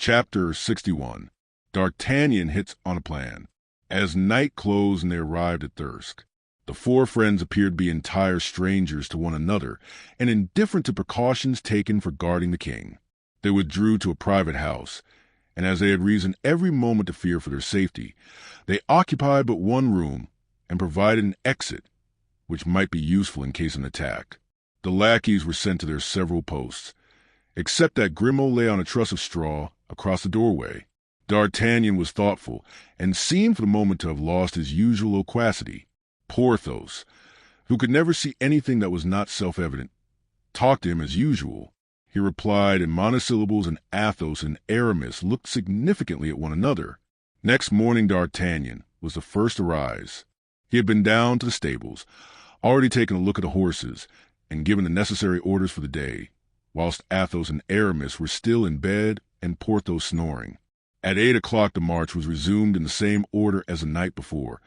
Chapter 61. D'Artagnan hits on a plan. As night closed and they arrived at Thirsk, the four friends appeared to be entire strangers to one another and indifferent to precautions taken for guarding the king. They withdrew to a private house, and as they had reason every moment to fear for their safety, they occupied but one room and provided an exit, which might be useful in case of an attack. The lackeys were sent to their several posts, except that Grimaud lay on a truss of straw across the doorway. D'Artagnan was thoughtful, and seemed for the moment to have lost his usual loquacity. Porthos, who could never see anything that was not self-evident, talked to him as usual. He replied in monosyllables, and Athos and Aramis looked significantly at one another. Next morning D'Artagnan was the first to rise. He had been down to the stables, already taken a look at the horses, and given the necessary orders for the day, whilst Athos and Aramis were still in bed and Porthos snoring. At 8 o'clock the march was resumed in the same order as the night before,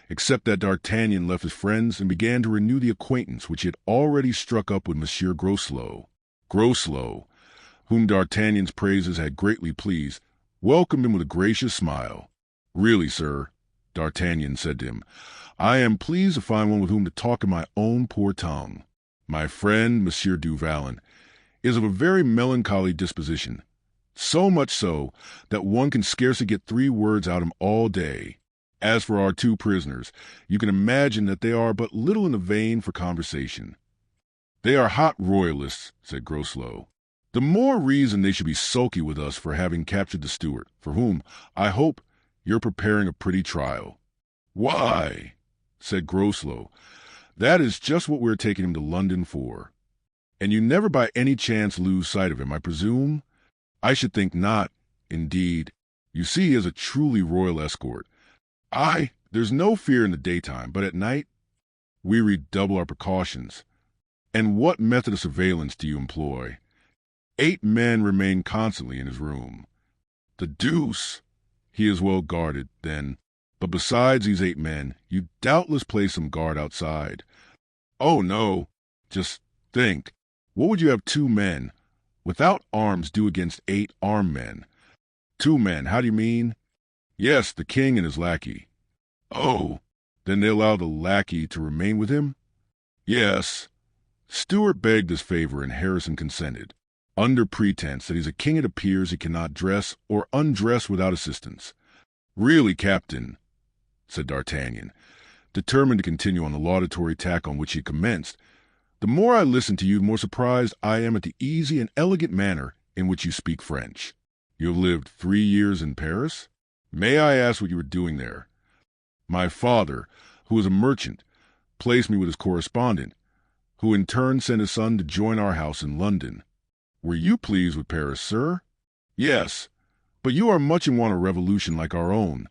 except that D'Artagnan left his friends and began to renew the acquaintance which he had already struck up with Monsieur Groslow. Groslow, whom D'Artagnan's praises had greatly pleased, welcomed him with a gracious smile. "Really, sir," D'Artagnan said to him, "I am pleased to find one with whom to talk in my own poor tongue. My friend, Monsieur du Vallon, is of a very melancholy disposition, so much so that one can scarcely get 3 words out of him all day. As for our 2 prisoners, you can imagine that they are but little in the vein for conversation." "They are hot royalists," said Groslow. "The more reason they should be sulky with us for having captured the steward, for whom, I hope, you're preparing a pretty trial." "Why," said Groslow, "that is just what we're taking him to London for." "And you never by any chance lose sight of him, I presume?" "I should think not, indeed. You see he is a truly royal escort. There's no fear in the daytime, but at night we redouble our precautions." "And what method of surveillance do you employ?" 8 men remain constantly in his room." "The deuce! He is well guarded, then. But besides these 8 men, you doubtless place some guard outside." "Oh, no. Just think. What would you have 2 men without arms do against 8 armed men?" "2 men, how do you mean?" "Yes, the king and his lackey." "Oh, then they allow the lackey to remain with him?" "Yes." Stuart begged this favor, and Harrison consented. Under pretense that he's a king, it appears he cannot dress or undress without assistance. "Really, Captain," said D'Artagnan, determined to continue on the laudatory tack on which he commenced, "the more I listen to you, the more surprised I am at the easy and elegant manner in which you speak French. You have lived 3 years in Paris? May I ask what you were doing there?" "My father, who is a merchant, placed me with his correspondent, who in turn sent his son to join our house in London." "Were you pleased with Paris, sir?" "Yes, but you are much in want of revolution like our own.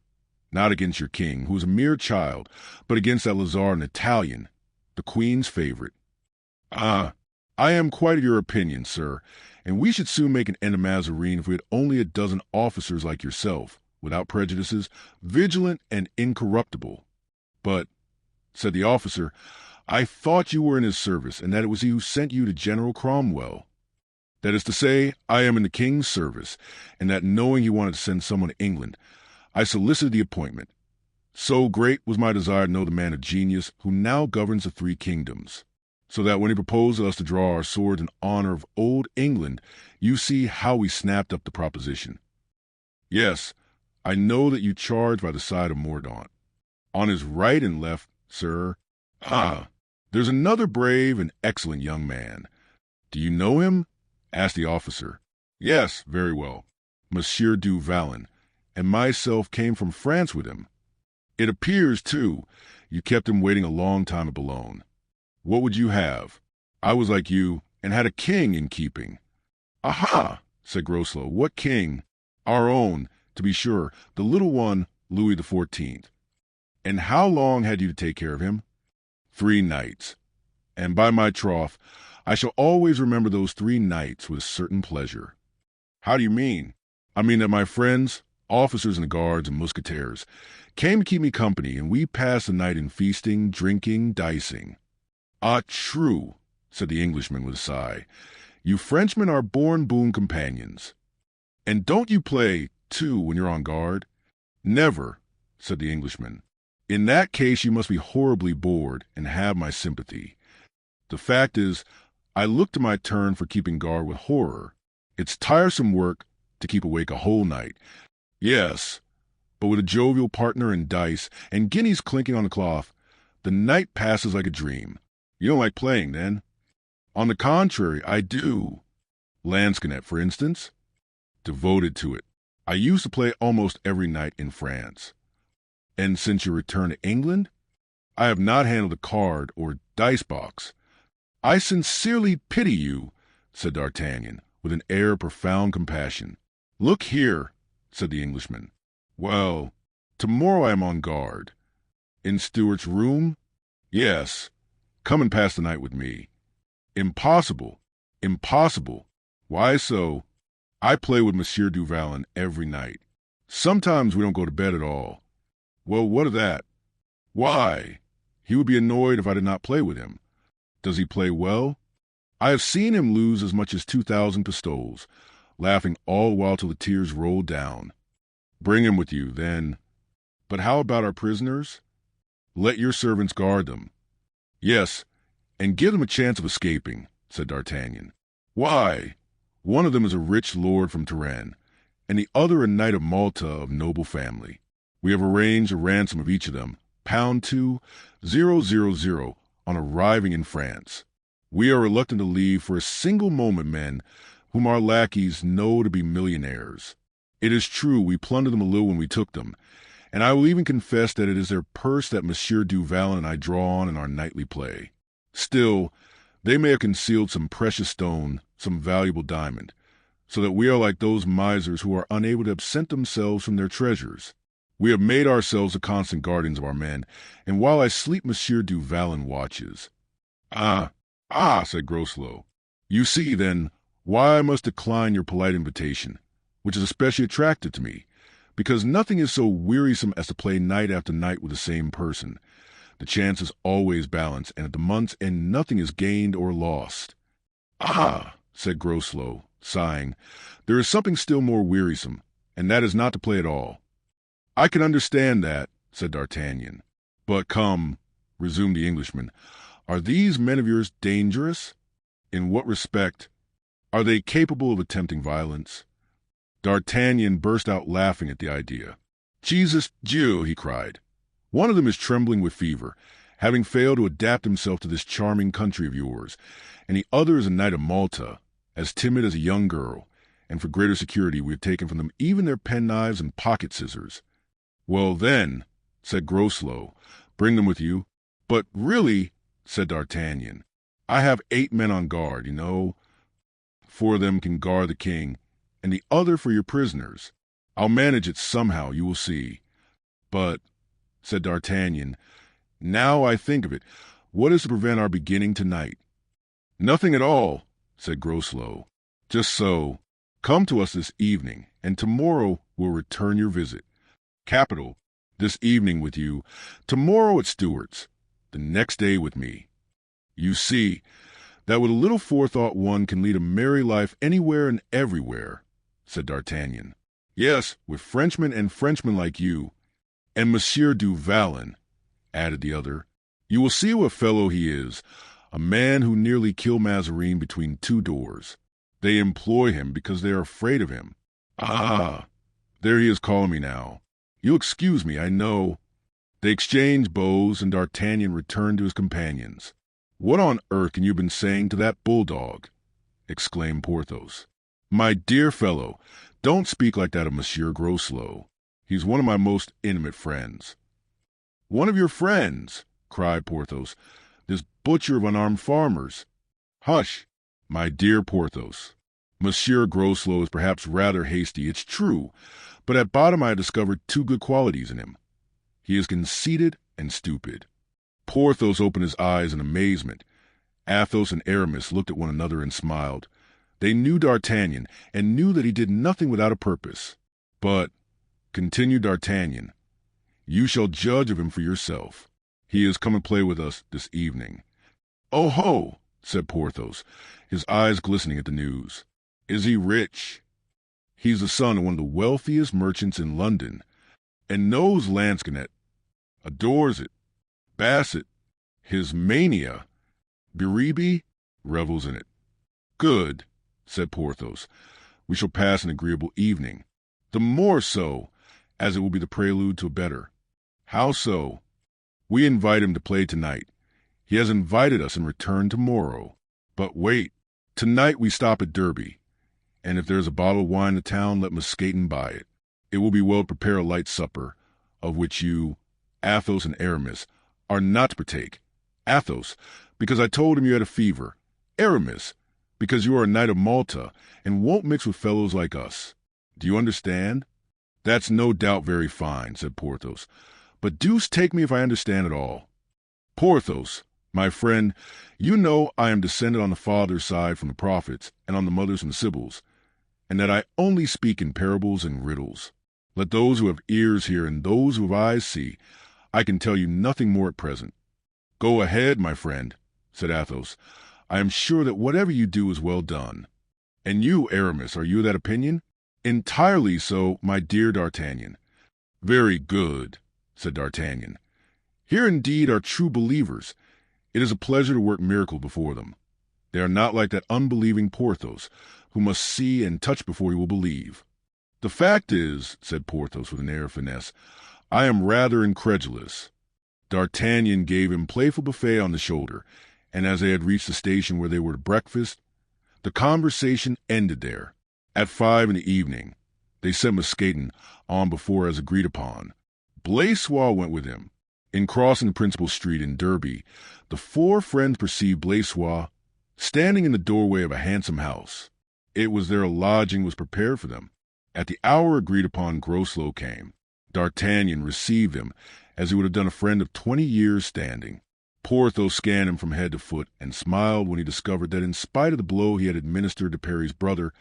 Not against your king, who is a mere child, but against that Lazar, an Italian, the queen's favorite." "I am quite of your opinion, sir, and we should soon make an end of Mazarin if we had only a dozen officers like yourself, without prejudices, vigilant and incorruptible." "But," said the officer, "I thought you were in his service, and that it was he who sent you to General Cromwell." "That is to say, I am in the king's service, and that knowing he wanted to send someone to England, I solicited the appointment. So great was my desire to know the man of genius who now governs the 3 kingdoms, so that when he proposed to us to draw our swords in honor of old England, you see how we snapped up the proposition." "Yes, I know that you charge by the side of Mordaunt." "On his right and left, sir." "There's another brave and excellent young man." "Do you know him?" asked the officer. "Yes, very well. Monsieur du Vallon and myself came from France with him. It appears, too, you kept him waiting a long time at Boulogne. What would you have? I was like you, and had a king in keeping." "Aha!" said Groslow. "What king?" "Our own, to be sure, the little one, Louis XIV. "And how long had you to take care of him?" 3 nights. And by my troth, I shall always remember those 3 nights with a certain pleasure." "How do you mean?" "I mean that my friends, officers in the guards and musketeers, came to keep me company, and we passed the night in feasting, drinking, dicing." "Ah, true," said the Englishman with a sigh. "You Frenchmen are born boon companions." And don't you play, too, when you're on guard? Never, said the Englishman. In that case, you must be horribly bored and have my sympathy. The fact is, I look to my turn for keeping guard with horror. It's tiresome work to keep awake a whole night. Yes, but with a jovial partner and dice and guineas clinking on the cloth, the night passes like a dream. You don't like playing, then? On the contrary, I do. Lansquenet, for instance? Devoted to it. I used to play almost every night in France. And since your return to England, I have not handled a card or dice box. I sincerely pity you, said D'Artagnan, with an air of profound compassion. Look here, said the Englishman. Well, tomorrow I am on guard. In Stuart's room? Yes. Come and pass the night with me. Impossible. Impossible. Why so? I play with Monsieur du Vallon every night. Sometimes we don't go to bed at all. Well, what of that? Why? He would be annoyed if I did not play with him. Does he play well? I have seen him lose as much as 2,000 pistoles, laughing all the while till the tears rolled down. Bring him with you, then. But how about our prisoners? Let your servants guard them. Yes, and give them a chance of escaping, said D'Artagnan. Why? One of them is a rich lord from Touraine, and the other a knight of Malta of noble family. We have arranged a ransom of each of them, £2,000, on arriving in France. We are reluctant to leave for a single moment men whom our lackeys know to be millionaires. It is true we plundered them a little when we took them, and I will even confess that it is their purse that Monsieur du Vallon and I draw on in our nightly play. Still, they may have concealed some precious stone, some valuable diamond, so that we are like those misers who are unable to absent themselves from their treasures. We have made ourselves the constant guardians of our men, and while I sleep, Monsieur du Vallon watches. Ah, said Groslow. You see, then, why I must decline your polite invitation, which is especially attractive to me, because nothing is so wearisome as to play night after night with the same person. The chance is always balanced, and at the month's end nothing is gained or lost. Ah, said Groslow, sighing, there is something still more wearisome, and that is not to play at all. I can understand that, said D'Artagnan. But come, resumed the Englishman, are these men of yours dangerous? In what respect? Are they capable of attempting violence? D'Artagnan burst out laughing at the idea. Jesus Dieu, he cried. One of them is trembling with fever, having failed to adapt himself to this charming country of yours, and the other is a knight of Malta, as timid as a young girl, and for greater security we have taken from them even their penknives and pocket scissors. Well, then, said Groslow, bring them with you. But really, said D'Artagnan, I have 8 men on guard, you know. 4 of them can guard the king, and the other for your prisoners. I'll manage it somehow, you will see. But, said D'Artagnan, now I think of it, what is to prevent our beginning tonight? Nothing at all, said Groslow. Just so. Come to us this evening, and tomorrow we'll return your visit. Capital. This evening with you, tomorrow at Stuart's, the next day with me. You see that with a little forethought one can lead a merry life anywhere and everywhere, said D'Artagnan. Yes, with Frenchmen and Frenchmen like you. And Monsieur du Vallon, added the other. You will see what a fellow he is, a man who nearly killed Mazarin between 2 doors. They employ him because they are afraid of him. Ah, there he is calling me now. You'll excuse me, I know. They exchanged bows, and D'Artagnan returned to his companions. What on earth can you have been saying to that bulldog? Exclaimed Porthos. My dear fellow, don't speak like that of Monsieur Groslow. He's one of my most intimate friends. One of your friends, cried Porthos, this butcher of unarmed farmers. Hush, my dear Porthos. Monsieur Groslow is perhaps rather hasty, it's true, but at bottom I have discovered 2 good qualities in him. He is conceited and stupid. Porthos opened his eyes in amazement. Athos and Aramis looked at one another and smiled. They knew D'Artagnan, and knew that he did nothing without a purpose. But, continued D'Artagnan, you shall judge of him for yourself. He has come and play with us this evening. Oh ho, said Porthos, his eyes glistening at the news. Is he rich? He's the son of one of the wealthiest merchants in London, and knows lansquenet, adores it. Basset, his mania, Biribi, revels in it. Good, said Porthos. We shall pass an agreeable evening. The more so, as it will be the prelude to a better. How so? We invite him to play tonight. He has invited us in return tomorrow. But wait, tonight we stop at Derby, and if there is a bottle of wine in the town, let Musketeer buy it. It will be well to prepare a light supper, of which you, Athos and Aramis, are not to partake. Athos, because I told him you had a fever. Aramis, because you are a knight of Malta and won't mix with fellows like us. Do you understand? That's no doubt very fine, said Porthos. But deuce take me if I understand it all. Porthos, my friend, you know I am descended on the father's side from the prophets and on the mother's from the Sibyls, and that I only speak in parables and riddles. Let those who have ears hear and those who have eyes see. I can tell you nothing more at present. Go ahead, my friend, said Athos. I am sure that whatever you do is well done. And you, Aramis, are you of that opinion? Entirely so, my dear D'Artagnan. Very good, said D'Artagnan. Here indeed are true believers. It is a pleasure to work miracles before them. They are not like that unbelieving Porthos, who must see and touch before he will believe. The fact is, said Porthos with an air of finesse, I am rather incredulous. D'Artagnan gave him playful buffet on the shoulder, and as they had reached the station where they were to breakfast, the conversation ended there. At 5 in the evening, they sent Musketeer on before as agreed upon. Blaisois went with him. In crossing the principal street in Derby, the four friends perceived Blaisois standing in the doorway of a handsome house. It was there a lodging was prepared for them. At the hour agreed upon, Groslow came. D'Artagnan received him as he would have done a friend of 20 years' standing. Porthos scanned him from head to foot and smiled when he discovered that in spite of the blow he had administered to Perry's brother,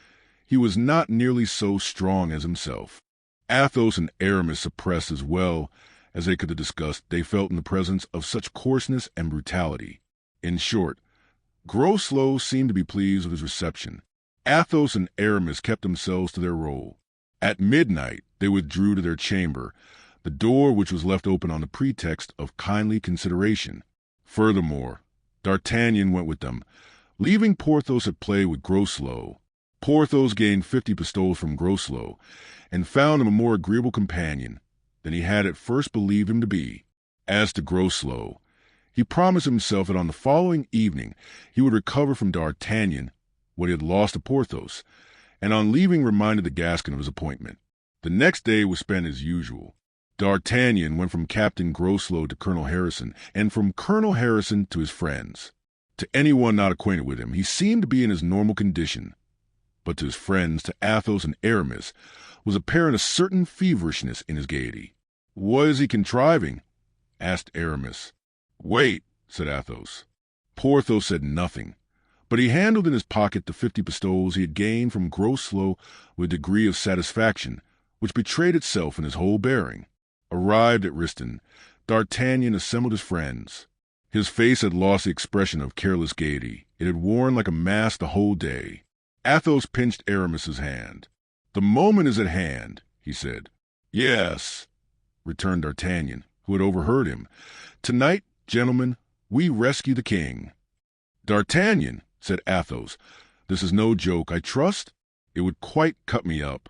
he was not nearly so strong as himself. Athos and Aramis suppressed as well as they could have discussed. They felt in the presence of such coarseness and brutality. In short, Groslow seemed to be pleased with his reception. Athos and Aramis kept themselves to their role. At midnight, they withdrew to their chamber, the door which was left open on the pretext of kindly consideration. Furthermore, D'Artagnan went with them, leaving Porthos at play with Groslow. Porthos gained 50 pistoles from Groslow, and found him a more agreeable companion than he had at first believed him to be. As to Groslow, he promised himself that on the following evening he would recover from D'Artagnan what he had lost to Porthos, and on leaving reminded the Gascon of his appointment. The next day was spent as usual. D'Artagnan went from Captain Groslow to Colonel Harrison, and from Colonel Harrison to his friends. To anyone not acquainted with him, he seemed to be in his normal condition, but to his friends, to Athos and Aramis, was apparent a certain feverishness in his gaiety. "What is he contriving?" asked Aramis. "Wait," said Athos. Porthos said nothing, but he handled in his pocket the 50 pistoles he had gained from Groslow with a degree of satisfaction which betrayed itself in his whole bearing. Arrived at Riston, D'Artagnan assembled his friends. His face had lost the expression of careless gaiety. It had worn like a mask the whole day. Athos pinched Aramis's hand. "The moment is at hand," he said. "Yes," returned D'Artagnan, who had overheard him. "Tonight, gentlemen, we rescue the king." "D'Artagnan," said Athos, "this is no joke, I trust? It would quite cut me up."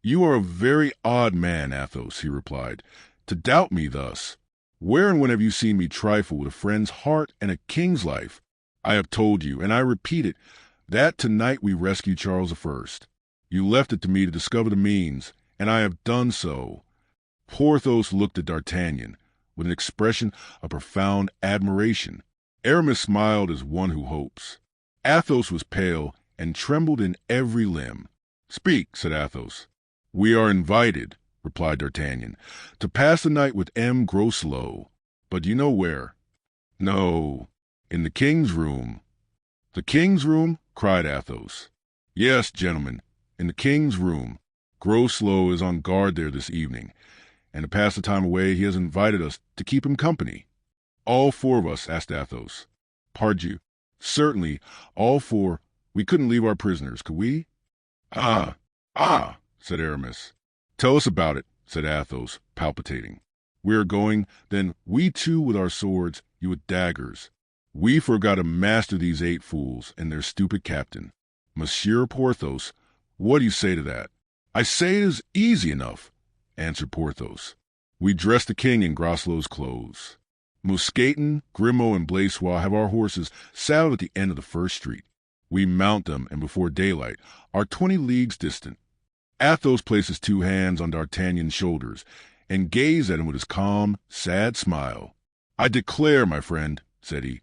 "You are a very odd man, Athos," he replied, "to doubt me thus. Where and when have you seen me trifle with a friend's heart and a king's life? I have told you, and I repeat it, that tonight we rescue Charles I. You left it to me to discover the means, and I have done so." Porthos looked at D'Artagnan with an expression of profound admiration. Aramis smiled as one who hopes. Athos was pale and trembled in every limb. "Speak," said Athos. "We are invited," replied D'Artagnan, "to pass the night with M. Groslow. But do you know where?" "No." "In the king's room." "The king's room?" cried Athos. "Yes, gentlemen, in the king's room. Groslow is on guard there this evening, and to pass the time away he has invited us to keep him company." "All four of us?" asked Athos. "Pardieu, certainly, all four. We couldn't leave our prisoners, could we?" "Ah, "Ah," said Aramis. "Tell us about it," said Athos, palpitating. "We are going, then, we too with our swords, you with daggers. We forgot to master these 8 fools and their stupid captain. Monsieur Porthos, what do you say to that?" "I say it is easy enough," answered Porthos. "We dress the king in Groslow's clothes. Mousqueton, Grimaud, and Blaisois have our horses saddled at the end of the first street. We mount them, and before daylight are 20 leagues distant. Athos places 2 hands on D'Artagnan's shoulders and gazes at him with his calm, sad smile. "I declare, my friend," said he,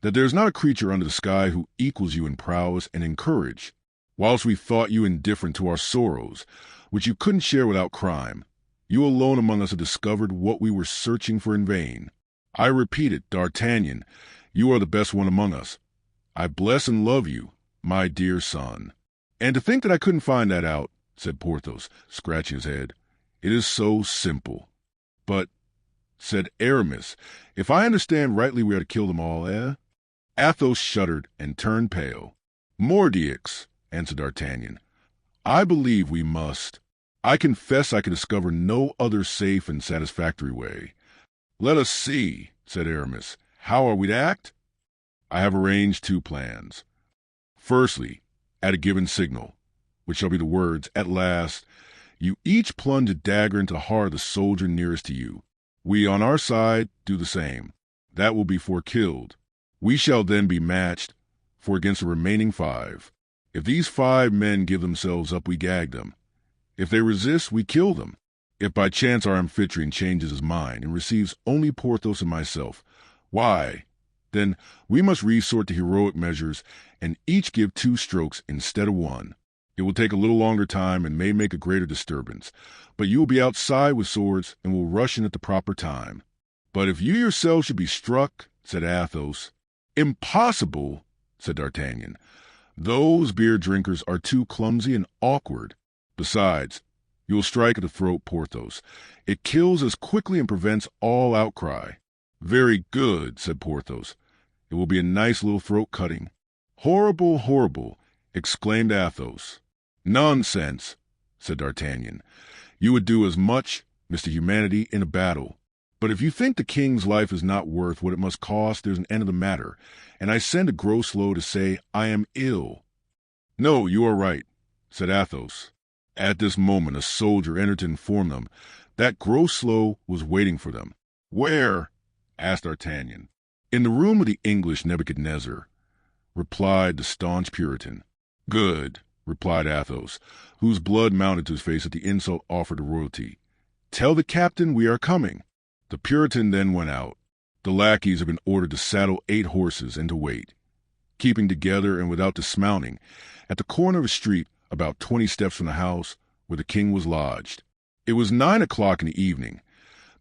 "that there is not a creature under the sky who equals you in prowess and in courage. Whilst we thought you indifferent to our sorrows, which you couldn't share without crime, you alone among us have discovered what we were searching for in vain. I repeat it, D'Artagnan, you are the best one among us. I bless and love you, my dear son." "And to think that I couldn't find that out," said Porthos, scratching his head. "It is so simple." "But," said Aramis, "if I understand rightly, we are to kill them all, eh?" Athos shuddered and turned pale. "Mordioux," answered D'Artagnan, "I believe we must. I confess I can discover no other safe and satisfactory way." "Let us see," said Aramis. "How are we to act?" "I have arranged 2 plans. Firstly, at a given signal, which shall be the words, 'At last,' you each plunge a dagger into the heart of the soldier nearest to you. We, on our side, do the same. That will be 4 killed. We shall then be matched, for against the remaining 5. If these 5 men give themselves up, we gag them. If they resist, we kill them. If by chance our amphitryon changes his mind and receives only Porthos and myself, why, then we must resort to heroic measures and each give 2 strokes instead of 1. It will take a little longer time and may make a greater disturbance, but you will be outside with swords and will rush in at the proper time." "But if you yourself should be struck," said Athos. "Impossible," said D'Artagnan. "Those beer drinkers are too clumsy and awkward. Besides, you will strike at the throat, Porthos. It kills as quickly and prevents all outcry." "Very good," said Porthos. "It will be a nice little throat cutting." "Horrible, horrible," exclaimed Athos. "Nonsense," said D'Artagnan. "You would do as much, Mr. Humanity, in a battle. But if you think the king's life is not worth what it must cost, there's an end of the matter, and I send a Groslow to say I am ill." "No, you are right," said Athos. At this moment a soldier entered to inform them that Groslow was waiting for them. "Where?" asked D'Artagnan. "In the room of the English Nebuchadnezzar," replied the staunch Puritan. "Good," replied Athos, whose blood mounted to his face at the insult offered to royalty. "Tell the captain we are coming." The Puritan then went out. The lackeys had been ordered to saddle 8 horses and to wait, keeping together and without dismounting, at the corner of a street about 20 steps from the house where the king was lodged. It was 9 o'clock in the evening.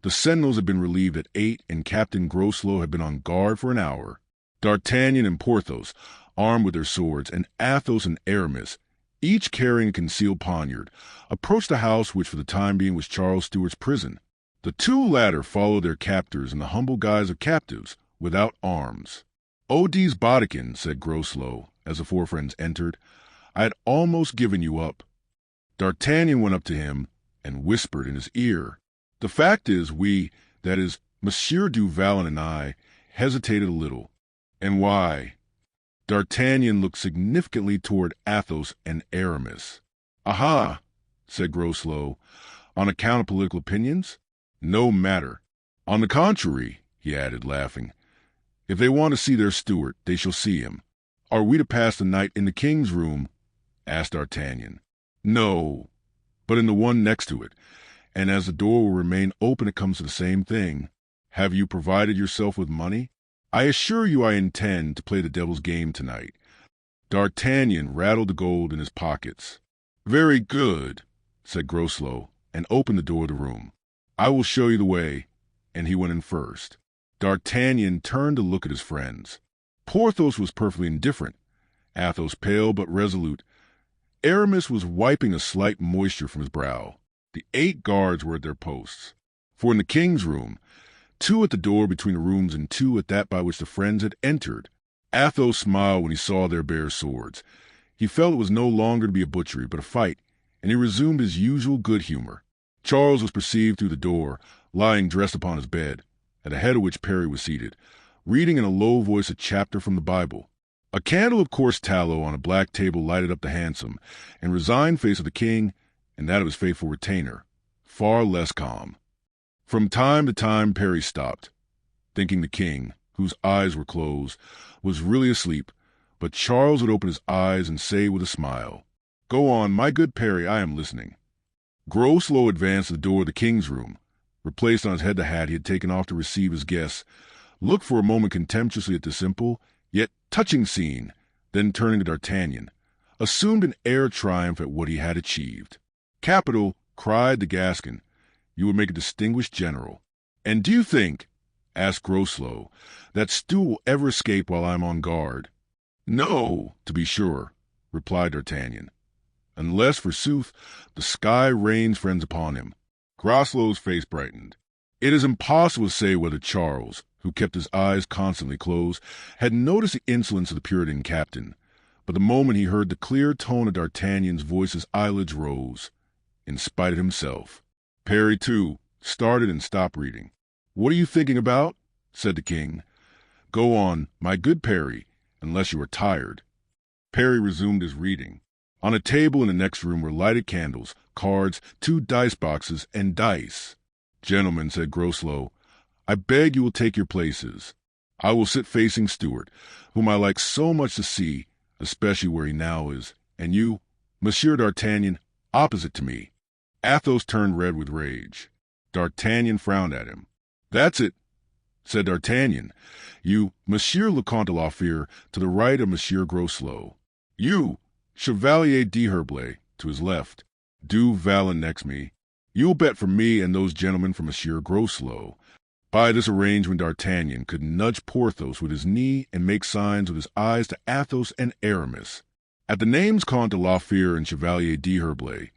The sentinels had been relieved at 8, and Captain Groslow had been on guard for an hour. D'Artagnan and Porthos, armed with their swords, and Athos and Aramis, each carrying a concealed poniard, approached the house which for the time being was Charles Stuart's prison. The 2 latter followed their captors in the humble guise of captives, without arms. "Odie's Bodikins," said Groslow, as the 4 friends entered. "I had almost given you up." D'Artagnan went up to him and whispered in his ear. "The fact is, that is, Monsieur du Vallon and I, hesitated a little." "And why?" D'Artagnan looked significantly toward Athos and Aramis. "Aha!" said Groslow. "On account of political opinions? No matter. On the contrary," he added, laughing, "if they want to see their steward, they shall see him." "Are we to pass the night in the king's room?" asked D'Artagnan. "No, but in the one next to it, and as the door will remain open it comes to the same thing. Have you provided yourself with money?" "I assure you I intend to play the devil's game tonight." D'Artagnan rattled the gold in his pockets. "Very good," said Groslow, and opened the door of the room. "I will show you the way," and he went in first. D'Artagnan turned to look at his friends. Porthos was perfectly indifferent, Athos pale but resolute. Aramis was wiping a slight moisture from his brow. The 8 guards were at their posts. For in the king's room, 2 at the door between the rooms and 2 at that by which the friends had entered. Athos smiled when he saw their bare swords. He felt it was no longer to be a butchery, but a fight, and he resumed his usual good humor. Charles was perceived through the door, lying dressed upon his bed, at the head of which Perry was seated, reading in a low voice a chapter from the Bible. A candle of coarse tallow on a black table lighted up the handsome and resigned face of the king and that of his faithful retainer, far less calm. From time to time Perry stopped, thinking the king, whose eyes were closed, was really asleep, but Charles would open his eyes and say with a smile, "Go on, my good Perry, I am listening." Groslow advanced to the door of the king's room, replaced on his head the hat he had taken off to receive his guests, looked for a moment contemptuously at the simple, yet touching scene, then turning to D'Artagnan, assumed an air of triumph at what he had achieved. "Capital," cried the Gascon, "you would make a distinguished general." "And do you think," asked Groslow, "that stool will ever escape while I am on guard?" "No, to be sure," replied D'Artagnan, "unless, forsooth, the sky rains friends upon him." Groslow's face brightened. It is impossible to say whether Charles, who kept his eyes constantly closed, had noticed the insolence of the Puritan captain, but the moment he heard the clear tone of D'Artagnan's voice his eyelids rose, in spite of himself. Perry, too, started and stopped reading. "What are you thinking about?" said the king. "Go on, my good Perry, unless you are tired." Perry resumed his reading. On a table in the next room were lighted candles, cards, 2 dice boxes, and dice. "Gentlemen," said Groslow, "I beg you will take your places. I will sit facing Stuart, whom I like so much to see, especially where he now is, and you, Monsieur d'Artagnan, opposite to me." Athos turned red with rage. D'Artagnan frowned at him. "That's it," said D'Artagnan. "You, Monsieur le Comte de la Fère, to the right of Monsieur Groslow. You, Chevalier d'Herblay, to his left. Du Vallon next me. You will bet for me and those gentlemen for Monsieur Groslow." By this arrangement D'Artagnan could nudge Porthos with his knee and make signs with his eyes to Athos and Aramis. At the names Comte de la Fère and Chevalier d'Herblay,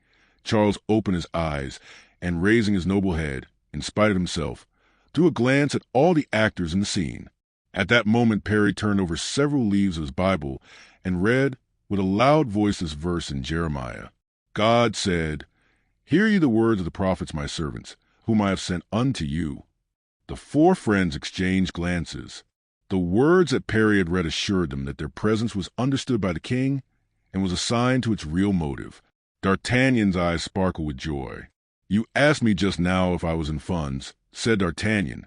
Charles opened his eyes, and raising his noble head, in spite of himself, threw a glance at all the actors in the scene. At that moment Perry turned over several leaves of his Bible and read with a loud voice this verse in Jeremiah. "God said, Hear ye the words of the prophets my servants, whom I have sent unto you." The 4 friends exchanged glances. The words that Perry had read assured them that their presence was understood by the king and was assigned to its real motive. D'Artagnan's eyes sparkled with joy. "You asked me just now if I was in funds," said D'Artagnan,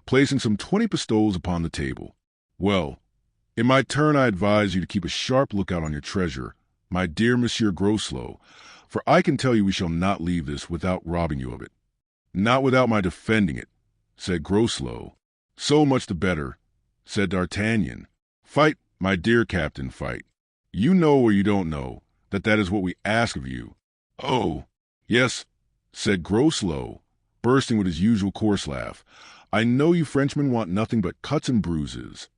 placing some 20 pistoles upon the table. "Well, in my turn I advise you to keep a sharp lookout on your treasure, my dear Monsieur Groslow, for I can tell you we shall not leave this without robbing you of it." "Not without my defending it," said Groslow. "So much the better," said D'Artagnan. "Fight, my dear captain, fight. You know or you don't know that is what we ask of you." "Oh, yes," said Groslow, bursting with his usual coarse laugh. "I know you Frenchmen want nothing but cuts and bruises."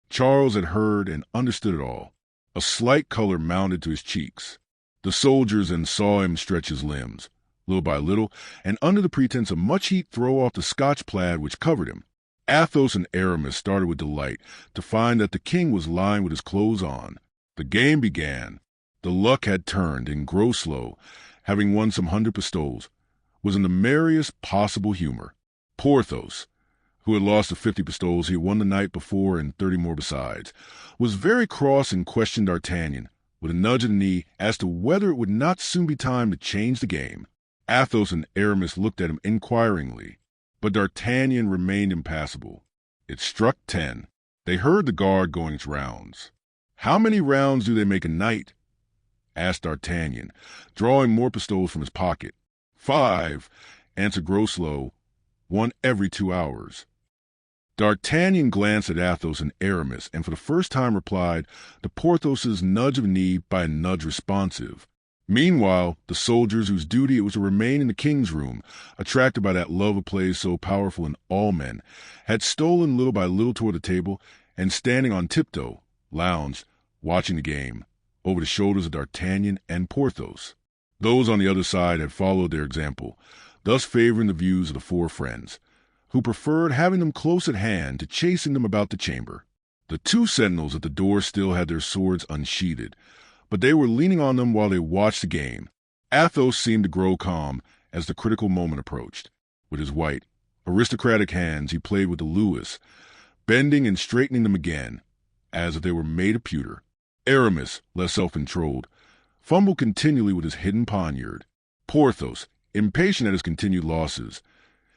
Charles had heard and understood it all. A slight color mounted to his cheeks. The soldiers then saw him stretch his limbs, little by little, and under the pretense of much heat throw off the Scotch plaid which covered him. Athos and Aramis started with delight to find that the king was lying with his clothes on. The game began. The luck had turned, and Groslow, having won some 100 pistoles, was in the merriest possible humor. Porthos, who had lost the 50 pistoles he had won the night before and 30 more besides, was very cross and questioned D'Artagnan, with a nudge of the knee, as to whether it would not soon be time to change the game. Athos and Aramis looked at him inquiringly, but D'Artagnan remained impassible. It struck 10. They heard the guard going its rounds. "How many rounds do they make a night?" asked D'Artagnan, drawing more pistoles from his pocket. "5, answered Groslow, "one every 2 hours. D'Artagnan glanced at Athos and Aramis, and for the first time replied to Porthos's nudge of knee by a nudge responsive. Meanwhile, the soldiers, whose duty it was to remain in the king's room, attracted by that love of play so powerful in all men, had stolen little by little toward the table, and standing on tiptoe, lounged, watching the game, over the shoulders of D'Artagnan and Porthos. Those on the other side had followed their example, thus favoring the views of the 4 friends, who preferred having them close at hand to chasing them about the chamber. The 2 sentinels at the door still had their swords unsheathed, but they were leaning on them while they watched the game. Athos seemed to grow calm as the critical moment approached. With his white, aristocratic hands, he played with the Louis, bending and straightening them again, as if they were made of pewter. Aramis, less self-controlled, fumbled continually with his hidden poniard. Porthos, impatient at his continued losses,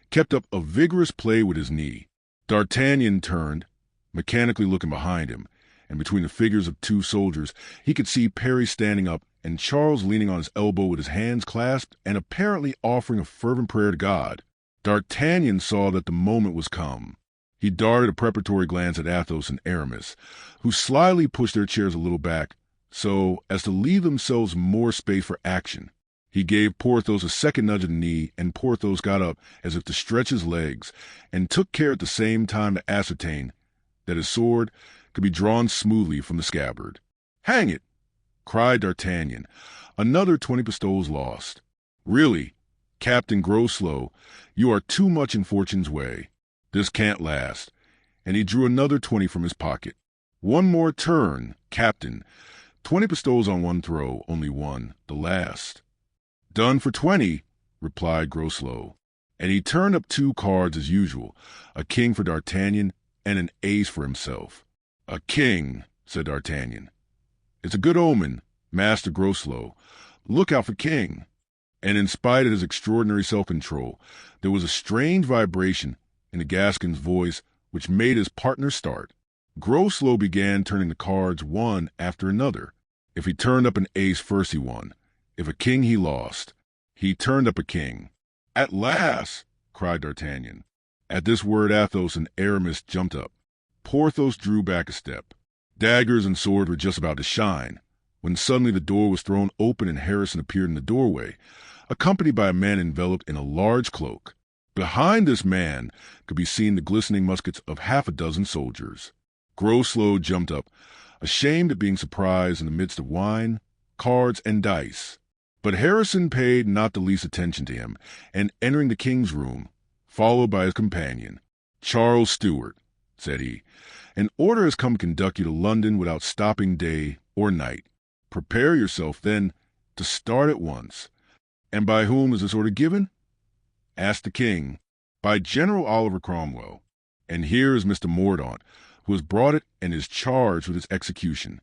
kept up a vigorous play with his knee. D'Artagnan turned, mechanically looking behind him, and between the figures of two soldiers, he could see Perry standing up and Charles leaning on his elbow with his hands clasped and apparently offering a fervent prayer to God. D'Artagnan saw that the moment was come. He darted a preparatory glance at Athos and Aramis, who slyly pushed their chairs a little back so as to leave themselves more space for action. He gave Porthos a second nudge of the knee, and Porthos got up as if to stretch his legs, and took care at the same time to ascertain that his sword could be drawn smoothly from the scabbard. "Hang it!" cried D'Artagnan. "Another 20 pistoles lost. Really, Captain Groslow, you are too much in fortune's way. This can't last." And he drew another 20 from his pocket. "One more turn, Captain. 20 pistoles on one throw, only one, the last." "Done for 20, replied Groslow, and he turned up two cards as usual, a king for D'Artagnan and an ace for himself. "A king," said D'Artagnan. "It's a good omen, Master Groslow. Look out for king." And in spite of his extraordinary self-control, there was a strange vibration in the Gascon's voice which made his partner start. Groslow began turning the cards one after another. If he turned up an ace first, he won. If a king, he lost. He turned up a king. "At last!" cried D'Artagnan. At this word, Athos and Aramis jumped up. Porthos drew back a step. Daggers and swords were just about to shine, when suddenly the door was thrown open and Harrison appeared in the doorway, accompanied by a man enveloped in a large cloak. Behind this man could be seen the glistening muskets of half a dozen soldiers. Groslow jumped up, ashamed at being surprised in the midst of wine, cards, and dice. But Harrison paid not the least attention to him, and entering the king's room, followed by his companion, "Charles Stuart," said he, "an order has come to conduct you to London without stopping day or night. Prepare yourself, then, to start at once." "And by whom is this order given?" asked the king. "By General Oliver Cromwell. And here is Mr. Mordaunt, who has brought it and is charged with its execution."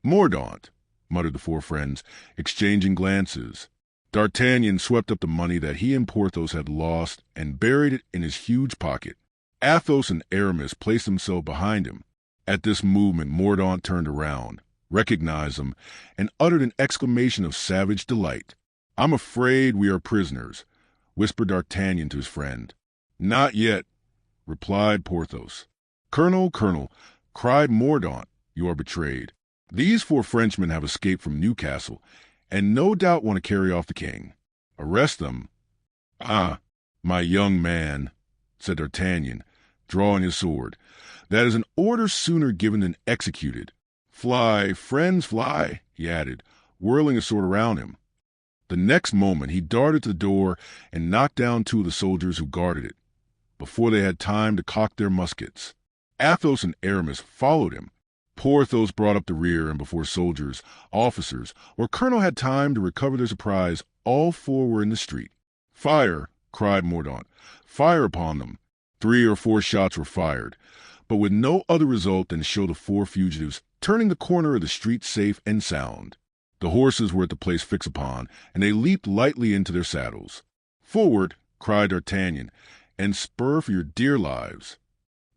"Mordaunt," muttered the four friends, exchanging glances. D'Artagnan swept up the money that he and Porthos had lost and buried it in his huge pocket. Athos and Aramis placed themselves behind him. At this movement, Mordaunt turned around, recognized them, and uttered an exclamation of savage delight. "I'm afraid we are prisoners," whispered D'Artagnan to his friend. "Not yet," replied Porthos. "Colonel, cried Mordaunt, "you are betrayed. These four Frenchmen have escaped from Newcastle, and no doubt want to carry off the king. Arrest them." "Ah, my young man," said D'Artagnan, drawing his sword, "that is an order sooner given than executed. Fly, friends, fly," he added, whirling his sword around him. The next moment he darted to the door and knocked down two of the soldiers who guarded it, before they had time to cock their muskets. Athos and Aramis followed him. Porthos brought up the rear, and before soldiers, officers, or colonel had time to recover their surprise, all four were in the street. "Fire!" cried Mordaunt. "Fire upon them!" 3 or 4 shots were fired, but with no other result than to show the four fugitives turning the corner of the street safe and sound. The horses were at the place fixed upon, and they leaped lightly into their saddles. "Forward!" cried D'Artagnan, "and spur for your dear lives."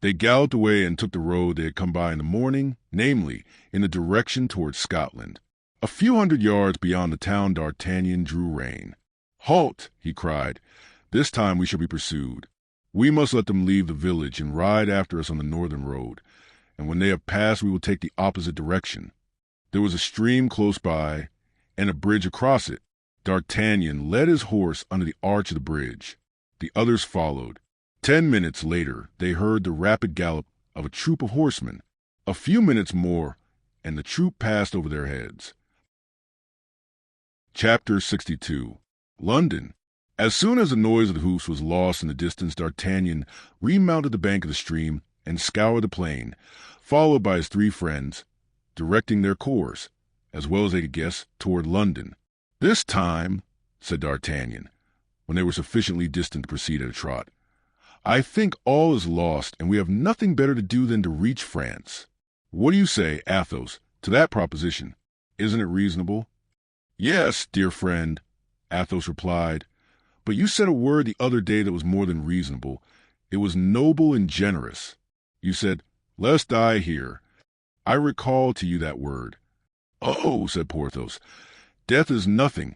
They galloped away and took the road they had come by in the morning, namely, in the direction towards Scotland. A few hundred yards beyond the town, D'Artagnan drew rein. "Halt!" he cried. "This time we shall be pursued. We must let them leave the village and ride after us on the northern road, and when they have passed we will take the opposite direction." There was a stream close by, and a bridge across it. D'Artagnan led his horse under the arch of the bridge. The others followed. 10 minutes later they heard the rapid gallop of a troop of horsemen. A few minutes more, and the troop passed over their heads. Chapter 62. London. As soon as the noise of the hoofs was lost in the distance, D'Artagnan remounted the bank of the stream and scoured the plain, followed by his 3 friends, directing their course, as well as they could guess, toward London. "This time," said D'Artagnan, when they were sufficiently distant to proceed at a trot, "I think all is lost, and we have nothing better to do than to reach France. What do you say, Athos, to that proposition? Isn't it reasonable?" "Yes, dear friend," Athos replied, "but you said a word the other day that was more than reasonable. It was noble and generous. You said, 'Let us die here.' I recall to you that word." "Oh," said Porthos, "death is nothing.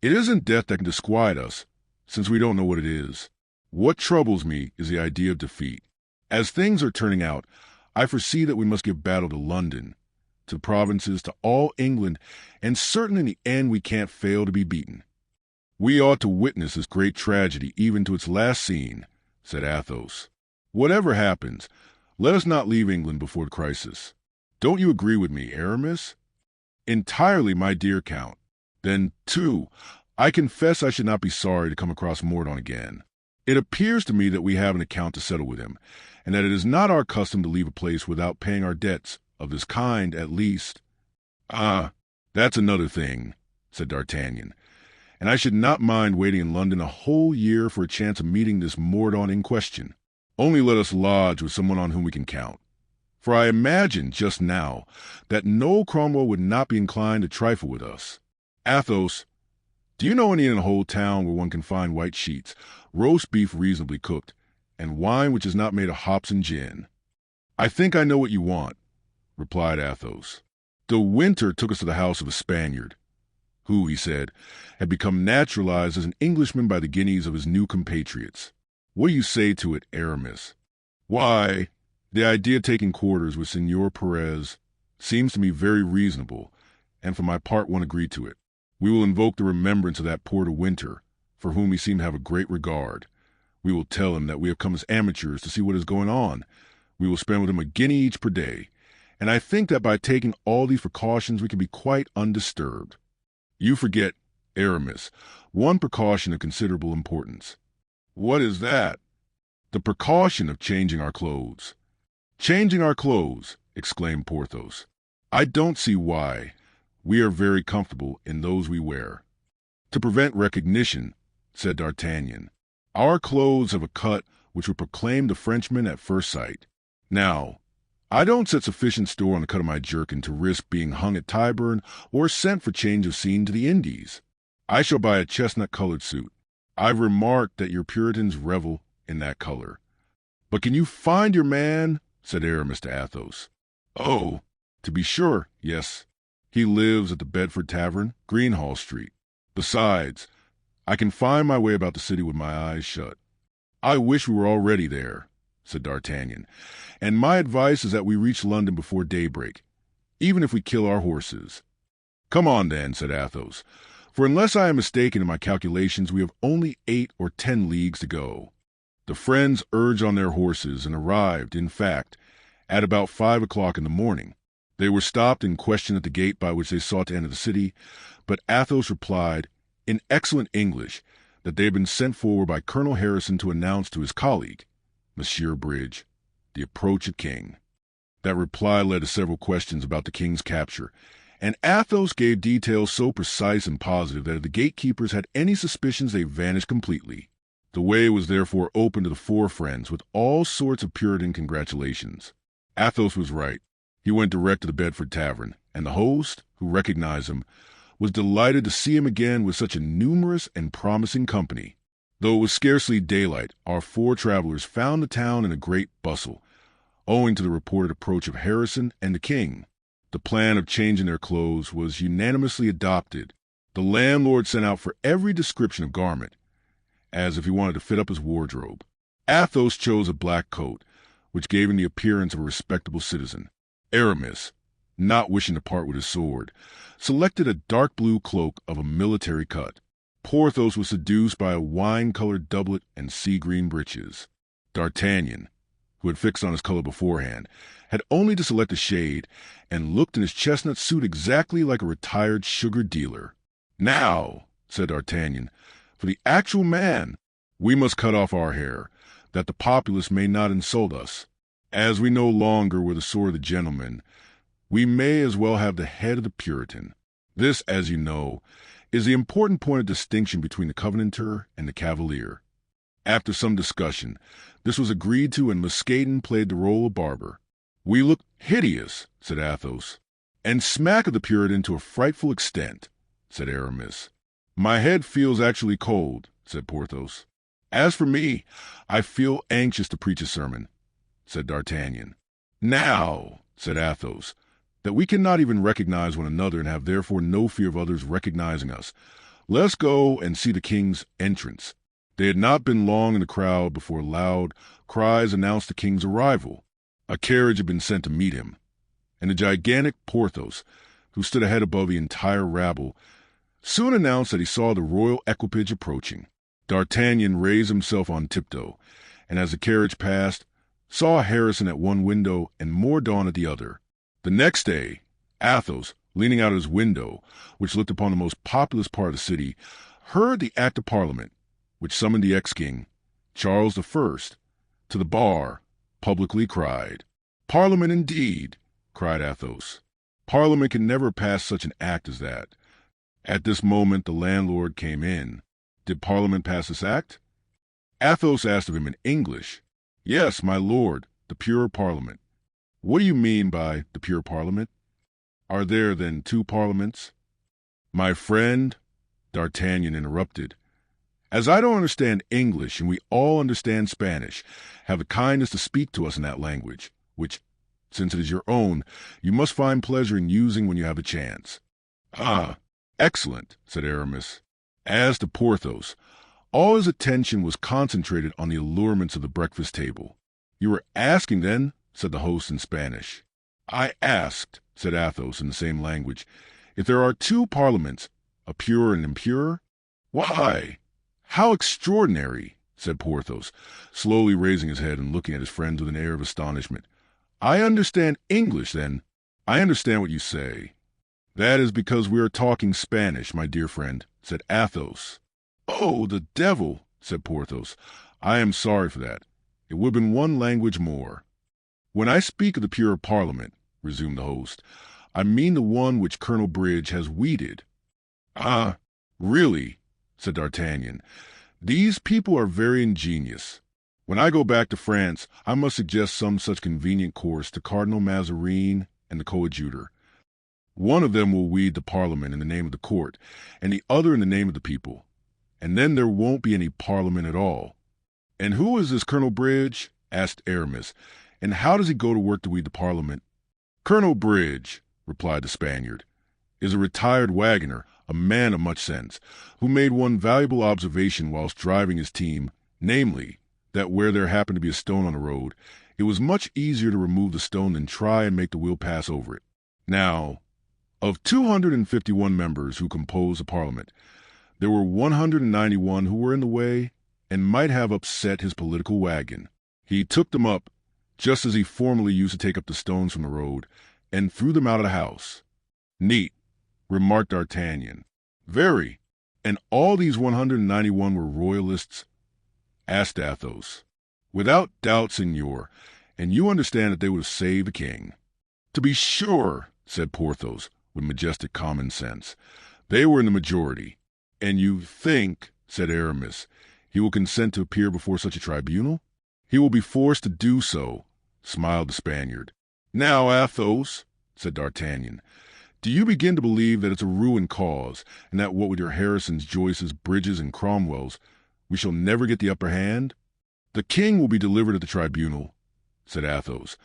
It isn't death that can disquiet us, since we don't know what it is. What troubles me is the idea of defeat. As things are turning out, I foresee that we must give battle to London, to the provinces, to all England, and certain in the end we can't fail to be beaten." "We ought to witness this great tragedy even to its last scene," said Athos. "Whatever happens, let us not leave England before the crisis. Don't you agree with me, Aramis?" "Entirely, my dear Count. Then, too, I confess I should not be sorry to come across Mordaunt again. It appears to me that we have an account to settle with him, and that it is not our custom to leave a place without paying our debts, of this kind, at least." "Ah, that's another thing," said D'Artagnan, "and I should not mind waiting in London a whole year for a chance of meeting this Mordaunt in question. Only let us lodge with someone on whom we can count. For I imagine, just now, that Noel Cromwell would not be inclined to trifle with us. Athos, do you know any in the whole town where one can find white sheets, roast beef reasonably cooked, and wine which is not made of hops and gin?" "I think I know what you want," replied Athos. "The winter took us to the house of a Spaniard, who, he said, had become naturalized as an Englishman by the guineas of his new compatriots. What do you say to it, Aramis?" "Why, the idea of taking quarters with Senor Perez seems to me very reasonable, and for my part won't agree to it. We will invoke the remembrance of that Porter Winter, for whom we seem to have a great regard. We will tell him that we have come as amateurs to see what is going on. We will spend with him a guinea each per day, and I think that by taking all these precautions we can be quite undisturbed. You forget, Aramis, one precaution of considerable importance." "What is that?" "The precaution of changing our clothes." "Changing our clothes!" exclaimed Porthos. "I don't see why. We are very comfortable in those we wear." "To prevent recognition," said D'Artagnan. "Our clothes have a cut which would proclaim the Frenchman at first sight. Now, I don't set sufficient store on the cut of my jerkin to risk being hung at Tyburn or sent for change of scene to the Indies. I shall buy a chestnut-colored suit. I've remarked that your Puritans revel in that color." "But can you find your man?" said Aramis to Athos. "Oh, to be sure, yes. He lives at the Bedford Tavern, Greenhall Street. Besides, I can find my way about the city with my eyes shut." "I wish we were already there," said D'Artagnan, "and my advice is that we reach London before daybreak, even if we kill our horses." "Come on, then," said Athos, "for unless I am mistaken in my calculations, we have only 8 or 10 leagues to go." The friends urged on their horses and arrived, in fact, at about 5 o'clock in the morning. They were stopped and questioned at the gate by which they sought to enter the city, but Athos replied, in excellent English, that they had been sent forward by Colonel Harrison to announce to his colleague, Monsieur Bridge, the approach of King. That reply led to several questions about the King's capture, and Athos gave details so precise and positive that if the gatekeepers had any suspicions, they vanished completely. The way was therefore open to the 4 friends with all sorts of Puritan congratulations. Athos was right. He went direct to the Bedford Tavern, and the host, who recognized him, was delighted to see him again with such a numerous and promising company. Though it was scarcely daylight, our 4 travelers found the town in a great bustle, owing to the reported approach of Harrison and the King. The plan of changing their clothes was unanimously adopted. The landlord sent out for every description of garment, as if he wanted to fit up his wardrobe. Athos chose a black coat, which gave him the appearance of a respectable citizen. Aramis, not wishing to part with his sword, selected a dark blue cloak of a military cut. Porthos was seduced by a wine-colored doublet and sea-green breeches. D'Artagnan, who had fixed on his color beforehand, had only to select a shade, and looked in his chestnut suit exactly like a retired sugar dealer. "Now," said D'Artagnan, "for the actual man. We must cut off our hair, that the populace may not insult us. As we no longer wear the sword of the gentleman, we may as well have the head of the Puritan. This, as you know, is the important point of distinction between the Covenanter and the Cavalier. After some discussion, this was agreed to, and Musketeer played the role of barber. "We look hideous," said Athos. "And smack of the Puritan to a frightful extent," said Aramis. "My head feels actually cold," said Porthos. "As for me, I feel anxious to preach a sermon," said D'Artagnan. "Now," said Athos, "that we cannot even recognize one another and have therefore no fear of others recognizing us, let us go and see the king's entrance." They had not been long in the crowd before loud cries announced the king's arrival. A carriage had been sent to meet him, and the gigantic Porthos, who stood ahead above the entire rabble, soon announced that he saw the royal equipage approaching. D'Artagnan raised himself on tiptoe, and as the carriage passed, saw Harrison at one window and Mordaunt at the other. The next day, Athos, leaning out of his window, which looked upon the most populous part of the city, heard the Act of Parliament, which summoned the ex-king, Charles I, to the bar, publicly cried. "Parliament indeed!" cried Athos. "Parliament can never pass such an act as that." At this moment the landlord came in. "Did Parliament pass this act?" Athos asked of him in English. "Yes, my lord, the pure Parliament." "What do you mean by the pure Parliament? Are there, then, two parliaments?" "My friend," D'Artagnan interrupted, "as I don't understand English and we all understand Spanish, have the kindness to speak to us in that language, which, since it is your own, you must find pleasure in using when you have a chance." "Ah, excellent," said Aramis. As to Porthos, all his attention was concentrated on the allurements of the breakfast table. "You were asking, then?" said the host in Spanish. "I asked," said Athos in the same language, "if there are two parliaments, a pure and impure." "Why, how extraordinary!" said Porthos, slowly raising his head and looking at his friends with an air of astonishment. "I understand English, then." "I understand what you say." "That is because we are talking Spanish, my dear friend," said Athos. "Oh, the devil!" said Porthos. "I am sorry for that. It would have been one language more." "When I speak of the pure Parliament," resumed the host, "I mean the one which Colonel Bridge has weeded." "Ah, really?" said D'Artagnan. "These people are very ingenious. When I go back to France, I must suggest some such convenient course to Cardinal Mazarin and the coadjutor. One of them will weed the Parliament in the name of the court, and the other in the name of the people. And then there won't be any Parliament at all." "And who is this Colonel Bridge?" asked Aramis. "And how does he go to work to weed the Parliament?" "Colonel Bridge," replied the Spaniard, "is a retired wagoner, a man of much sense, who made one valuable observation whilst driving his team, namely, that where there happened to be a stone on the road, it was much easier to remove the stone than try and make the wheel pass over it. Now, of 251 members who compose the Parliament, there were 191 who were in the way and might have upset his political wagon. He took them up, just as he formerly used to take up the stones from the road, and threw them out of the house." "Neat," remarked D'Artagnan. "Very. And all these 191 were royalists?" asked Athos. "Without doubt, senor, and you understand that they would have saved the king." "To be sure," said Porthos, with majestic common sense. "They were in the majority." "And you think," said Aramis, "he will consent to appear before such a tribunal?" "He will be forced to do so," smiled the Spaniard. "Now, Athos," said D'Artagnan, "do you begin to believe that it's a ruined cause, and that what with your Harrisons, Joyces, Bridges, and Cromwells, we shall never get the upper hand?" "The king will be delivered at the tribunal," said Athos.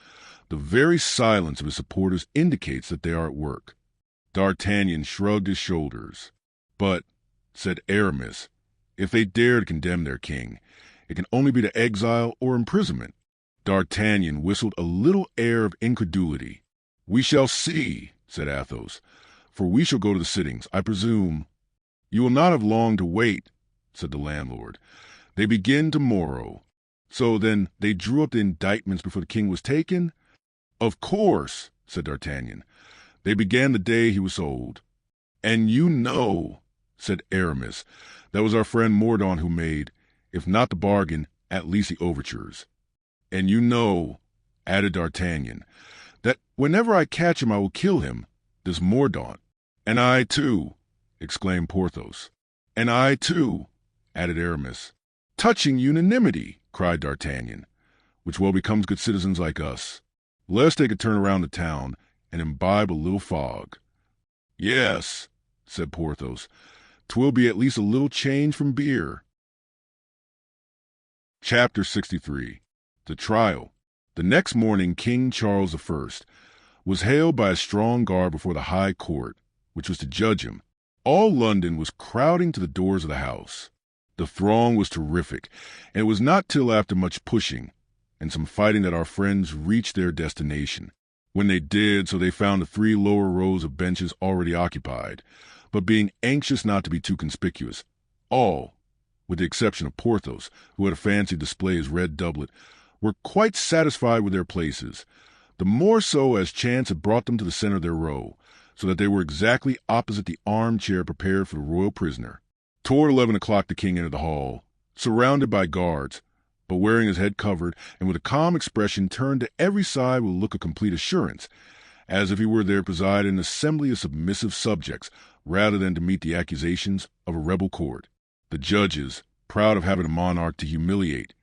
"The very silence of his supporters indicates that they are at work." D'Artagnan shrugged his shoulders. "But," said Aramis, "if they dare to condemn their king, it can only be to exile or imprisonment." D'Artagnan whistled a little air of incredulity. "We shall see," said Athos, "for we shall go to the sittings, I presume." "You will not have long to wait," said the landlord. "They begin tomorrow." "So, then, they drew up the indictments before the king was taken?" "Of course," said D'Artagnan. "They began the day he was sold." "And you know," said Aramis, "that was our friend Mordaunt who made, if not the bargain, at least the overtures." "And you know," added D'Artagnan, "that whenever I catch him I will kill him, this Mordaunt." "And I too," exclaimed Porthos. "And I, too," added Aramis. "Touching unanimity," cried D'Artagnan, "which well becomes good citizens like us. Let us take a turn around the town and imbibe a little fog." "Yes," said Porthos, "'twill be at least a little change from beer." Chapter 63. The Trial. The next morning King Charles I was hailed by a strong guard before the High Court, which was to judge him. All London was crowding to the doors of the house. The throng was terrific, and it was not till after much pushing and some fighting that our friends reached their destination. When they did so, they found the 3 lower rows of benches already occupied, but being anxious not to be too conspicuous, all, with the exception of Porthos, who had a fancy to display his red doublet, were quite satisfied with their places, the more so as chance had brought them to the center of their row, so that they were exactly opposite the armchair prepared for the royal prisoner. Toward 11 o'clock the king entered the hall, surrounded by guards, but wearing his head covered, and with a calm expression turned to every side with a look of complete assurance, as if he were there to preside in an assembly of submissive subjects, rather than to meet the accusations of a rebel court. The judges, proud of having a monarch to humiliate,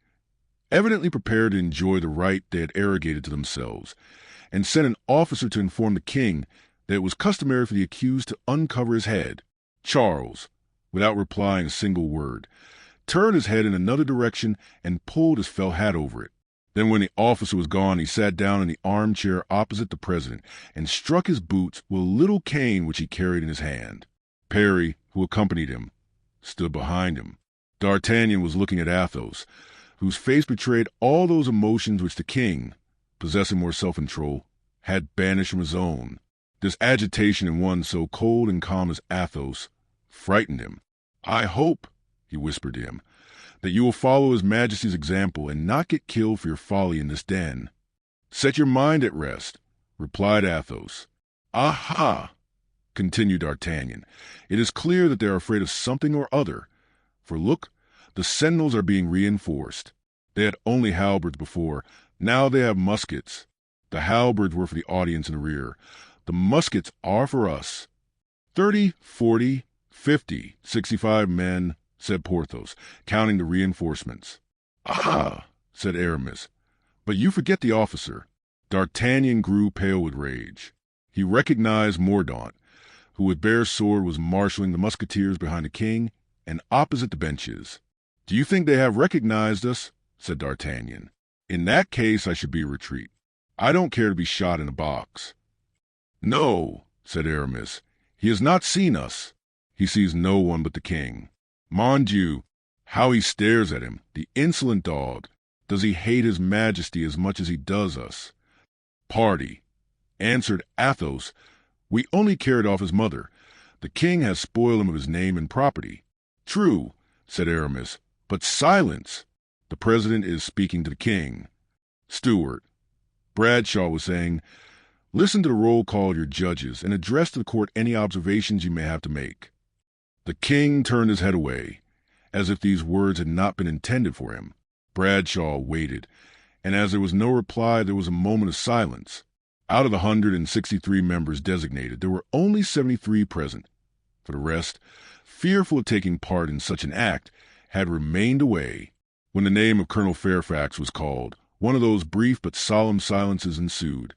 evidently prepared to enjoy the right they had arrogated to themselves, and sent an officer to inform the king that it was customary for the accused to uncover his head. Charles, without replying a single word, turned his head in another direction and pulled his felt hat over it. Then when the officer was gone, he sat down in the armchair opposite the president and struck his boots with a little cane which he carried in his hand. Parry, who accompanied him, stood behind him. D'Artagnan was looking at Athos, whose face betrayed all those emotions which the king, possessing more self-control, had banished from his own. This agitation in one so cold and calm as Athos frightened him. "I hope," he whispered to him, "that you will follow His Majesty's example and not get killed for your folly in this den." "Set your mind at rest," replied Athos. "Aha!" continued D'Artagnan, "it is clear that they are afraid of something or other, for look, the sentinels are being reinforced. They had only halberds before, now they have muskets. The halberds were for the audience in the rear. The muskets are for us." 30, 40, 50, 65 men, said Porthos, counting the reinforcements. "Ah," said Aramis, "but you forget the officer." D'Artagnan grew pale with rage. He recognized Mordaunt, who with bare sword was marshalling the Musketeers behind the king and opposite the benches. "Do you think they have recognized us?" said D'Artagnan. "In that case I should be retreat. I don't care to be shot in a box." "No," said Aramis, "he has not seen us. He sees no one but the king. Mon Dieu, how he stares at him, the insolent dog! Does he hate His Majesty as much as he does us?" "Pardy," answered Athos, "we only carried off his mother. The king has spoiled him of his name and property." "True," said Aramis, "but silence! The president is speaking to the king." "Steward," Bradshaw was saying, "listen to the roll call of your judges and address to the court any observations you may have to make." The king turned his head away, as if these words had not been intended for him. Bradshaw waited, and as there was no reply, there was a moment of silence. Out of the 163 members designated, there were only 73 present. For the rest, fearful of taking part in such an act, had remained away. When the name of Colonel Fairfax was called, one of those brief but solemn silences ensued,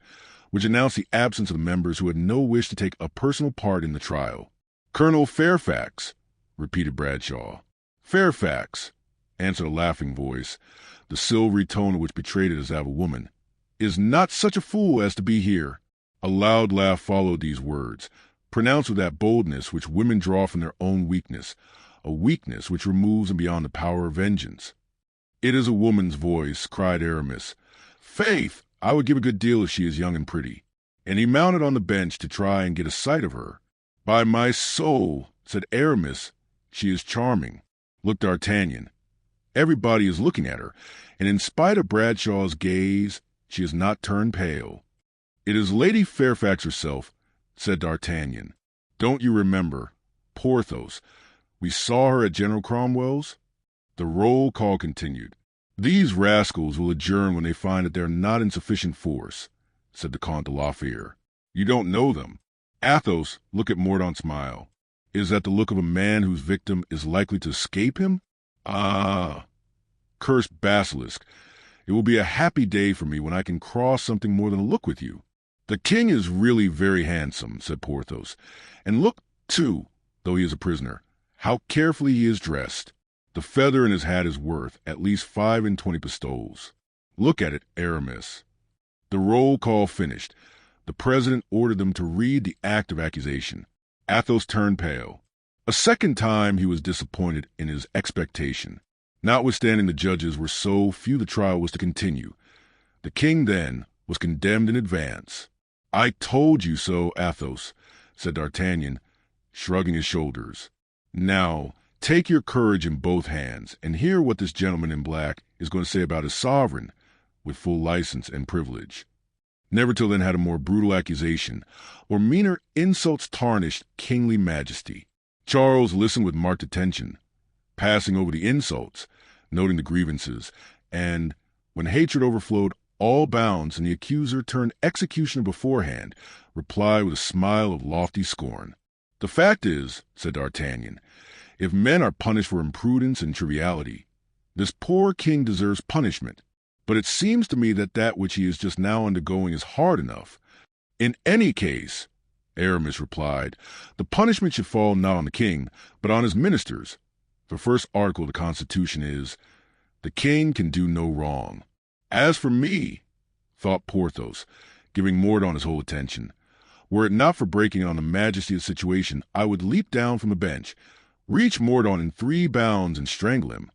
which announced the absence of the members who had no wish to take a personal part in the trial. "Colonel Fairfax," repeated Bradshaw. "Fairfax," answered a laughing voice, the silvery tone of which betrayed it as that of a woman, "is not such a fool as to be here." A loud laugh followed these words, pronounced with that boldness which women draw from their own weakness, a weakness which removes them beyond the power of vengeance. "It is a woman's voice," cried Aramis. "Faith, I would give a good deal if she is young and pretty." And he mounted on the bench to try and get a sight of her. "By my soul," said Aramis, "she is charming." Look, D'Artagnan. Everybody is looking at her, and in spite of Bradshaw's gaze, she has not turned pale. "It is Lady Fairfax herself," said D'Artagnan. "Don't you remember, Porthos, we saw her at General Cromwell's?" The roll call continued. "These rascals will adjourn when they find that they are not in sufficient force," said the Comte de la Fère. "You don't know them. Athos, look at Mordaunt's smile." Is that the look of a man whose victim is likely to escape him? Ah, cursed basilisk, it will be a happy day for me when I can cross something more than a look with you. The king is really very handsome, said Porthos, and look, too, though he is a prisoner, how carefully he is dressed. The feather in his hat is worth at least 25 pistoles. Look at it, Aramis. The roll call finished, the president ordered them to read the act of accusation. Athos turned pale. A second time he was disappointed in his expectation. Notwithstanding the judges were so few, the trial was to continue. The king, then, was condemned in advance. I told you so, Athos, said D'Artagnan, shrugging his shoulders. Now, take your courage in both hands, and hear what this gentleman in black is going to say about his sovereign, with full license and privilege. Never till then had a more brutal accusation, or meaner insults tarnished kingly majesty. Charles listened with marked attention, passing over the insults, noting the grievances, and, when hatred overflowed all bounds and the accuser turned executioner beforehand, replied with a smile of lofty scorn. The fact is, said D'Artagnan, if men are punished for imprudence and triviality, this poor king deserves punishment. But it seems to me that which he is just now undergoing is hard enough. In any case, Aramis replied, the punishment should fall not on the king, but on his ministers. The first article of the Constitution is, the king can do no wrong. As for me, thought Porthos, giving Mordaunt his whole attention, were it not for breaking on the majesty of the situation, I would leap down from the bench, reach Mordaunt in 3 bounds and strangle him.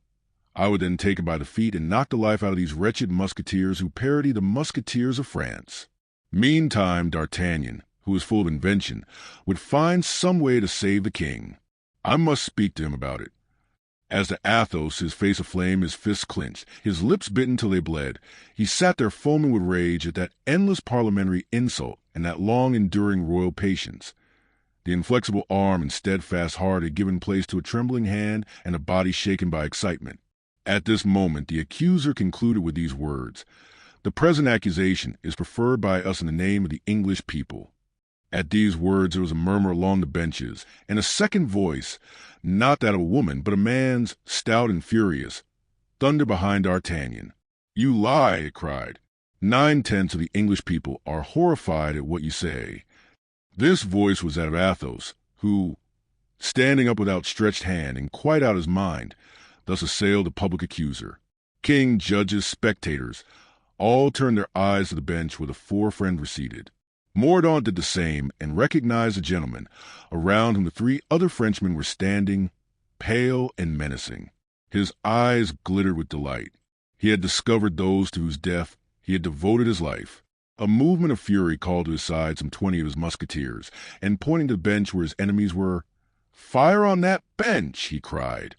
I would then take him by the feet and knock the life out of these wretched musketeers who parody the Musketeers of France. Meantime, D'Artagnan, who was full of invention, would find some way to save the king. I must speak to him about it. As to Athos, his face aflame, his fists clenched, his lips bitten till they bled, he sat there foaming with rage at that endless parliamentary insult and that long-enduring royal patience. The inflexible arm and steadfast heart had given place to a trembling hand and a body shaken by excitement. At this moment, the accuser concluded with these words, the present accusation is preferred by us in the name of the English people. At these words there was a murmur along the benches, and a second voice, not that of a woman, but a man's, stout and furious, thundered behind D'Artagnan. You lie, it cried. 9/10 of the English people are horrified at what you say. This voice was that of Athos, who, standing up with outstretched hand and quite out of his mind, thus assailed the public accuser. King, judges, spectators, all turned their eyes to the bench where the 4 friends were seated. Mordaunt did the same and recognized the gentleman, around whom the 3 other Frenchmen were standing, pale and menacing. His eyes glittered with delight. He had discovered those to whose death he had devoted his life. A movement of fury called to his side some 20 of his musketeers, and pointing to the bench where his enemies were, "Fire on that bench!" he cried.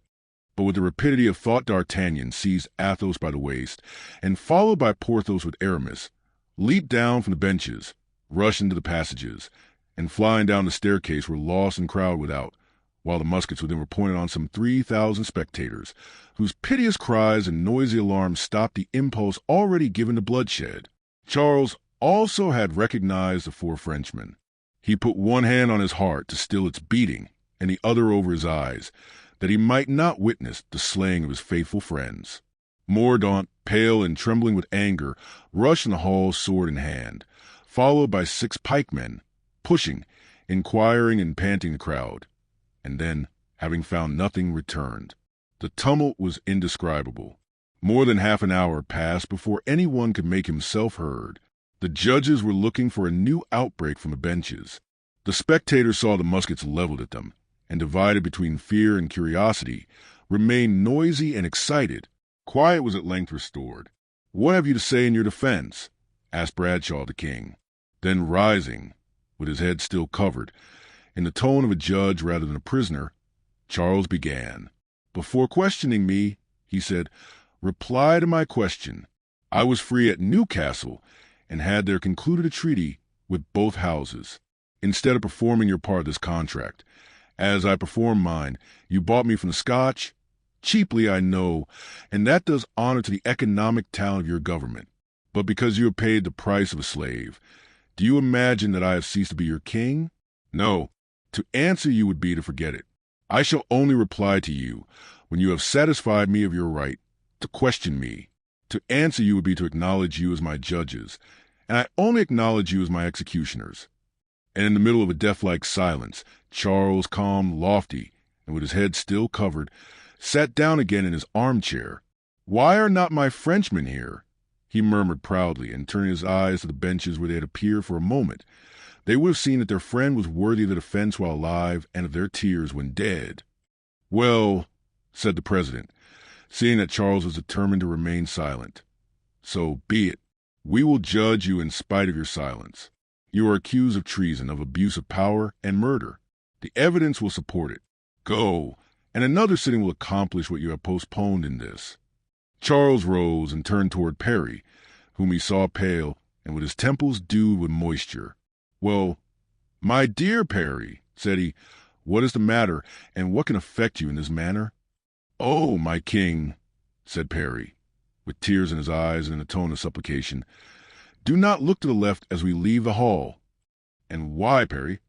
But with the rapidity of thought, D'Artagnan seized Athos by the waist, and followed by Porthos with Aramis, leaped down from the benches, rushed into the passages, and flying down the staircase were lost in crowd without, while the muskets within were pointed on some 3,000 spectators, whose piteous cries and noisy alarms stopped the impulse already given to bloodshed. Charles also had recognized the 4 Frenchmen. He put one hand on his heart to still its beating, and the other over his eyes, that he might not witness the slaying of his faithful friends. Mordaunt, pale and trembling with anger, rushed in the hall sword in hand, followed by 6 pikemen, pushing, inquiring and panting the crowd, and then, having found nothing, returned. The tumult was indescribable. More than half an hour passed before anyone could make himself heard. The judges were looking for a new outbreak from the benches. The spectators saw the muskets leveled at them, and divided between fear and curiosity, remained noisy and excited. Quiet was at length restored. "What have you to say in your defense?" asked Bradshaw the king. Then rising, with his head still covered, in the tone of a judge rather than a prisoner, Charles began. "Before questioning me," he said, "reply to my question. I was free at Newcastle, and had there concluded a treaty with both houses. Instead of performing your part of this contract, as I performed mine, you bought me from the Scotch, cheaply I know, and that does honor to the economic talent of your government. But because you have paid the price of a slave, do you imagine that I have ceased to be your king? No, To answer you would be to forget it. I shall only reply to you when you have satisfied me of your right to question me. To answer you would be to acknowledge you as my judges, and I only acknowledge you as my executioners. And in the middle of a death-like silence, Charles, calm, lofty, and with his head still covered, sat down again in his armchair. "Why are not my Frenchmen here?" he murmured proudly, and turning his eyes to the benches where they had appeared for a moment, they would have seen that their friend was worthy of the defense while alive and of their tears when dead. "Well," said the president, seeing that Charles was determined to remain silent, "so be it. We will judge you in spite of your silence. You are accused of treason, of abuse of power, and murder. The evidence will support it. Go, and another sitting will accomplish what you have postponed in this." Charles rose and turned toward Perry, whom he saw pale and with his temples dewed with moisture. "Well, my dear Perry," said he, "what is the matter, and what can affect you in this manner?" "Oh, my king," said Perry, with tears in his eyes and in a tone of supplication, "do not look to the left as we leave the hall." "And why, Perry?"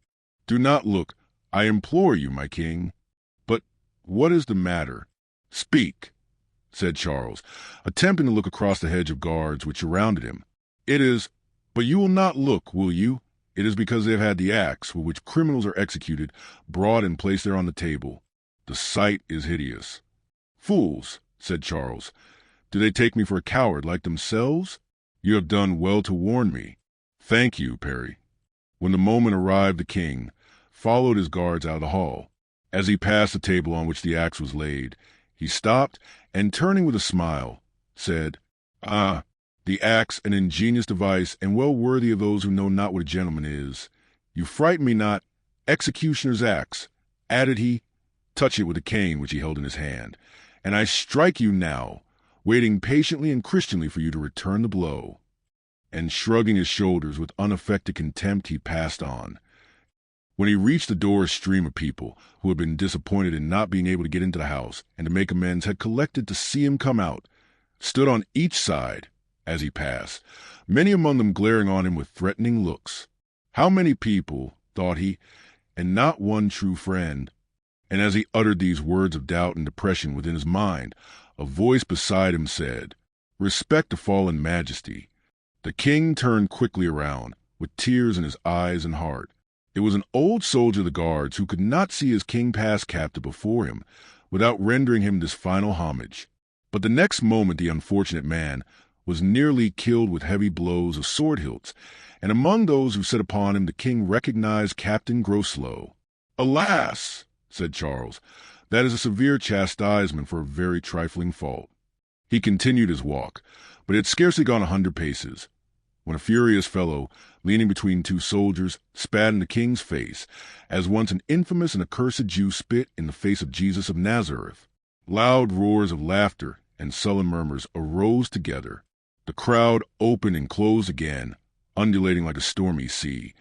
"Do not look, I implore you, my king." "But what is the matter? Speak," said Charles, attempting to look across the hedge of guards which surrounded him. "It is— but you will not look, will you? It is because they have had the axe with which criminals are executed brought and placed there on the table. The sight is hideous." "Fools," said Charles. "Do they take me for a coward like themselves? You have done well to warn me." "Thank you, Perry." When the moment arrived, the king followed his guards out of the hall. As he passed the table on which the axe was laid, he stopped and, turning with a smile, said, "Ah, the axe, an ingenious device and well worthy of those who know not what a gentleman is. You frighten me not. Executioner's axe," added he, touching it with a cane which he held in his hand, "and I strike you now, waiting patiently and Christianly for you to return the blow." And shrugging his shoulders with unaffected contempt, he passed on. When he reached the door, a stream of people, who had been disappointed in not being able to get into the house and to make amends, had collected to see him come out, stood on each side as he passed, many among them glaring on him with threatening looks. How many people, thought he, and not one true friend. And as he uttered these words of doubt and depression within his mind, a voice beside him said, "Respect the fallen majesty." The king turned quickly around, with tears in his eyes and heart. It was an old soldier of the guards who could not see his king pass captive before him without rendering him this final homage. But the next moment the unfortunate man was nearly killed with heavy blows of sword hilts, and among those who set upon him the king recognized Captain Groslow. "Alas," said Charles, "that is a severe chastisement for a very trifling fault." He continued his walk, but he had scarcely gone 100 paces, when a furious fellow, leaning between two soldiers, spat in the king's face, as once an infamous and accursed Jew spit in the face of Jesus of Nazareth. Loud roars of laughter and sullen murmurs arose together. The crowd opened and closed again, undulating like a stormy sea,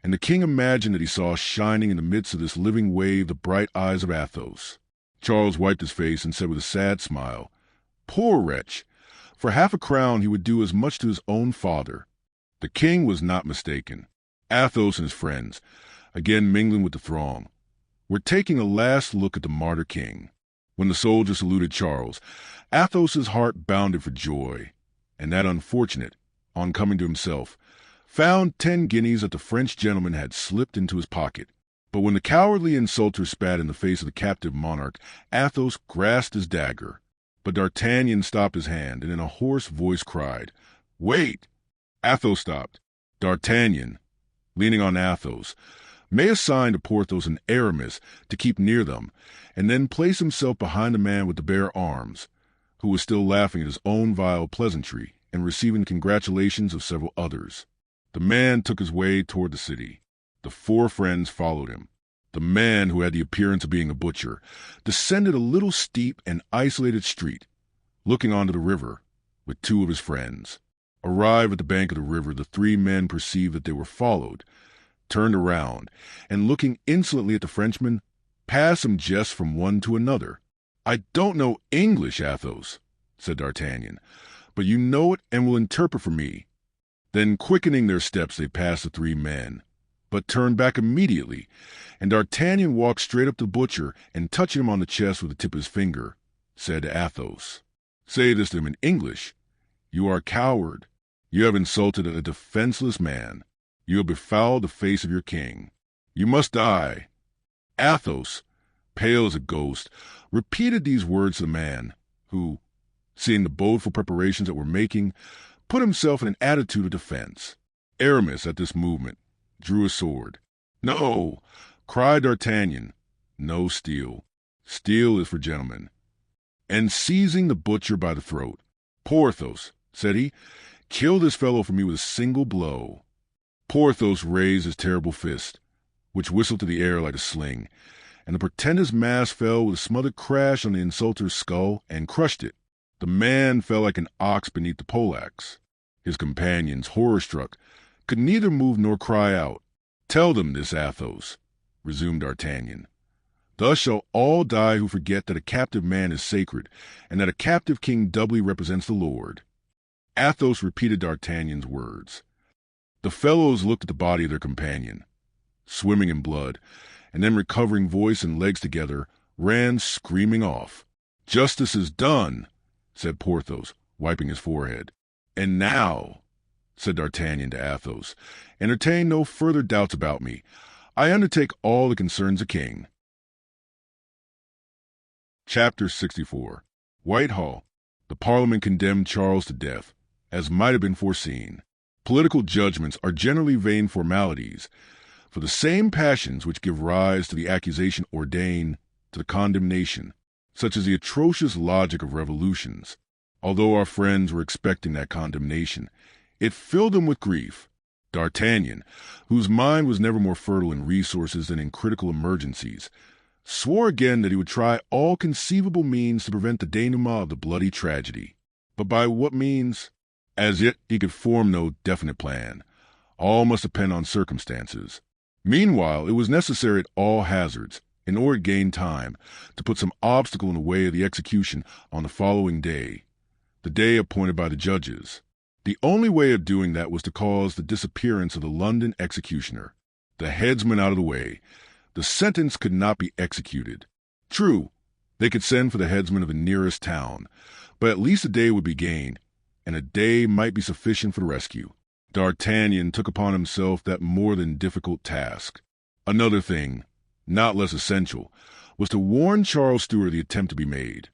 and the king imagined that he saw shining in the midst of this living wave the bright eyes of Athos. Charles wiped his face and said with a sad smile, "Poor wretch! For half a crown he would do as much to his own father." The king was not mistaken. Athos and his friends, again mingling with the throng, were taking a last look at the martyr king. When the soldier saluted Charles, Athos's heart bounded for joy, and that unfortunate, on coming to himself, found 10 guineas that the French gentleman had slipped into his pocket. But when the cowardly insulter spat in the face of the captive monarch, Athos grasped his dagger. But D'Artagnan stopped his hand, and in a hoarse voice cried, "Wait!" Athos stopped. D'Artagnan, leaning on Athos, made a sign to Porthos and Aramis to keep near them, and then placed himself behind the man with the bare arms, who was still laughing at his own vile pleasantry and receiving the congratulations of several others. The man took his way toward the city. The 4 friends followed him. The man, who had the appearance of being a butcher, descended a little steep and isolated street, looking onto the river, with 2 of his friends. Arrived at the bank of the river, the 3 men perceived that they were followed, turned around, and looking insolently at the Frenchman, passed some jests from one to another. "I don't know English, Athos," said D'Artagnan, "but you know it and will interpret for me." Then, quickening their steps, they passed the 3 men, but turned back immediately, and D'Artagnan walked straight up to the butcher and, touching him on the chest with the tip of his finger, said to Athos, "Say this to him in English. You are a coward. You have insulted a defenseless man. You have befouled the face of your king. You must die." Athos, pale as a ghost, repeated these words to the man, who, seeing the bodeful preparations that were making, put himself in an attitude of defense. Aramis, at this movement, drew a sword. "No!" cried D'Artagnan. "No steel. Steel is for gentlemen." And seizing the butcher by the throat, "Porthos," said he, "kill this fellow for me with a single blow." Porthos raised his terrible fist, which whistled through the air like a sling, and the pretender's mask fell with a smothered crash on the insulter's skull and crushed it. The man fell like an ox beneath the poleaxe. His companions, horror-struck, could neither move nor cry out. "Tell them this, Athos," resumed D'Artagnan. "Thus shall all die who forget that a captive man is sacred, and that a captive king doubly represents the Lord." Athos repeated D'Artagnan's words. The fellows looked at the body of their companion, swimming in blood, and then recovering voice and legs together, ran screaming off. "Justice is done," said Porthos, wiping his forehead. "And now," said D'Artagnan to Athos, "entertain no further doubts about me. I undertake all that concerns a king." Chapter 64. Whitehall. The Parliament condemned Charles to death, as might have been foreseen. Political judgments are generally vain formalities, for the same passions which give rise to the accusation ordain to the condemnation, such as the atrocious logic of revolutions. Although our friends were expecting that condemnation, it filled them with grief. D'Artagnan, whose mind was never more fertile in resources than in critical emergencies, swore again that he would try all conceivable means to prevent the denouement of the bloody tragedy. But by what means? As yet he could form no definite plan. All must depend on circumstances. Meanwhile, it was necessary at all hazards, in order to gain time, to put some obstacle in the way of the execution on the following day, the day appointed by the judges. The only way of doing that was to cause the disappearance of the London executioner. The headsman out of the way, the sentence could not be executed. True, they could send for the headsman of the nearest town, but at least a day would be gained, and a day might be sufficient for the rescue. D'Artagnan took upon himself that more than difficult task. Another thing, not less essential, was to warn Charles Stuart of the attempt to be made,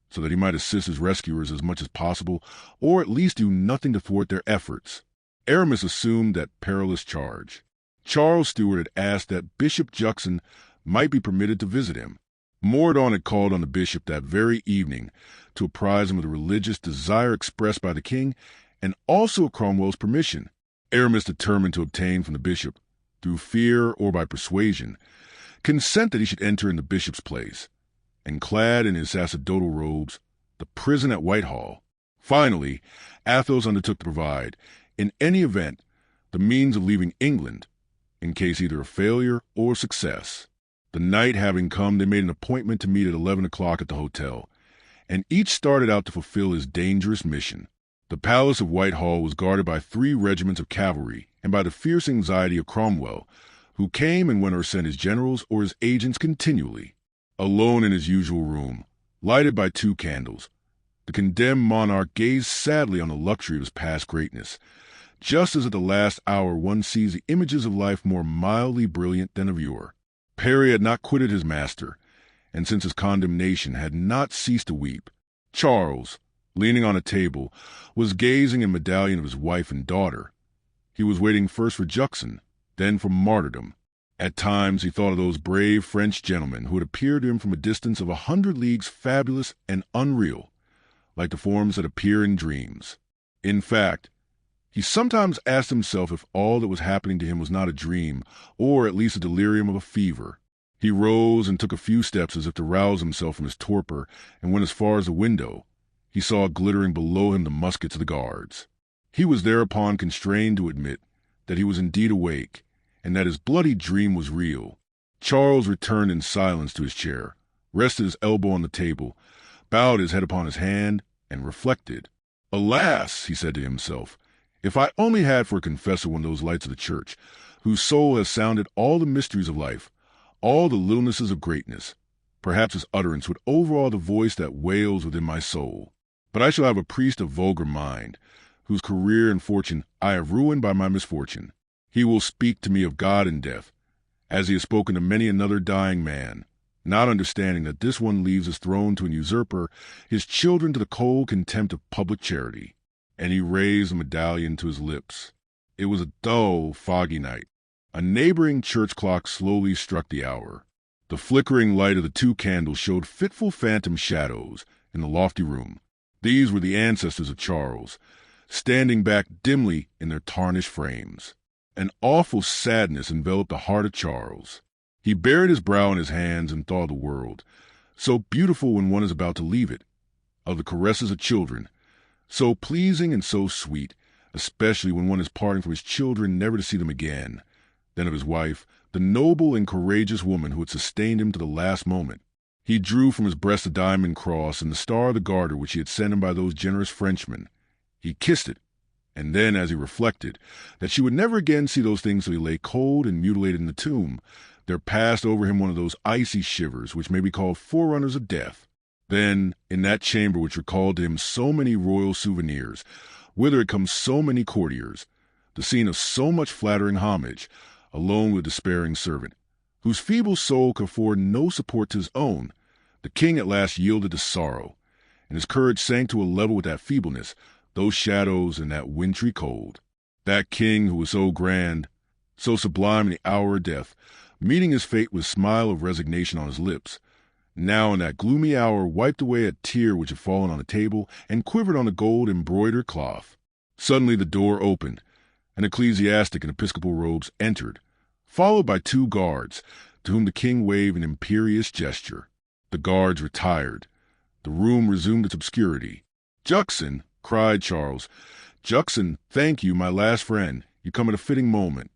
so that he might assist his rescuers as much as possible, or at least do nothing to thwart their efforts. Aramis assumed that perilous charge. Charles Stuart had asked that Bishop Juxon might be permitted to visit him. Mordaunt had called on the bishop that very evening to apprise him of the religious desire expressed by the king, and also of Cromwell's permission. Aramis determined to obtain from the bishop, through fear or by persuasion, consent that he should enter in the bishop's place, and clad in his sacerdotal robes, the prison at Whitehall. Finally, Athos undertook to provide, in any event, the means of leaving England, in case either of failure or success. The night having come, they made an appointment to meet at 11 o'clock at the hotel, and each started out to fulfill his dangerous mission. The palace of Whitehall was guarded by 3 regiments of cavalry and by the fierce anxiety of Cromwell, who came and went or sent his generals or his agents continually. Alone in his usual room, lighted by 2 candles, the condemned monarch gazed sadly on the luxury of his past greatness, just as at the last hour one sees the images of life more mildly brilliant than of yore. Perry had not quitted his master, and since his condemnation had not ceased to weep. Charles, leaning on a table, was gazing in medallion of his wife and daughter. He was waiting first for Juxon, then for martyrdom. At times he thought of those brave French gentlemen who had appeared to him from a distance of 100 leagues, fabulous and unreal, like the forms that appear in dreams. In fact, he sometimes asked himself if all that was happening to him was not a dream, or at least a delirium of a fever. He rose and took a few steps as if to rouse himself from his torpor, and went as far as the window. He saw glittering below him the muskets of the guards. He was thereupon constrained to admit that he was indeed awake, and that his bloody dream was real. Charles returned in silence to his chair, rested his elbow on the table, bowed his head upon his hand, and reflected. "Alas," he said to himself, "if I only had for a confessor one of those lights of the church, whose soul has sounded all the mysteries of life, all the littlenesses of greatness. Perhaps his utterance would overawe the voice that wails within my soul. But I shall have a priest of vulgar mind, whose career and fortune I have ruined by my misfortune. He will speak to me of God and death, as he has spoken to many another dying man, not understanding that this one leaves his throne to an usurper, his children to the cold contempt of public charity. And he raised a medallion to his lips. It was a dull, foggy night. A neighboring church clock slowly struck the hour. The flickering light of the 2 candles showed fitful phantom shadows in the lofty room. These were the ancestors of Charles, standing back dimly in their tarnished frames. An awful sadness enveloped the heart of Charles. He buried his brow in his hands and thought of the world, so beautiful when one is about to leave it, of the caresses of children, so pleasing and so sweet, especially when one is parting from his children never to see them again, then of his wife, the noble and courageous woman who had sustained him to the last moment. He drew from his breast a diamond cross and the Star of the Garter which he had sent him by those generous Frenchmen. He kissed it, and then, as he reflected that she would never again see those things till he lay cold and mutilated in the tomb, there passed over him one of those icy shivers which may be called forerunners of death. Then, in that chamber which recalled to him so many royal souvenirs, whither had come so many courtiers, the scene of so much flattering homage, alone with a despairing servant, whose feeble soul could afford no support to his own, the king at last yielded to sorrow, and his courage sank to a level with that feebleness, those shadows, and that wintry cold. That king who was so grand, so sublime in the hour of death, meeting his fate with a smile of resignation on his lips, now in that gloomy hour wiped away a tear which had fallen on the table and quivered on the gold-embroidered cloth. Suddenly the door opened. An ecclesiastic in episcopal robes entered, followed by 2 guards, to whom the king waved an imperious gesture. The guards retired. The room resumed its obscurity. "Juxon!" cried Charles. "Juxon, thank you, my last friend. You come at a fitting moment."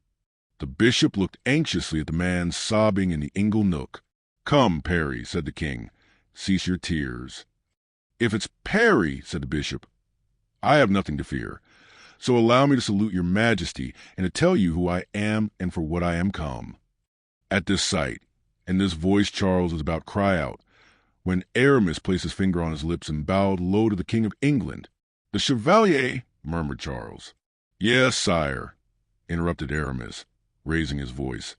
The bishop looked anxiously at the man sobbing in the ingle nook. "Come, Perry," said the king. "Cease your tears." "If it's Perry," said the bishop, "I have nothing to fear. So allow me to salute your majesty and to tell you who I am and for what I am come." At this sight, and this voice Charles was about to cry out, when Aramis placed his finger on his lips and bowed low to the King of England. "The Chevalier," murmured Charles. "Yes, sire," interrupted Aramis, raising his voice.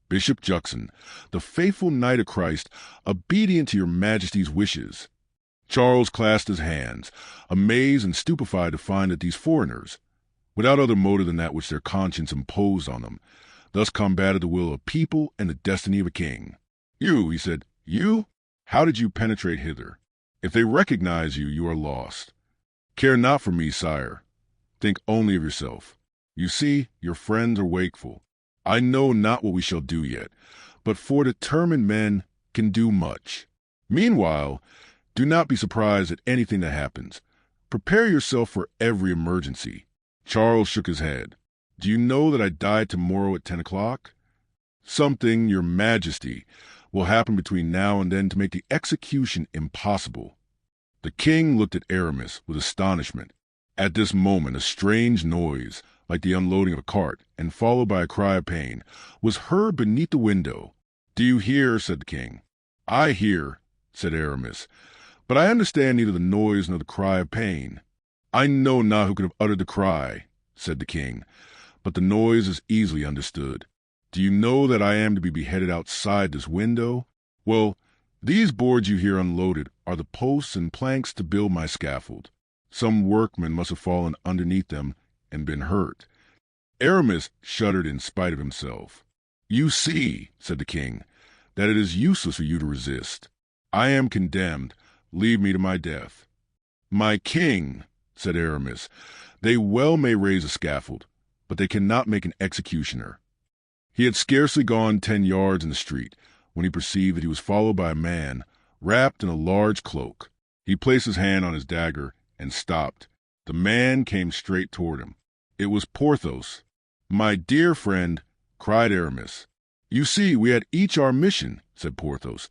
"Bishop Juxon, the faithful knight of Christ, obedient to your majesty's wishes." Charles clasped his hands, amazed and stupefied to find that these foreigners, without other motive than that which their conscience imposed on them, thus combated the will of a people and the destiny of a king. "You," he said, "you? How did you penetrate hither? If they recognize you, you are lost. Care not for me, sire. Think only of yourself. You see, your friends are wakeful. I know not what we shall do yet, but for determined men can do much. Meanwhile, do not be surprised at anything that happens. Prepare yourself for every emergency." Charles shook his head. "Do you know that I die tomorrow at 10 o'clock? Something, your majesty, will happen between now and then to make the execution impossible." The king looked at Aramis with astonishment. At this moment, a strange noise, like the unloading of a cart, and followed by a cry of pain, was heard beneath the window. "Do you hear?" said the king. "I hear," said Aramis, "but I understand neither the noise nor the cry of pain." "I know not who could have uttered the cry," said the king, "but the noise is easily understood. Do you know that I am to be beheaded outside this window? Well, these boards you hear unloaded are the posts and planks to build my scaffold. Some workman must have fallen underneath them and been hurt." Aramis shuddered in spite of himself. "You see," said the king, "that it is useless for you to resist. I am condemned. Leave me to my death." "My king," said Aramis, "they well may raise a scaffold, but they cannot make an executioner." He had scarcely gone 10 yards in the street when he perceived that he was followed by a man wrapped in a large cloak. He placed his hand on his dagger and stopped. The man came straight toward him. It was Porthos. "My dear friend," cried Aramis. "You see, we had each our mission," said Porthos.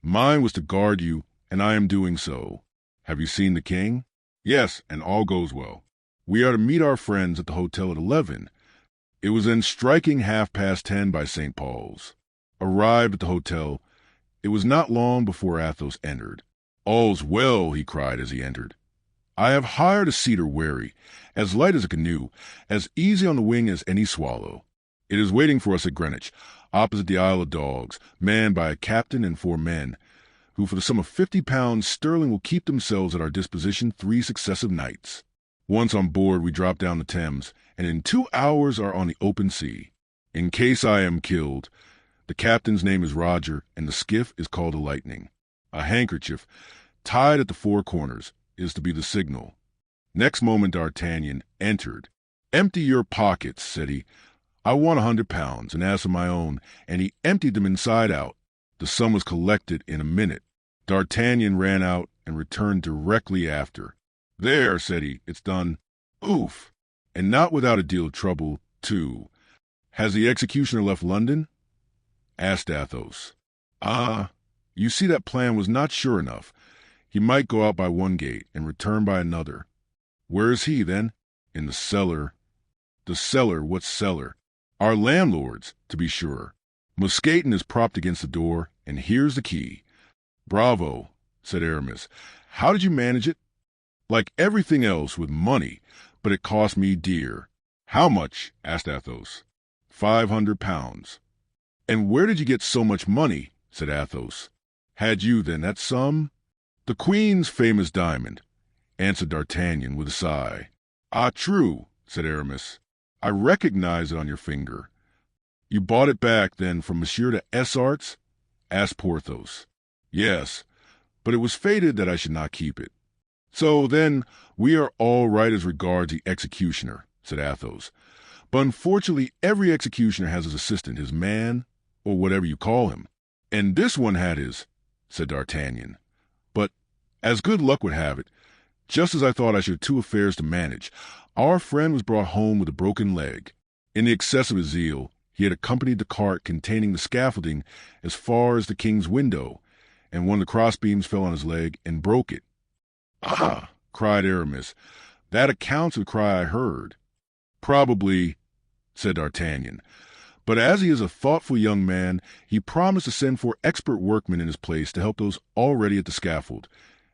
"Mine was to guard you, and I am doing so. Have you seen the king?" "Yes, and all goes well. We are to meet our friends at the hotel at 11. It was then striking 10:30 by St. Paul's. Arrived at the hotel, it was not long before Athos entered. "All's well," he cried as he entered. "I have hired a cedar wherry, as light as a canoe, as easy on the wing as any swallow. It is waiting for us at Greenwich, opposite the Isle of Dogs, manned by a captain and 4 men, who for the sum of £50 sterling will keep themselves at our disposition 3 successive nights. Once on board, we drop down the Thames, and in 2 hours are on the open sea. In case I am killed, the captain's name is Roger, and the skiff is called a Lightning. A handkerchief, tied at the 4 corners, is to be the signal." Next moment D'Artagnan entered. "Empty your pockets," said he. "I want £100, and as for my own," and he emptied them inside out. The sum was collected in a minute. D'Artagnan ran out and returned directly after. "There," said he, "it's done. Oof! And not without a deal of trouble, too. Has the executioner left London?" asked Athos. "Ah, you see that plan was not sure enough. He might go out by one gate and return by another." "Where is he, then?" "In the cellar." "The cellar? What cellar?" "Our landlord's, to be sure. Mousqueton is propped against the door, and here's the key." "Bravo," said Aramis. "How did you manage it?" "Like everything else, with money, but it cost me dear." "How much?" asked Athos. £500. "And where did you get so much money?" said Athos. "Had you, then, that sum?" "The Queen's famous diamond," answered D'Artagnan with a sigh. "Ah, true," said Aramis. "I recognize it on your finger." "You bought it back, then, from Monsieur de Essarts?" asked Porthos. "Yes, but it was fated that I should not keep it." "So, then, we are all right as regards the executioner," said Athos. "But unfortunately every executioner has his assistant, his man, or whatever you call him. And this one had his," said D'Artagnan. "But, as good luck would have it, just as I thought I should have 2 affairs to manage, our friend was brought home with a broken leg. In the excess of his zeal, he had accompanied the cart containing the scaffolding as far as the king's window, and one of the crossbeams fell on his leg and broke it." "Ah!" cried Aramis. "That accounts for the cry I heard." "Probably," said D'Artagnan. "But as he is a thoughtful young man, he promised to send 4 expert workmen in his place to help those already at the scaffold,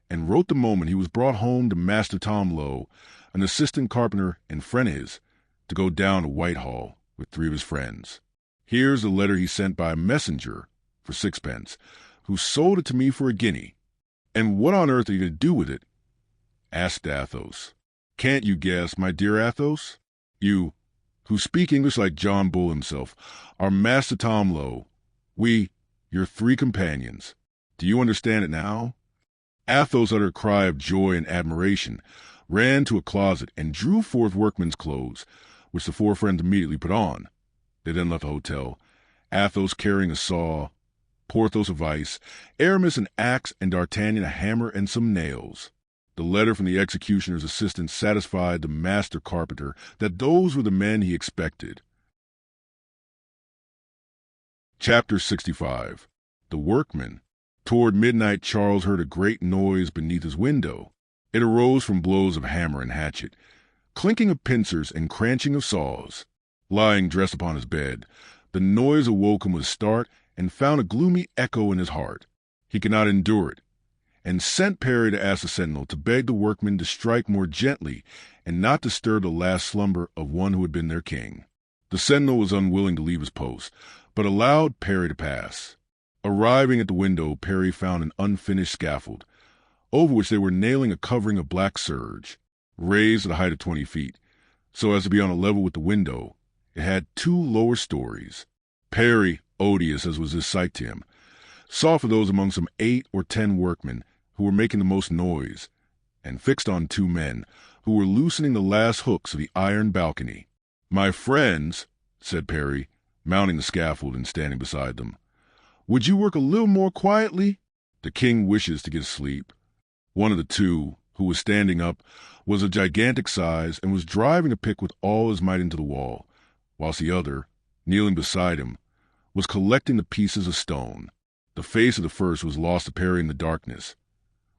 and wrote the moment he was brought home to Master Tom Lowe, an assistant carpenter and friend of his, to go down to Whitehall with 3 of his friends. Here's the letter he sent by a messenger for 6 pence, who sold it to me for a guinea." "And what on earth are you going to do with it?" asked Athos. "Can't you guess, my dear Athos? You, who speak English like John Bull himself, are Master Tom Lowe. We, your 3 companions. Do you understand it now?" Athos uttered a cry of joy and admiration, ran to a closet, and drew forth workmen's clothes, which the 4 friends immediately put on. They then left the hotel, Athos carrying a saw, Porthos a vice, Aramis an axe, and D'Artagnan a hammer and some nails. The letter from the executioner's assistant satisfied the master carpenter that those were the men he expected. Chapter 65. The Workmen. Toward midnight Charles heard a great noise beneath his window. It arose from blows of hammer and hatchet, clinking of pincers and cranching of saws. Lying dressed upon his bed, the noise awoke him with a start and found a gloomy echo in his heart. He could not endure it, and sent Parry to ask the sentinel to beg the workmen to strike more gently and not disturb the last slumber of one who had been their king. The sentinel was unwilling to leave his post, but allowed Parry to pass. Arriving at the window, Parry found an unfinished scaffold, over which they were nailing a covering of black serge, raised at a height of 20 feet, so as to be on a level with the window. It had 2 lower stories. Parry, odious as was this sight to him, saw for those among some 8 or 10 workmen who were making the most noise, and fixed on 2 men who were loosening the last hooks of the iron balcony. "My friends," said Parry, mounting the scaffold and standing beside them, "would you work a little more quietly? The king wishes to get asleep." One of the 2, who was standing up, was of gigantic size and was driving a pick with all his might into the wall, whilst the other, kneeling beside him, was collecting the pieces of stone. The face of the first was lost to Parry in the darkness,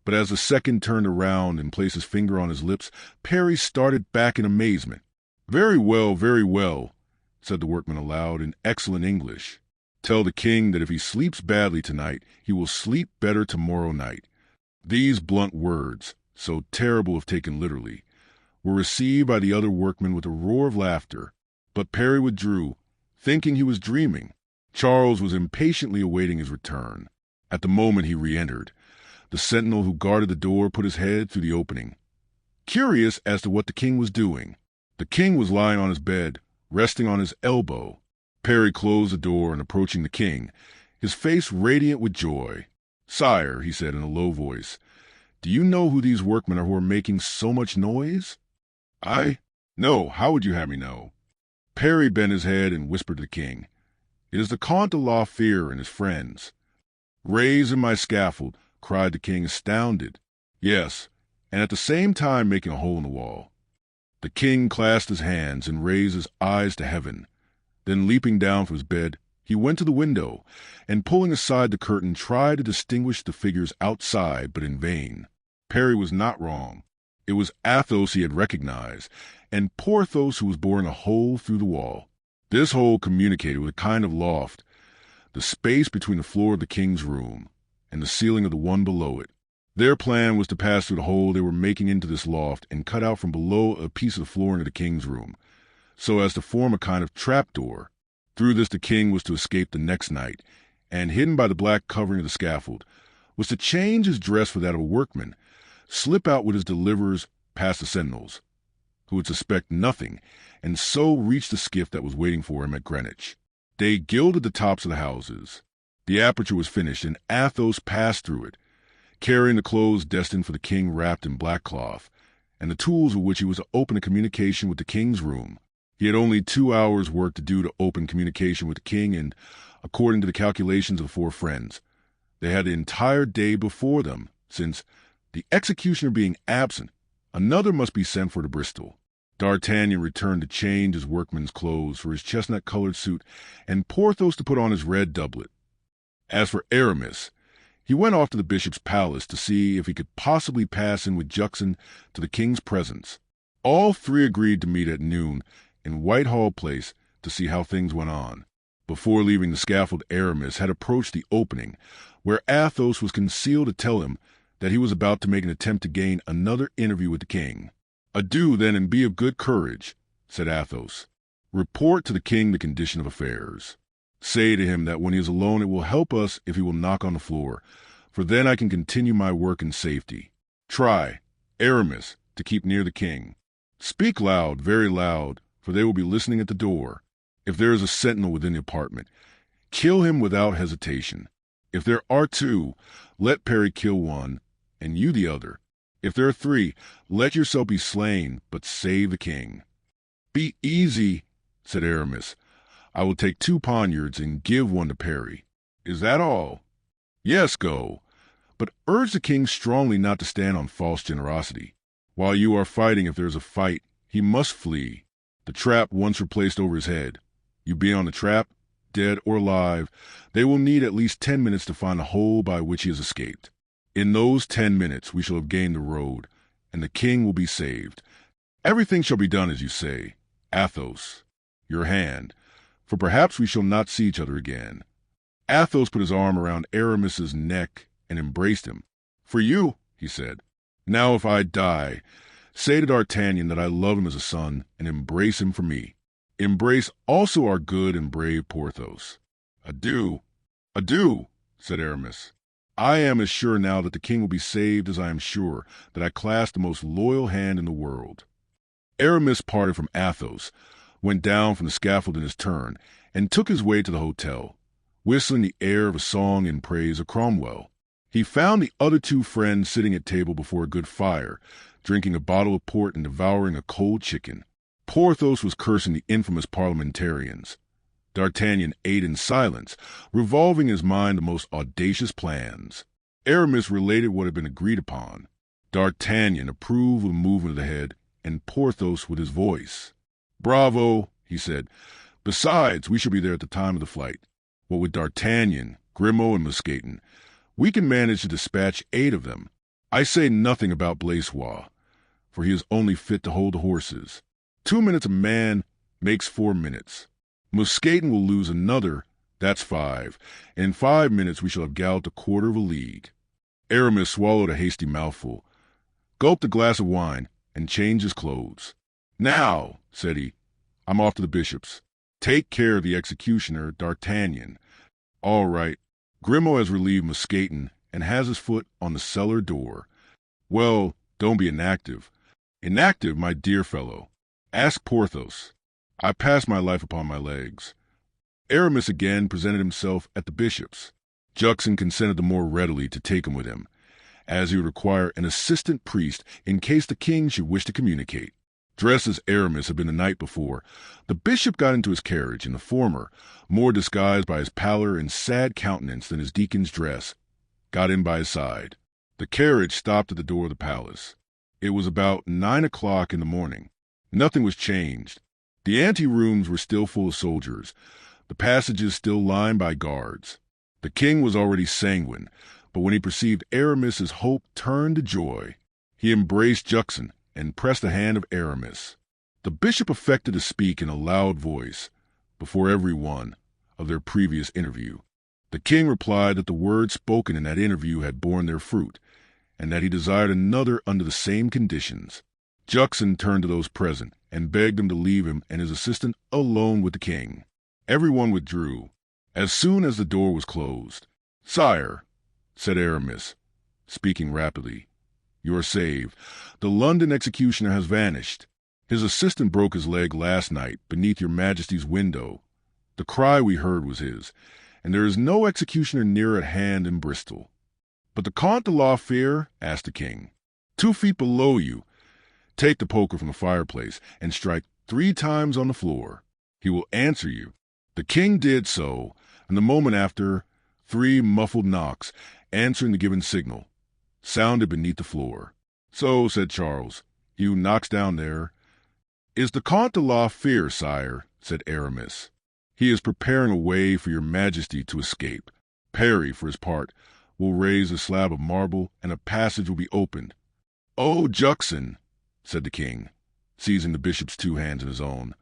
but as the second turned around and placed his finger on his lips, Parry started back in amazement. Very well," said the workman aloud in excellent English. "Tell the king that if he sleeps badly tonight, he will sleep better tomorrow night." These blunt words, so terrible if taken literally, were received by the other workmen with a roar of laughter, but Perry withdrew, thinking he was dreaming. Charles was impatiently awaiting his return. At the moment he re-entered, the sentinel who guarded the door put his head through the opening, curious as to what the king was doing. The king was lying on his bed, resting on his elbow. Perry closed the door and approaching the king, his face radiant with joy. "Sire," he said in a low voice, "do you know who these workmen are who are making so much noise?" "No, how would you have me know?" Perry bent his head and whispered to the king, "It is the Comte de la Fere and his friends." "Raising my scaffold," cried the king, astounded. "Yes, and at the same time making a hole in the wall." The king clasped his hands and raised his eyes to heaven. Then, leaping down from his bed, he went to the window, and pulling aside the curtain, tried to distinguish the figures outside, but in vain. Perry was not wrong. It was Athos he had recognized, and Porthos who was boring a hole through the wall. This hole communicated with a kind of loft, the space between the floor of the king's room and the ceiling of the one below it. Their plan was to pass through the hole they were making into this loft and cut out from below a piece of the floor into the king's room, so as to form a kind of trapdoor. Through this the king was to escape the next night, and, hidden by the black covering of the scaffold, was to change his dress for that of a workman, slip out with his deliverers past the sentinels, who would suspect nothing, and so reach the skiff that was waiting for him at Greenwich. They gilded the tops of the houses. The aperture was finished, and Athos passed through it, carrying the clothes destined for the king wrapped in black cloth, and the tools with which he was to open a communication with the king's room. He had only 2 hours' work to do to open communication with the king, and, according to the calculations of the four friends, they had the entire day before them, since, the executioner being absent, another must be sent for to Bristol. D'Artagnan returned to change his workman's clothes for his chestnut-colored suit, and Porthos to put on his red doublet. As for Aramis, he went off to the bishop's palace to see if he could possibly pass in with Juxon to the king's presence. All three agreed to meet at noon in Whitehall Place to see how things went on. Before leaving the scaffold, Aramis had approached the opening, where Athos was concealed, to tell him that he was about to make an attempt to gain another interview with the king. "Adieu, then, and be of good courage," said Athos. "Report to the king the condition of affairs. Say to him that when he is alone it will help us if he will knock on the floor, for then I can continue my work in safety. Try, Aramis, to keep near the king. Speak loud, very loud, for they will be listening at the door. If there is a sentinel within the apartment, kill him without hesitation. If there are 2, let Perry kill one, and you the other. If there are 3, let yourself be slain, but save the king." "Be easy," said Aramis. "I will take 2 poniards and give one to Perry." "Is that all?" "Yes, go. But urge the king strongly not to stand on false generosity. While you are fighting, if there is a fight, he must flee. The trap once replaced over his head, you being on the trap, dead or alive, they will need at least 10 minutes to find the hole by which he has escaped. In those 10 minutes we shall have gained the road, and the king will be saved. Everything shall be done as you say. Athos, your hand, for perhaps we shall not see each other again." Athos put his arm around Aramis's neck and embraced him. "For you," he said. "Now if I die, say to D'Artagnan that I love him as a son, and embrace him for me. Embrace also our good and brave Porthos." "Adieu." "Adieu," said Aramis. "I am as sure now that the king will be saved as I am sure that I clasp the most loyal hand in the world." Aramis parted from Athos, went down from the scaffold in his turn, and took his way to the hotel, whistling the air of a song in praise of Cromwell. He found the other 2 friends sitting at table before a good fire, drinking a bottle of port and devouring a cold chicken. Porthos was cursing the infamous parliamentarians. D'Artagnan ate in silence, revolving in his mind the most audacious plans. Aramis related what had been agreed upon. D'Artagnan approved with a movement of the head, and Porthos with his voice. "Bravo," he said. "Besides, we shall be there at the time of the flight. What with D'Artagnan, Grimaud, and Mousqueton, we can manage to dispatch 8 of them. I say nothing about Blaisois, for he is only fit to hold the horses. 2 minutes a man makes 4 minutes. Musketeer will lose another, that's 5. In 5 minutes we shall have galloped a quarter of a league. Aramis swallowed a hasty mouthful, gulped a glass of wine, and changed his clothes. "Now," said he, "I'm off to the bishop's. Take care of the executioner, D'Artagnan." "All right." Grimaud has relieved Musketeer and has his foot on the cellar door. "Well, don't be inactive." "Inactive, my dear fellow. Ask Porthos. I pass my life upon my legs." Aramis again presented himself at the bishop's. Juxon consented the more readily to take him with him, as he would require an assistant priest in case the king should wish to communicate. Dressed as Aramis had been the night before, the bishop got into his carriage, and the former, more disguised by his pallor and sad countenance than his deacon's dress, got in by his side. The carriage stopped at the door of the palace. It was about 9 o'clock in the morning. Nothing was changed. The ante-rooms were still full of soldiers, the passages still lined by guards. The king was already sanguine, but when he perceived Aramis, his hope turned to joy. He embraced Juxon and pressed the hand of Aramis. The bishop affected to speak in a loud voice, before every one, of their previous interview. The king replied that the words spoken in that interview had borne their fruit, and that he desired another under the same conditions. Juxon turned to those present and begged them to leave him and his assistant alone with the king. Everyone withdrew. As soon as the door was closed, "Sire," said Aramis, speaking rapidly, "you are saved. The London executioner has vanished. His assistant broke his leg last night beneath your Majesty's window. The cry we heard was his, and there is no executioner nearer at hand in Bristol." "But the Comte de la Fere?" asked the king. "2 feet below you. Take the poker from the fireplace and strike 3 times on the floor. He will answer you." The king did so, and the moment after, 3 muffled knocks, answering the given signal, sounded beneath the floor. "So," said Charles, "he who knocks down there—" "Is the Comte de la Fere, sire," said Aramis. "He is preparing a way for your Majesty to escape. Parry, for his part, will raise a slab of marble, and a passage will be opened." "Oh, Juxon," said the king, seizing the bishop's 2 hands in his own,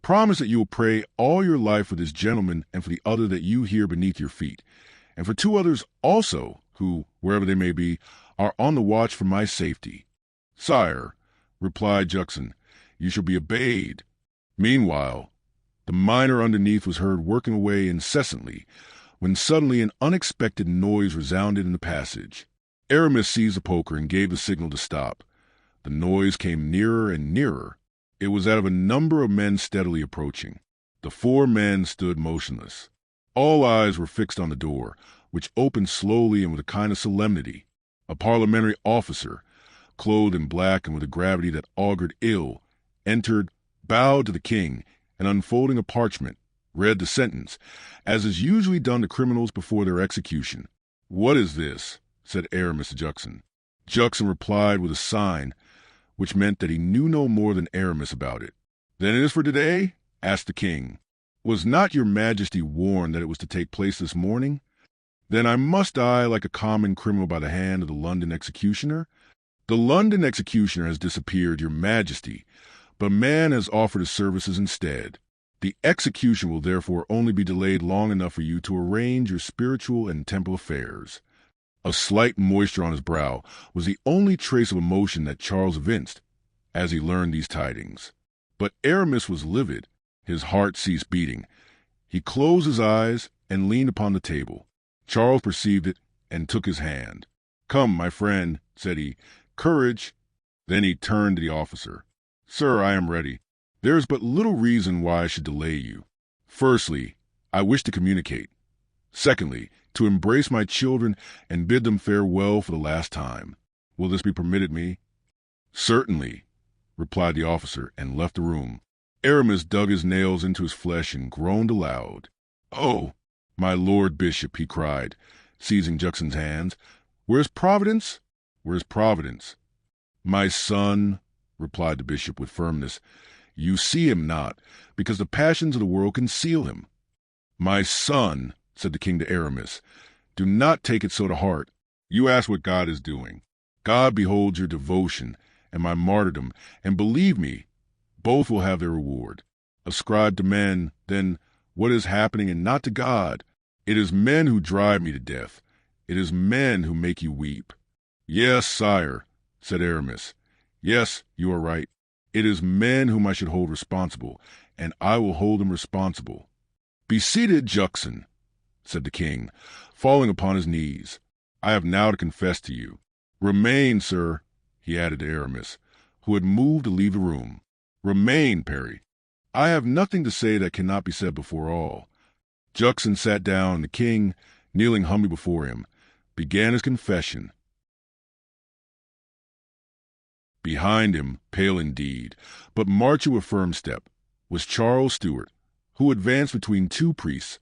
"promise that you will pray all your life for this gentleman and for the other that you hear beneath your feet, and for 2 others also, who, wherever they may be, are on the watch for my safety." "Sire," replied Juxon, "you shall be obeyed." Meanwhile, the miner underneath was heard working away incessantly, when suddenly an unexpected noise resounded in the passage. Aramis seized the poker and gave the signal to stop. The noise came nearer and nearer. It was that of a number of men steadily approaching. The 4 men stood motionless. All eyes were fixed on the door, which opened slowly and with a kind of solemnity. A parliamentary officer, clothed in black and with a gravity that augured ill, entered, bowed to the king, and unfolding a parchment, read the sentence, as is usually done to criminals before their execution. "What is this?" said Aramis to Juxon. Juxon replied with a sign, which meant that he knew no more than Aramis about it. "Then it is for today?" asked the king. "Was not your Majesty warned that it was to take place this morning? Then I must die like a common criminal by the hand of the London executioner? The London executioner has disappeared, your Majesty, but man has offered his services instead. The execution will therefore only be delayed long enough for you to arrange your spiritual and temporal affairs." A slight moisture on his brow was the only trace of emotion that Charles evinced as he learned these tidings. But Aramis was livid. His heart ceased beating. He closed his eyes and leaned upon the table. Charles perceived it and took his hand. "Come, my friend," said he. "Courage." Then he turned to the officer. "Sir, I am ready. There is but little reason why I should delay you. Firstly, I wish to communicate. Secondly, to embrace my children and bid them farewell for the last time. Will this be permitted me?" "Certainly," replied the officer, and left the room. Aramis dug his nails into his flesh and groaned aloud. "Oh, my lord bishop," he cried, seizing Juxon's hands, "where's Providence? Where's Providence?" "My son," replied the bishop with firmness, "you see him not, because the passions of the world conceal him." "My son," said the king to Aramis, "do not take it so to heart. You ask what God is doing. God beholds your devotion and my martyrdom, and believe me, both will have their reward. Ascribe to men, then, what is happening and not to God. It is men who drive me to death. It is men who make you weep." "Yes, sire," said Aramis. "Yes, you are right. It is men whom I should hold responsible, and I will hold them responsible." "Be seated, Juxon," said the king, falling upon his knees. "I have now to confess to you." "Remain, sir," he added to Aramis, who had moved to leave the room. "Remain, Parry. I have nothing to say that cannot be said before all." Juxon sat down, and the king, kneeling humbly before him, began his confession. Behind him, pale indeed, but marching with firm step, was Charles Stuart, who advanced between two priests,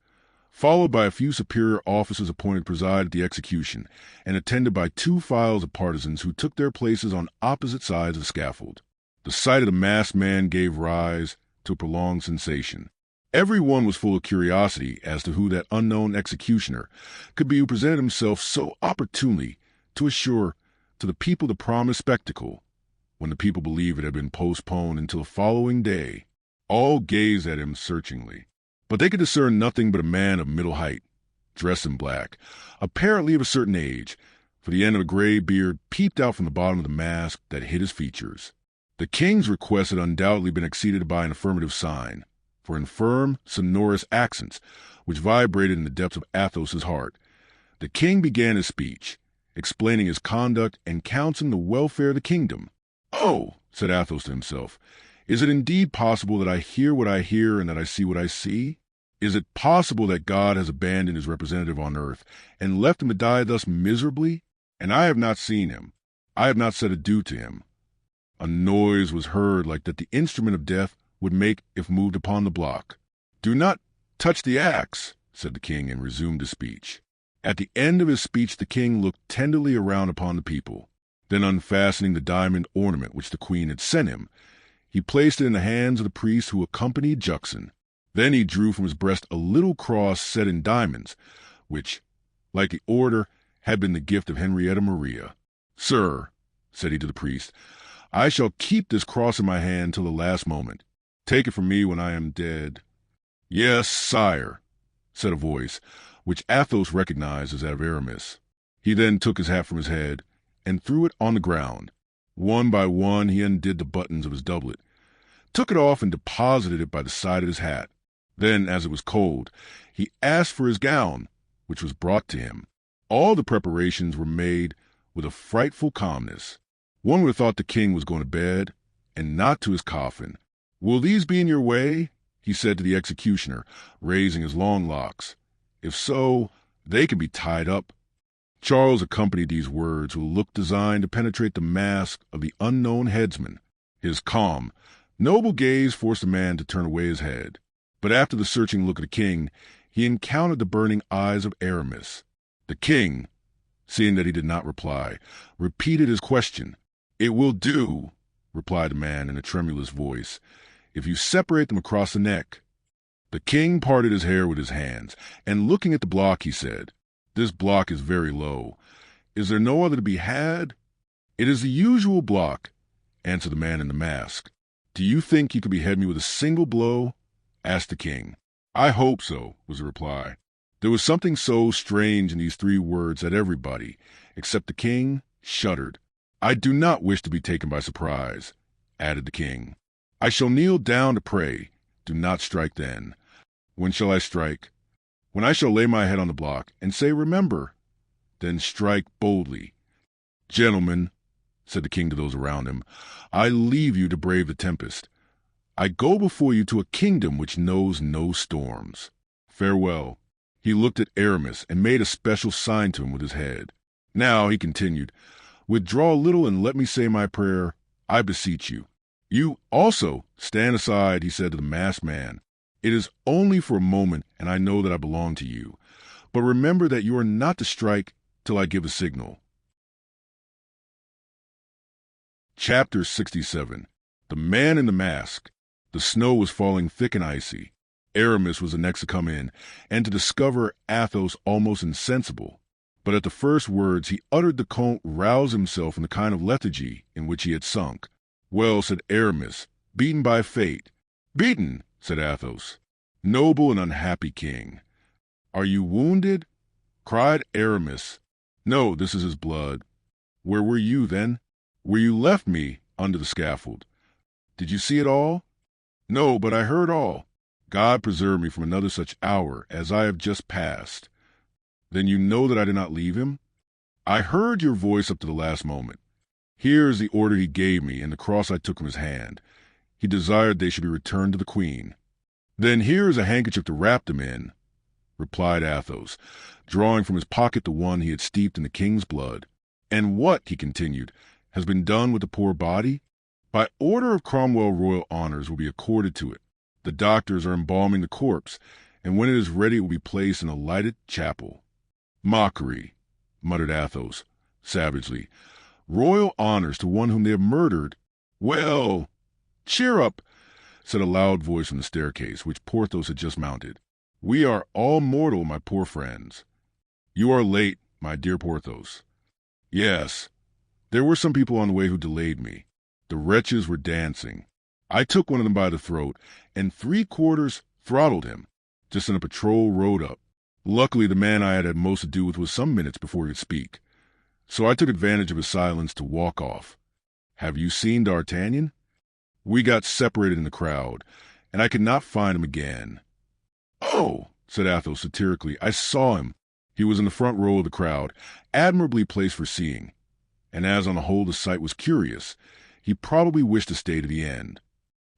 followed by a few superior officers appointed to preside at the execution, and attended by two files of partisans who took their places on opposite sides of the scaffold. The sight of the masked man gave rise to a prolonged sensation. Everyone was full of curiosity as to who that unknown executioner could be who presented himself so opportunely to assure to the people the promised spectacle, when the people believed it had been postponed until the following day. All gazed at him searchingly, but they could discern nothing but a man of middle height, dressed in black, apparently of a certain age, for the end of a gray beard peeped out from the bottom of the mask that hid his features. The king's request had undoubtedly been acceded by an affirmative sign, for in firm, sonorous accents, which vibrated in the depths of Athos's heart, the king began his speech, explaining his conduct and counseling the welfare of the kingdom. "Oh," said Athos to himself, "is it indeed possible that I hear what I hear and that I see what I see? Is it possible that God has abandoned his representative on earth and left him to die thus miserably? And I have not seen him. I have not said adieu to him." A noise was heard like that the instrument of death would make if moved upon the block. "Do not touch the axe," said the king, and resumed his speech. At the end of his speech the king looked tenderly around upon the people. Then, unfastening the diamond ornament which the queen had sent him, he placed it in the hands of the priest who accompanied Juxon. Then he drew from his breast a little cross set in diamonds, which, like the order, had been the gift of Henrietta Maria. "Sir," said he to the priest, "I shall keep this cross in my hand till the last moment. Take it from me when I am dead." "Yes, sire," said a voice, which Athos recognized as that of Aramis. He then took his hat from his head and threw it on the ground. One by one he undid the buttons of his doublet, took it off and deposited it by the side of his hat. Then, as it was cold, he asked for his gown, which was brought to him. All the preparations were made with a frightful calmness. One would have thought the king was going to bed, and not to his coffin. "Will these be in your way?" he said to the executioner, raising his long locks. "If so, they can be tied up." Charles accompanied these words with a look designed to penetrate the mask of the unknown headsman. His calm, noble gaze forced the man to turn away his head. But after the searching look of the king, he encountered the burning eyes of Aramis. The king, seeing that he did not reply, repeated his question. "It will do," replied the man in a tremulous voice, "if you separate them across the neck." The king parted his hair with his hands, and looking at the block, he said, "This block is very low. Is there no other to be had?" "It is the usual block," answered the man in the mask. "Do you think you could behead me with a single blow?" asked the king. "I hope so," was the reply. There was something so strange in these three words that everybody, except the king, shuddered. "I do not wish to be taken by surprise," added the king. "I shall kneel down to pray. Do not strike then." "When shall I strike?" "When I shall lay my head on the block and say, 'Remember.' Then strike boldly." "Gentlemen," said the king to those around him, "I leave you to brave the tempest. I go before you to a kingdom which knows no storms. Farewell." He looked at Aramis and made a special sign to him with his head. "Now," he continued, "withdraw a little and let me say my prayer, I beseech you." "You also stand aside," he said to the masked man. "It is only for a moment, and I know that I belong to you. But remember that you are not to strike till I give a signal." Chapter 67. The Man in the Mask. The snow was falling thick and icy. Aramis was the next to come in, and to discover Athos almost insensible. But at the first words he uttered the comte roused himself from the kind of lethargy in which he had sunk. "Well," said Aramis, "beaten by fate." "Beaten!" said Athos. Noble and unhappy king. Are you wounded? Cried Aramis. No, this is his blood. Where were you then? Where you left me under the scaffold. Did you see it all? No, but I heard all. God preserve me from another such hour as I have just passed. Then you know that I did not leave him? I heard your voice up to the last moment. Here is the order he gave me and the cross I took from his hand. He desired they should be returned to the queen. Then here is a handkerchief to wrap them in, replied Athos, drawing from his pocket the one he had steeped in the king's blood. And what, he continued, has been done with the poor body? By order of Cromwell, royal honors will be accorded to it. The doctors are embalming the corpse, and when it is ready it will be placed in a lighted chapel. Mockery, muttered Athos, savagely. Royal honors to one whom they have murdered. Well, cheer up, said a loud voice from the staircase, which Porthos had just mounted. We are all mortal, my poor friends. You are late, my dear Porthos. Yes, there were some people on the way who delayed me. The wretches were dancing. I took one of them by the throat, and 3/4 throttled him, just as a patrol rode up. Luckily, the man I had most to do with was some minutes before he could speak, so I took advantage of his silence to walk off. Have you seen D'Artagnan? We got separated in the crowd, and I could not find him again. Oh, said Athos satirically, I saw him. He was in the front row of the crowd, admirably placed for seeing, and as on the whole the sight was curious, he probably wished to stay to the end.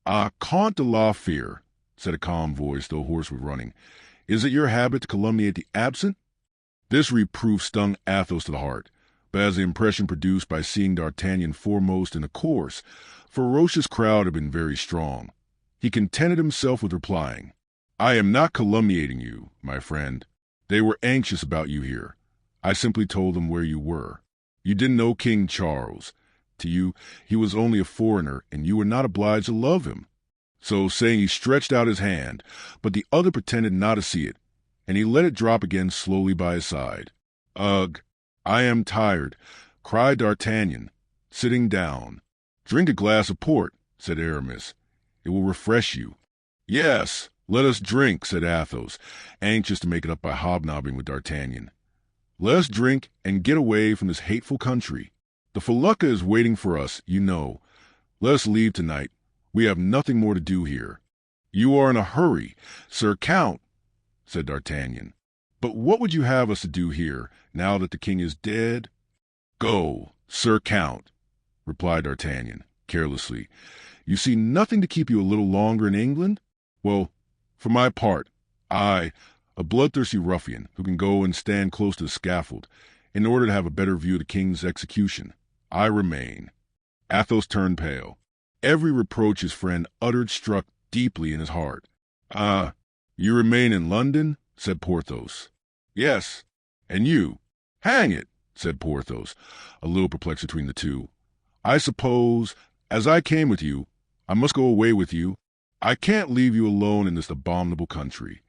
Ah, Comte de la Fere, said a calm voice, though hoarse with running, is it your habit to calumniate the absent? This reproof stung Athos to the heart, but as the impression produced by seeing D'Artagnan foremost in the course, ferocious crowd had been very strong, he contented himself with replying, I am not calumniating you, my friend. They were anxious about you here. I simply told them where you were. You didn't know King Charles. To you, he was only a foreigner, and you were not obliged to love him. So saying, he stretched out his hand, but the other pretended not to see it, and he let it drop again slowly by his side. Ugh, I am tired, cried D'Artagnan, sitting down. Drink a glass of port, said Aramis. It will refresh you. Yes, let us drink, said Athos, anxious to make it up by hobnobbing with D'Artagnan. Let us drink and get away from this hateful country. The felucca is waiting for us, you know. Let us leave tonight. We have nothing more to do here. You are in a hurry, Sir Count, said D'Artagnan. But what would you have us to do here, now that the king is dead? Go, Sir Count, replied D'Artagnan, carelessly. You see nothing to keep you a little longer in England? Well, for my part, I, a bloodthirsty ruffian who can go and stand close to the scaffold in order to have a better view of the king's execution, I remain. Athos turned pale. Every reproach his friend uttered struck deeply in his heart. Ah, you remain in London? Said Porthos. Yes, and you? Hang it, said Porthos, a little perplexed between the two. I suppose, as I came with you, I must go away with you. I can't leave you alone in this abominable country.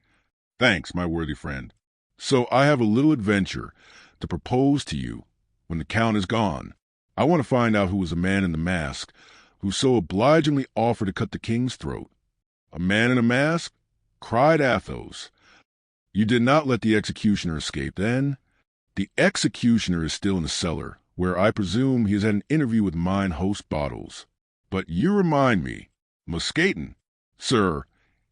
Thanks, my worthy friend. So I have a little adventure to propose to you when the Count is gone. I want to find out who was the man in the mask who so obligingly offered to cut the king's throat. A man in a mask? Cried Athos. You did not let the executioner escape, then? The executioner is still in the cellar, where I presume he has had an interview with mine host Bottles. But you remind me. Mousqueton? Sir,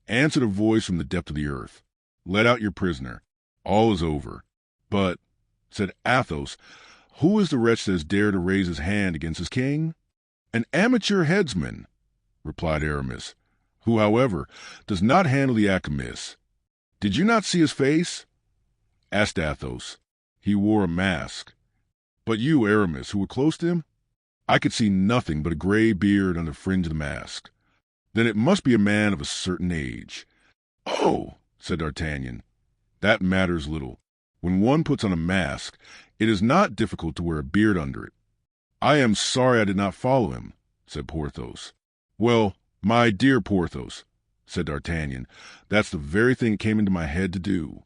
answered a voice from the depth of the earth. Let out your prisoner. All is over. But, said Athos, who is the wretch that has dared to raise his hand against his king? An amateur headsman, replied Aramis, who, however, does not handle the act amiss. Did you not see his face? Asked Athos. He wore a mask. But you, Aramis, who were close to him? I could see nothing but a gray beard under the fringe of the mask. Then it must be a man of a certain age. Oh, said D'Artagnan, that matters little. When one puts on a mask, it is not difficult to wear a beard under it. I am sorry I did not follow him, said Porthos. Well, my dear Porthos, said D'Artagnan, that's the very thing that came into my head to do.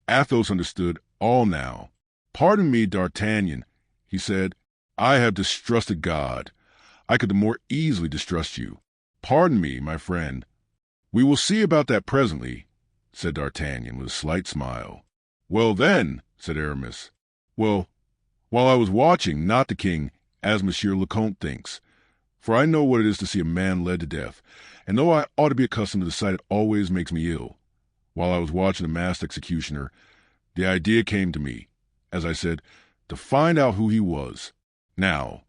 Athos understood all now. Pardon me, D'Artagnan, he said. I have distrusted God. I could the more easily distrust you. Pardon me, my friend. We will see about that presently. said D'Artagnan with a slight smile. Well then, said Aramis. Well, while I was watching, not the king, as Monsieur le Comte thinks. For I know what it is to see a man led to death, and though I ought to be accustomed to the sight, it always makes me ill. While I was watching the masked executioner, the idea came to me, as I said, to find out who he was. Now,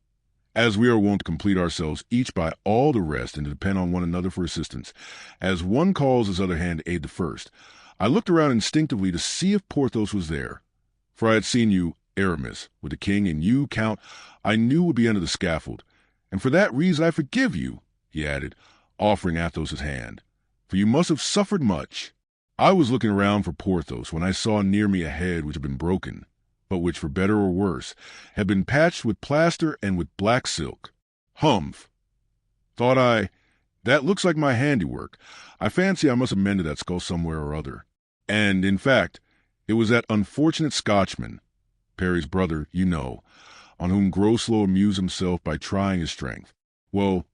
as we are wont to complete ourselves each by all the rest and to depend on one another for assistance, as one calls his other hand to aid the first, I looked around instinctively to see if Porthos was there. For I had seen you, Aramis, with the king, and you, Count, I knew would be under the scaffold. And for that reason I forgive you, he added, offering Athos his hand, for you must have suffered much. I was looking around for Porthos when I saw near me a head which had been broken, but which, for better or worse, had been patched with plaster and with black silk. Humph! Thought I, that looks like my handiwork. I fancy I must have mended that skull somewhere or other. And, in fact, it was that unfortunate Scotchman, Perry's brother, you know, on whom Groslow amused himself by trying his strength. Well,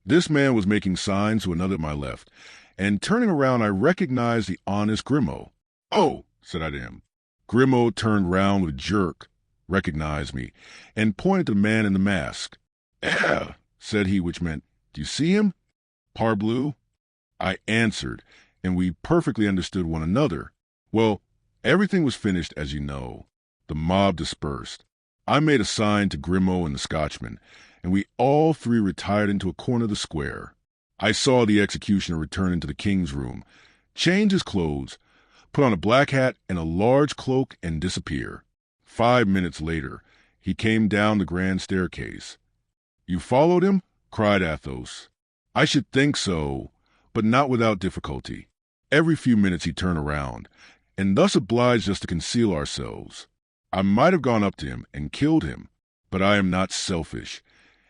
this man was making signs to another at my left, and turning around I recognized the honest Grimaud. Oh, said I to him. Grimaud turned round with a jerk, recognized me, and pointed to the man in the mask. Eh, said he, which meant, do you see him? Parbleu. I answered, and we perfectly understood one another. Well, everything was finished, as you know. The mob dispersed. I made a sign to Grimaud and the Scotchman, and we all three retired into a corner of the square. I saw the executioner return into the king's room, change his clothes, put on a black hat and a large cloak, and disappear. 5 minutes later, he came down the grand staircase. You followed him? Cried Athos. I should think so, but not without difficulty. Every few minutes he turned around, and thus obliged us to conceal ourselves. I might have gone up to him and killed him, but I am not selfish,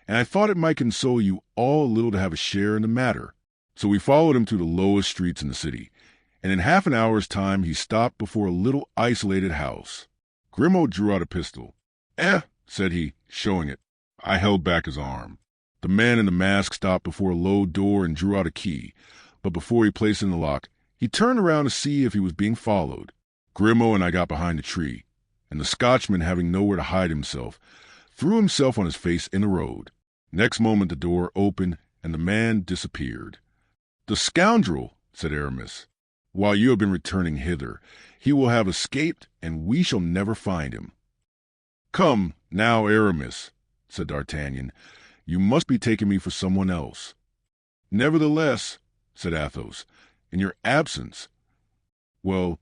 and I thought it might console you all a little to have a share in the matter. So we followed him through the lowest streets in the city, and in half an hour's time he stopped before a little isolated house. Grimaud drew out a pistol. Eh, said he, showing it. I held back his arm. The man in the mask stopped before a low door and drew out a key, but before he placed it in the lock, he turned around to see if he was being followed. Grimaud and I got behind a tree, and the Scotchman, having nowhere to hide himself, threw himself on his face in the road. Next moment the door opened, and the man disappeared. The scoundrel, said Aramis. While you have been returning hither, he will have escaped, and we shall never find him. Come, now, Aramis, said D'Artagnan, you must be taking me for someone else. Nevertheless, said Athos, in your absence. Well,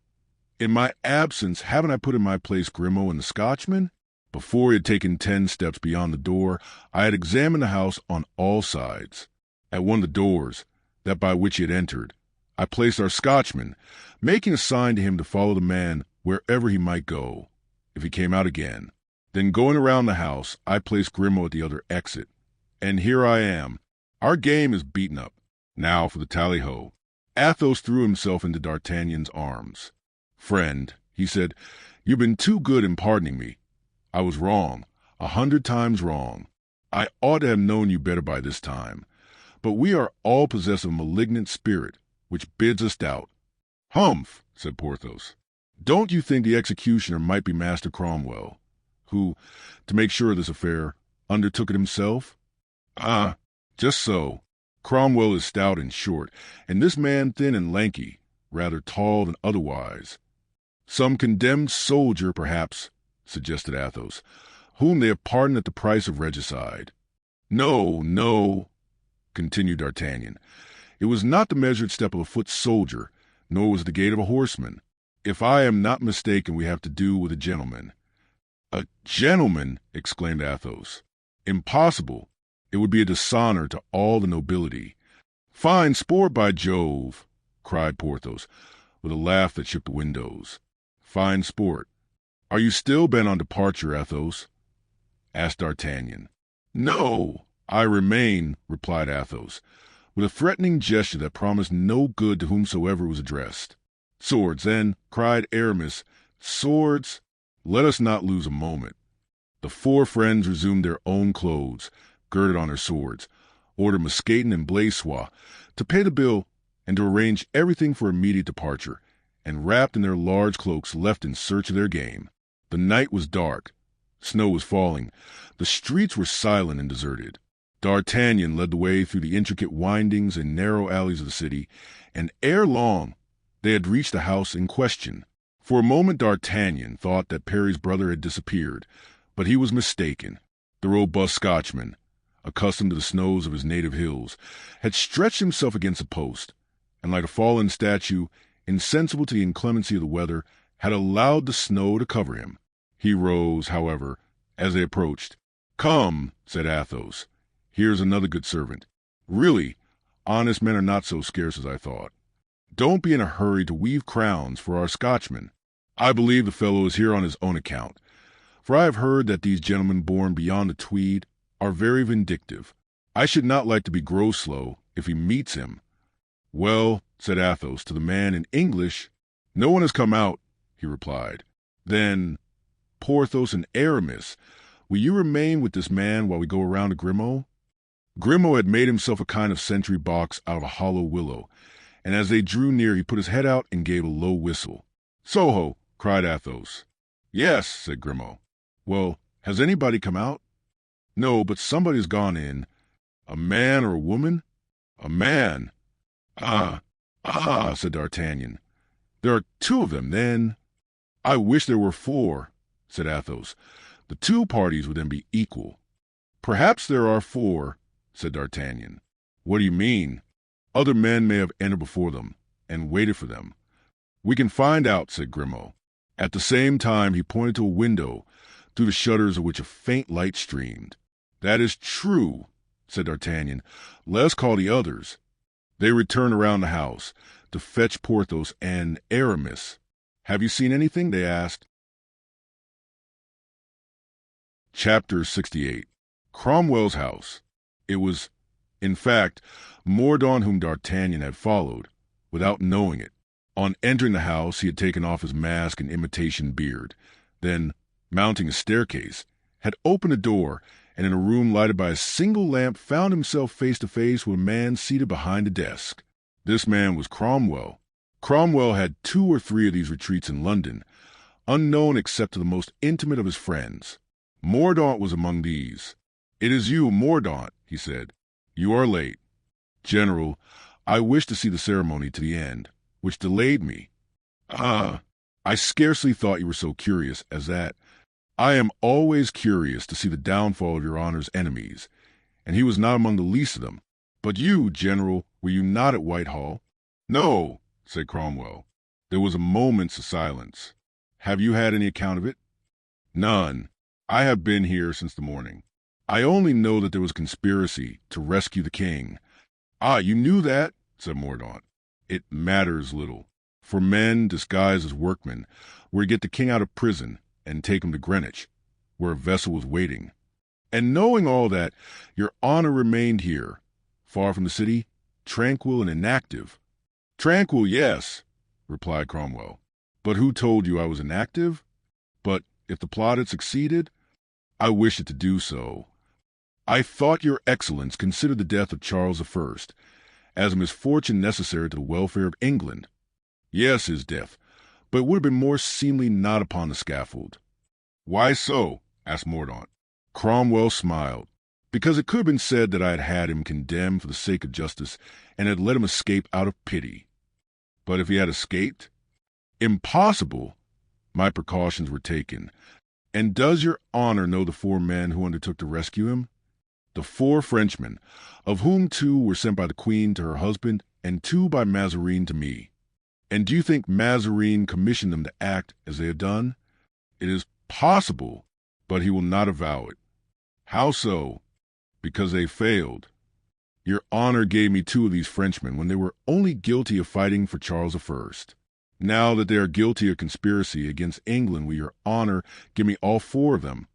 in my absence, haven't I put in my place Grimaud and the Scotchman? Before he had taken 10 steps beyond the door, I had examined the house on all sides. At one of the doors, that by which he had entered, I placed our Scotchman, making a sign to him to follow the man wherever he might go, if he came out again. Then going around the house, I placed Grimaud at the other exit. And here I am. Our game is beaten up. Now for the tally-ho. Athos threw himself into D'Artagnan's arms. Friend, he said, you've been too good in pardoning me. I was wrong, 100 times wrong. I ought to have known you better by this time. But we are all possessed of a malignant spirit, which bids us doubt. Humph, said Porthos. Don't you think the executioner might be Master Cromwell, who, to make sure of this affair, undertook it himself? Ah, just so. Cromwell is stout and short, and this man thin and lanky, rather tall than otherwise. Some condemned soldier, perhaps, suggested Athos, whom they have pardoned at the price of regicide. No, no, continued D'Artagnan. It was not the measured step of a foot soldier, nor was it the gait of a horseman. If I am not mistaken, we have to do with a gentleman. A gentleman, exclaimed Athos. Impossible. It would be a dishonor to all the nobility. Fine sport, by Jove, cried Porthos, with a laugh that shook the windows. Fine sport. Are you still bent on departure, Athos? Asked D'Artagnan. No, I remain, replied Athos, with a threatening gesture that promised no good to whomsoever it was addressed. Swords, then, cried Aramis. Swords. Let us not lose a moment. The 4 friends resumed their own clothes, girded on their swords, ordered Mousqueton and Blaisois to pay the bill and to arrange everything for immediate departure, and wrapped in their large cloaks left in search of their game. The night was dark. Snow was falling. The streets were silent and deserted. D'Artagnan led the way through the intricate windings and narrow alleys of the city, and ere long they had reached the house in question. For a moment D'Artagnan thought that Perry's brother had disappeared, but he was mistaken. The robust Scotchman, accustomed to the snows of his native hills, had stretched himself against a post, and like a fallen statue, insensible to the inclemency of the weather, had allowed the snow to cover him. He rose, however, as they approached. "Come," said Athos, "here's another good servant. Really, honest men are not so scarce as I thought. Don't be in a hurry to weave crowns for our Scotchman. I believe the fellow is here on his own account, for I have heard that these gentlemen born beyond the Tweed are very vindictive. I should not like to be Groslow if he meets him." "Well," said Athos to the man in English. "No one has come out," he replied. "Then, Porthos and Aramis, will you remain with this man while we go around to Grimaud?" Grimaud had made himself a kind of sentry box out of a hollow willow, and as they drew near he put his head out and gave a low whistle. "Soho!" cried Athos. "Yes," said Grimaud. "Well, has anybody come out?" "No, but somebody's gone in." "A man or a woman?" "A man." Ah, said D'Artagnan. "There are two of them, then." "I wish there were four," said Athos. "The two parties would then be equal." "Perhaps there are four," said D'Artagnan. "What do you mean?" "Other men may have entered before them, and waited for them." "We can find out," said Grimaud. At the same time he pointed to a window, through the shutters of which a faint light streamed. "That is true," said D'Artagnan. "Let us call the others." They returned around the house to fetch Porthos and Aramis. "Have you seen anything?" they asked. Chapter 68. Cromwell's house. It was, in fact, Mordaunt whom D'Artagnan had followed, without knowing it. On entering the house he had taken off his mask and imitation beard, then, mounting a staircase, had opened a door, and in a room lighted by a single lamp found himself face to face with a man seated behind a desk. This man was Cromwell. Cromwell had 2 or 3 of these retreats in London, unknown except to the most intimate of his friends. Mordaunt was among these. "It is you, Mordaunt," he said. "You are late." "General, I wished to see the ceremony to the end, which delayed me." "Ah, I scarcely thought you were so curious as that." "I am always curious to see the downfall of your honor's enemies, and he was not among the least of them. But you, General, were you not at Whitehall?" "No," said Cromwell. There was a moment's silence. "Have you had any account of it?" "None. I have been here since the morning. I only know that there was a conspiracy to rescue the king." "Ah, you knew that?" said Mordaunt. "It matters little. For men, disguised as workmen, were to get the king out of prison and take him to Greenwich, where a vessel was waiting. And knowing all that, your honor remained here, far from the city, tranquil and inactive." "Tranquil, yes," replied Cromwell. "But who told you I was inactive? But if the plot had succeeded, I wish it to do so. I thought your excellence considered the death of Charles I as a misfortune necessary to the welfare of England." "Yes, his death, but it would have been more seemly not upon the scaffold." "Why so?" asked Mordaunt. Cromwell smiled. "Because it could have been said that I had had him condemned for the sake of justice and had let him escape out of pity." "But if he had escaped?" "Impossible. My precautions were taken. And does your honor know the 4 men who undertook to rescue him?" "The 4 Frenchmen, of whom 2 were sent by the Queen to her husband and 2 by Mazarin to me." "And do you think Mazarin commissioned them to act as they have done?" "It is possible, but he will not avow it." "How so?" "Because they failed. Your honor gave me 2 of these Frenchmen when they were only guilty of fighting for Charles I. Now that they are guilty of conspiracy against England, will your honor give me all 4 of them?"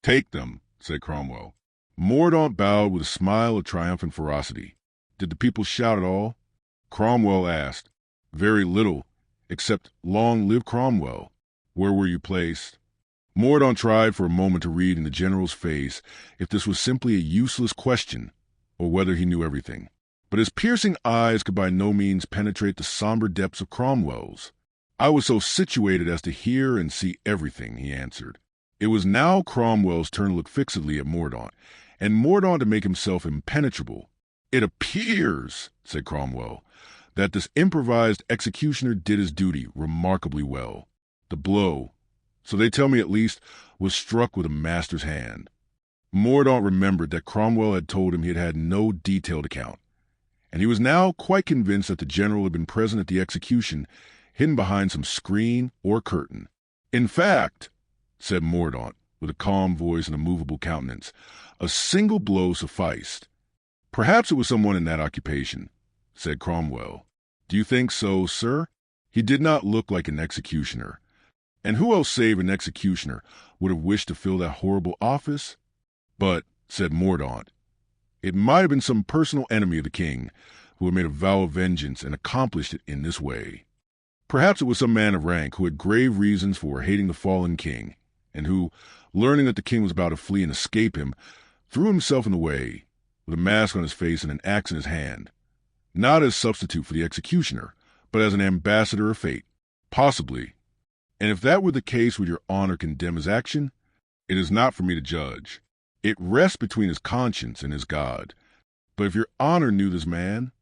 "Take them," said Cromwell. Mordaunt bowed with a smile of triumphant ferocity. "Did the people shout at all?" Cromwell asked. "Very little, except 'Long live Cromwell.'" "Where were you placed?" Mordaunt tried for a moment to read in the general's face if this was simply a useless question, or whether he knew everything. But his piercing eyes could by no means penetrate the somber depths of Cromwell's. I was so situated as to hear and see everything, he answered. It was now Cromwell's turn to look fixedly at Mordaunt, and Mordaunt to make himself impenetrable. It appears, said Cromwell, that this improvised executioner did his duty remarkably well. The blow, so they tell me at least, was struck with a master's hand. Mordaunt remembered that Cromwell had told him he had had no detailed account, and he was now quite convinced that the general had been present at the execution, hidden behind some screen or curtain. In fact, said Mordaunt, with a calm voice and a movable countenance, a single blow sufficed. Perhaps it was someone in that occupation, said Cromwell. Do you think so, sir? He did not look like an executioner. And who else save an executioner would have wished to fill that horrible office? But, said Mordaunt, it might have been some personal enemy of the king who had made a vow of vengeance and accomplished it in this way. Perhaps it was some man of rank who had grave reasons for hating the fallen king, and who, learning that the king was about to flee and escape him, threw himself in the way, with a mask on his face and an axe in his hand, not as substitute for the executioner, but as an ambassador of fate, possibly. And if that were the case, would your honor condemn his action? It is not for me to judge. It rests between his conscience and his God. But if your honor knew this man,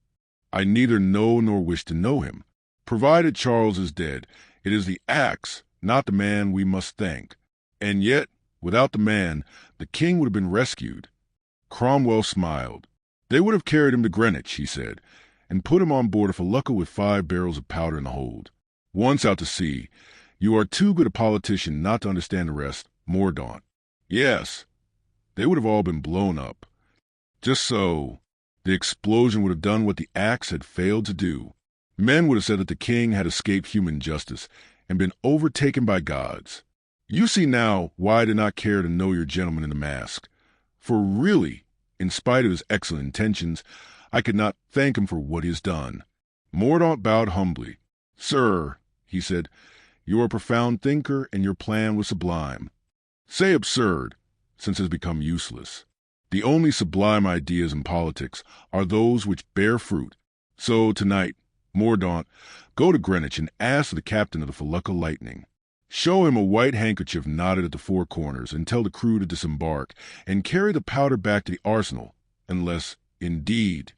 I neither know nor wish to know him. Provided Charles is dead, it is the axe, not the man, we must thank. And yet, without the man, the king would have been rescued. Cromwell smiled. They would have carried him to Greenwich, he said, and put him on board a felucca with 5 barrels of powder in the hold. Once out to sea, you are too good a politician not to understand the rest, Mordaunt. Yes, they would have all been blown up. Just so, the explosion would have done what the axe had failed to do. Men would have said that the king had escaped human justice and been overtaken by gods. You see now why I did not care to know your gentleman in the mask. For really, in spite of his excellent intentions, I could not thank him for what he has done. Mordaunt bowed humbly. Sir, he said, you are a profound thinker, and your plan was sublime. Say absurd, since it has become useless. The only sublime ideas in politics are those which bear fruit. So tonight, Mordaunt, go to Greenwich and ask for the captain of the felucca Lightning. Show him a white handkerchief knotted at the 4 corners and tell the crew to disembark and carry the powder back to the arsenal, unless, indeed.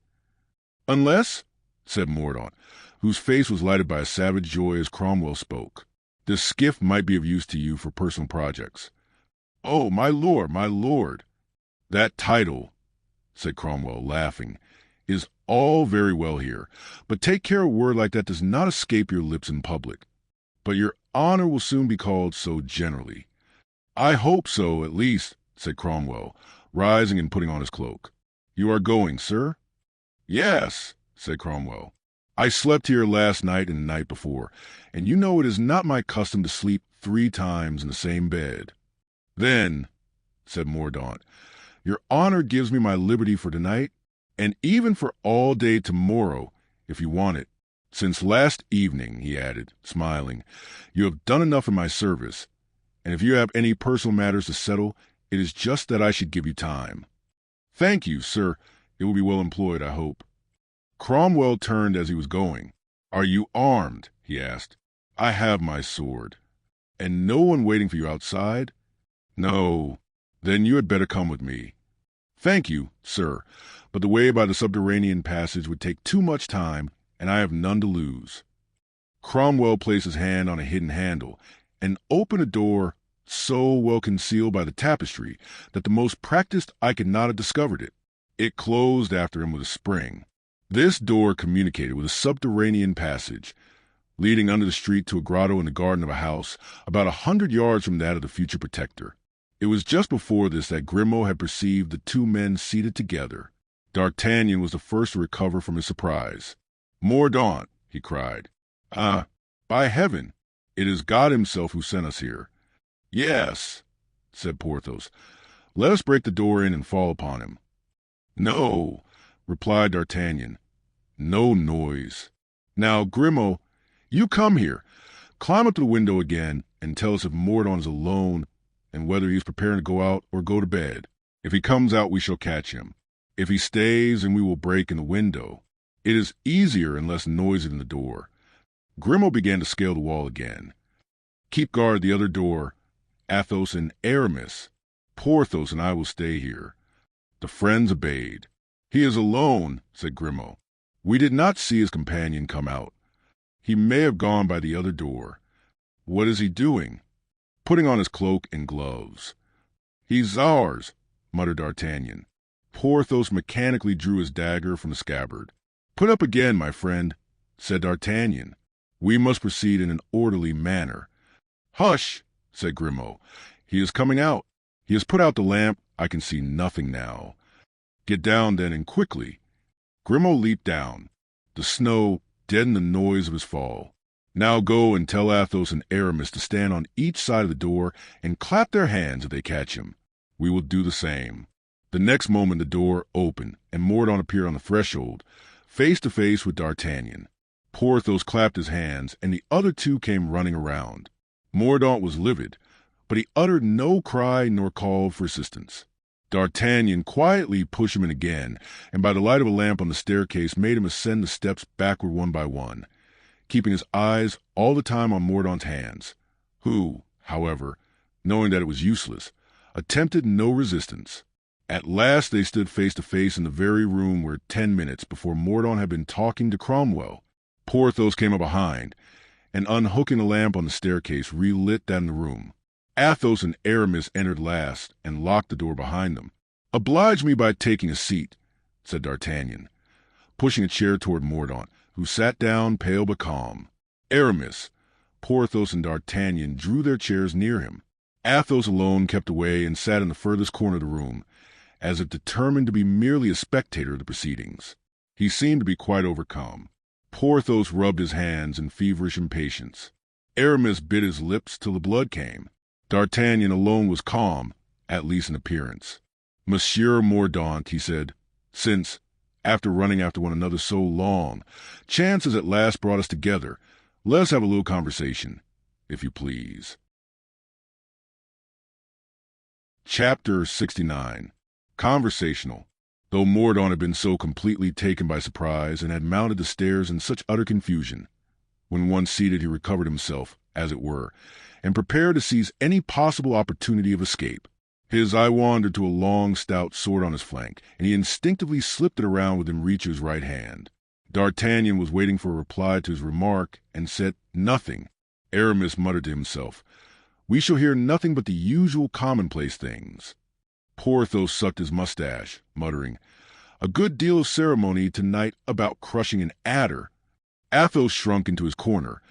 Unless, said Mordaunt, whose face was lighted by a savage joy as Cromwell spoke, this skiff might be of use to you for personal projects. Oh, my lord, my lord! That title, said Cromwell, laughing, is all very well here, but take care a word like that does not escape your lips in public. But your honor will soon be called so generally. I hope so, at least, said Cromwell, rising and putting on his cloak. You are going, sir? Yes, said Cromwell. I slept here last night and the night before, and you know it is not my custom to sleep 3 times in the same bed. Then, said Mordaunt, your honor gives me my liberty for tonight, and even for all day tomorrow, if you want it. Since last evening, he added, smiling, you have done enough in my service, and if you have any personal matters to settle, it is just that I should give you time. Thank you, sir. It will be well employed, I hope. Cromwell turned as he was going. Are you armed? He asked. I have my sword. And no one waiting for you outside? No. Then you had better come with me. Thank you, sir, but the way by the subterranean passage would take too much time, and I have none to lose. Cromwell placed his hand on a hidden handle and opened a door so well concealed by the tapestry that the most practiced eye could not have discovered it. It closed after him with a spring. This door communicated with a subterranean passage, leading under the street to a grotto in the garden of a house about 100 yards from that of the future protector. It was just before this that Grimaud had perceived the 2 men seated together. D'Artagnan was the first to recover from his surprise. Mordaunt, he cried. Ah, by heaven, it is God himself who sent us here. Yes, said Porthos. Let us break the door in and fall upon him. No, replied D'Artagnan. No noise. Now, Grimaud, you come here. Climb up to the window again and tell us if Mordaunt is alone and whether he is preparing to go out or go to bed. If he comes out, we shall catch him. If he stays, then we will break in the window. It is easier and less noisy than the door. Grimaud began to scale the wall again. "Keep guard at the other door, Athos and Aramis. Porthos and I will stay here." The friends obeyed. "He is alone," said Grimaud. "We did not see his companion come out. He may have gone by the other door." "What is he doing?" "Putting on his cloak and gloves." "He's ours," muttered D'Artagnan. Porthos mechanically drew his dagger from the scabbard. "Put up again, my friend," said D'Artagnan. "We must proceed in an orderly manner." "Hush!" said Grimaud. "He is coming out. He has put out the lamp. I can see nothing now." "Get down, then, and quickly." Grimaud leaped down. The snow deadened the noise of his fall. "Now go and tell Athos and Aramis to stand on each side of the door and clap their hands if they catch him. We will do the same." The next moment the door opened, and Mordaunt appeared on the threshold, face to face with D'Artagnan. Porthos clapped his hands, and the other two came running around. Mordaunt was livid, but he uttered no cry nor called for assistance. D'Artagnan quietly pushed him in again, and by the light of a lamp on the staircase made him ascend the steps backward one by one, keeping his eyes all the time on Mordaunt's hands, who, however, knowing that it was useless, attempted no resistance. At last they stood face to face in the very room where 10 minutes before Mordaunt had been talking to Cromwell. Porthos came up behind, and unhooking the lamp on the staircase, relit that in the room. Athos and Aramis entered last and locked the door behind them. "Oblige me by taking a seat," said D'Artagnan, pushing a chair toward Mordaunt, who sat down, pale but calm. Aramis, Porthos, and D'Artagnan drew their chairs near him. Athos alone kept away and sat in the furthest corner of the room, as if determined to be merely a spectator of the proceedings. He seemed to be quite overcome. Porthos rubbed his hands in feverish impatience. Aramis bit his lips till the blood came. D'Artagnan alone was calm, at least in appearance. "Monsieur Mordaunt," he said, "since, after running after one another so long, chance has at last brought us together, let us have a little conversation, if you please." Chapter 69. Conversational. Though Mordaunt had been so completely taken by surprise and had mounted the stairs in such utter confusion, when once seated he recovered himself, as it were, and prepared to seize any possible opportunity of escape. His eye wandered to a long, stout sword on his flank, and he instinctively slipped it around within reach of his right hand. D'Artagnan was waiting for a reply to his remark, and said nothing. Aramis muttered to himself, "We shall hear nothing but the usual commonplace things." Porthos sucked his mustache, muttering, "A good deal of ceremony tonight about crushing an adder." Athos shrunk into his corner,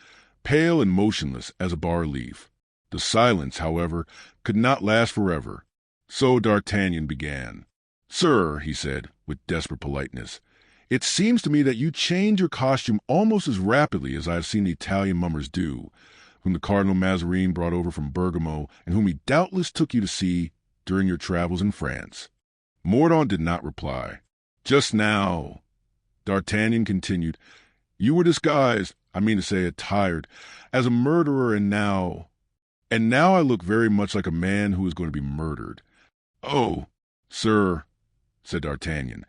pale and motionless as a bas-relief. The silence, however, could not last forever. So D'Artagnan began. "Sir," he said, with desperate politeness, "it seems to me that you change your costume almost as rapidly as I have seen the Italian mummers do, whom the Cardinal Mazarin brought over from Bergamo, and whom he doubtless took you to see during your travels in France." Mordaunt did not reply. "Just now," D'Artagnan continued, "you were disguised, I mean to say attired, as a murderer, and now I look very much like a man who is going to be murdered." "Oh, sir," said D'Artagnan,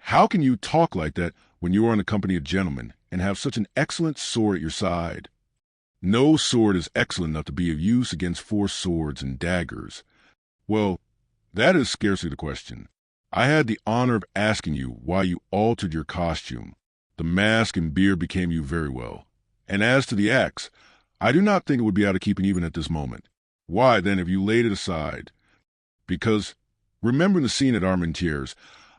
"how can you talk like that when you are in the company of gentlemen, and have such an excellent sword at your side?" "No sword is excellent enough to be of use against 4 swords and daggers." "Well, that is scarcely the question. I had the honor of asking you why you altered your costume. The mask and beard became you very well. And as to the axe, I do not think it would be out of keeping even at this moment. Why, then, have you laid it aside?" "Because, remembering the scene at Armentières,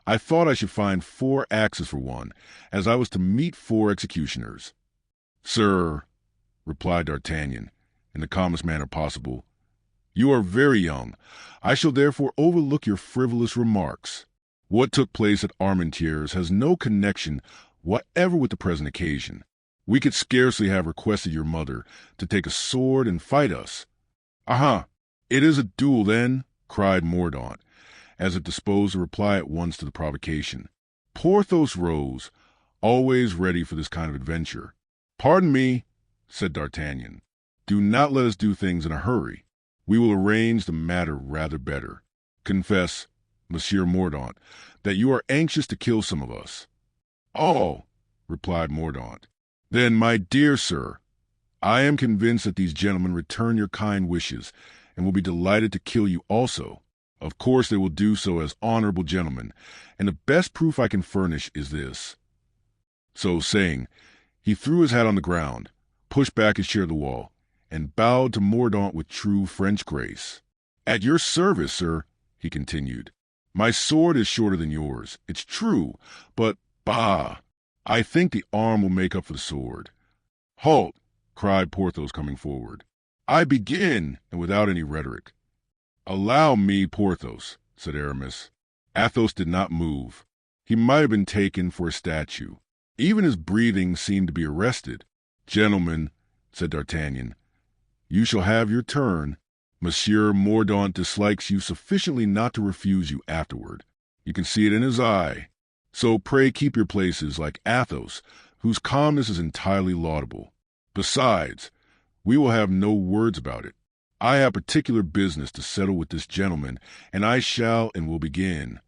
I thought I should find 4 axes for one, as I was to meet 4 executioners." "Sir," replied D'Artagnan, in the calmest manner possible, "you are very young. I shall therefore overlook your frivolous remarks. What took place at Armentières has no connection whatever with the present occasion. We could scarcely have requested your mother to take a sword and fight us." "Aha! It is a duel, then?" cried Mordaunt, as if disposed to reply at once to the provocation. Porthos rose, always ready for this kind of adventure. "Pardon me," said D'Artagnan. "Do not let us do things in a hurry. We will arrange the matter rather better. Confess, Monsieur Mordaunt, that you are anxious to kill some of us." "Oh," replied Mordaunt, Then, my dear sir, I am convinced that these gentlemen return your kind wishes, and will be delighted to kill you also. Of course they will do so as honorable gentlemen, and the best proof I can furnish is this." So saying, he threw his hat on the ground, pushed back his chair to the wall, and bowed to Mordaunt with true French grace. "At your service, sir," he continued. "My sword is shorter than yours, it's true, but, bah! I think the arm will make up for the sword." "Halt!" cried Porthos, coming forward. "I begin," and without any rhetoric. "Allow me, Porthos," said Aramis. Athos did not move. He might have been taken for a statue. Even his breathing seemed to be arrested. "Gentlemen," said D'Artagnan, "you shall have your turn. Monsieur Mordaunt dislikes you sufficiently not to refuse you afterward. You can see it in his eye. So pray keep your places like Athos, whose calmness is entirely laudable. Besides, we will have no words about it. I have particular business to settle with this gentleman, and I shall and will begin."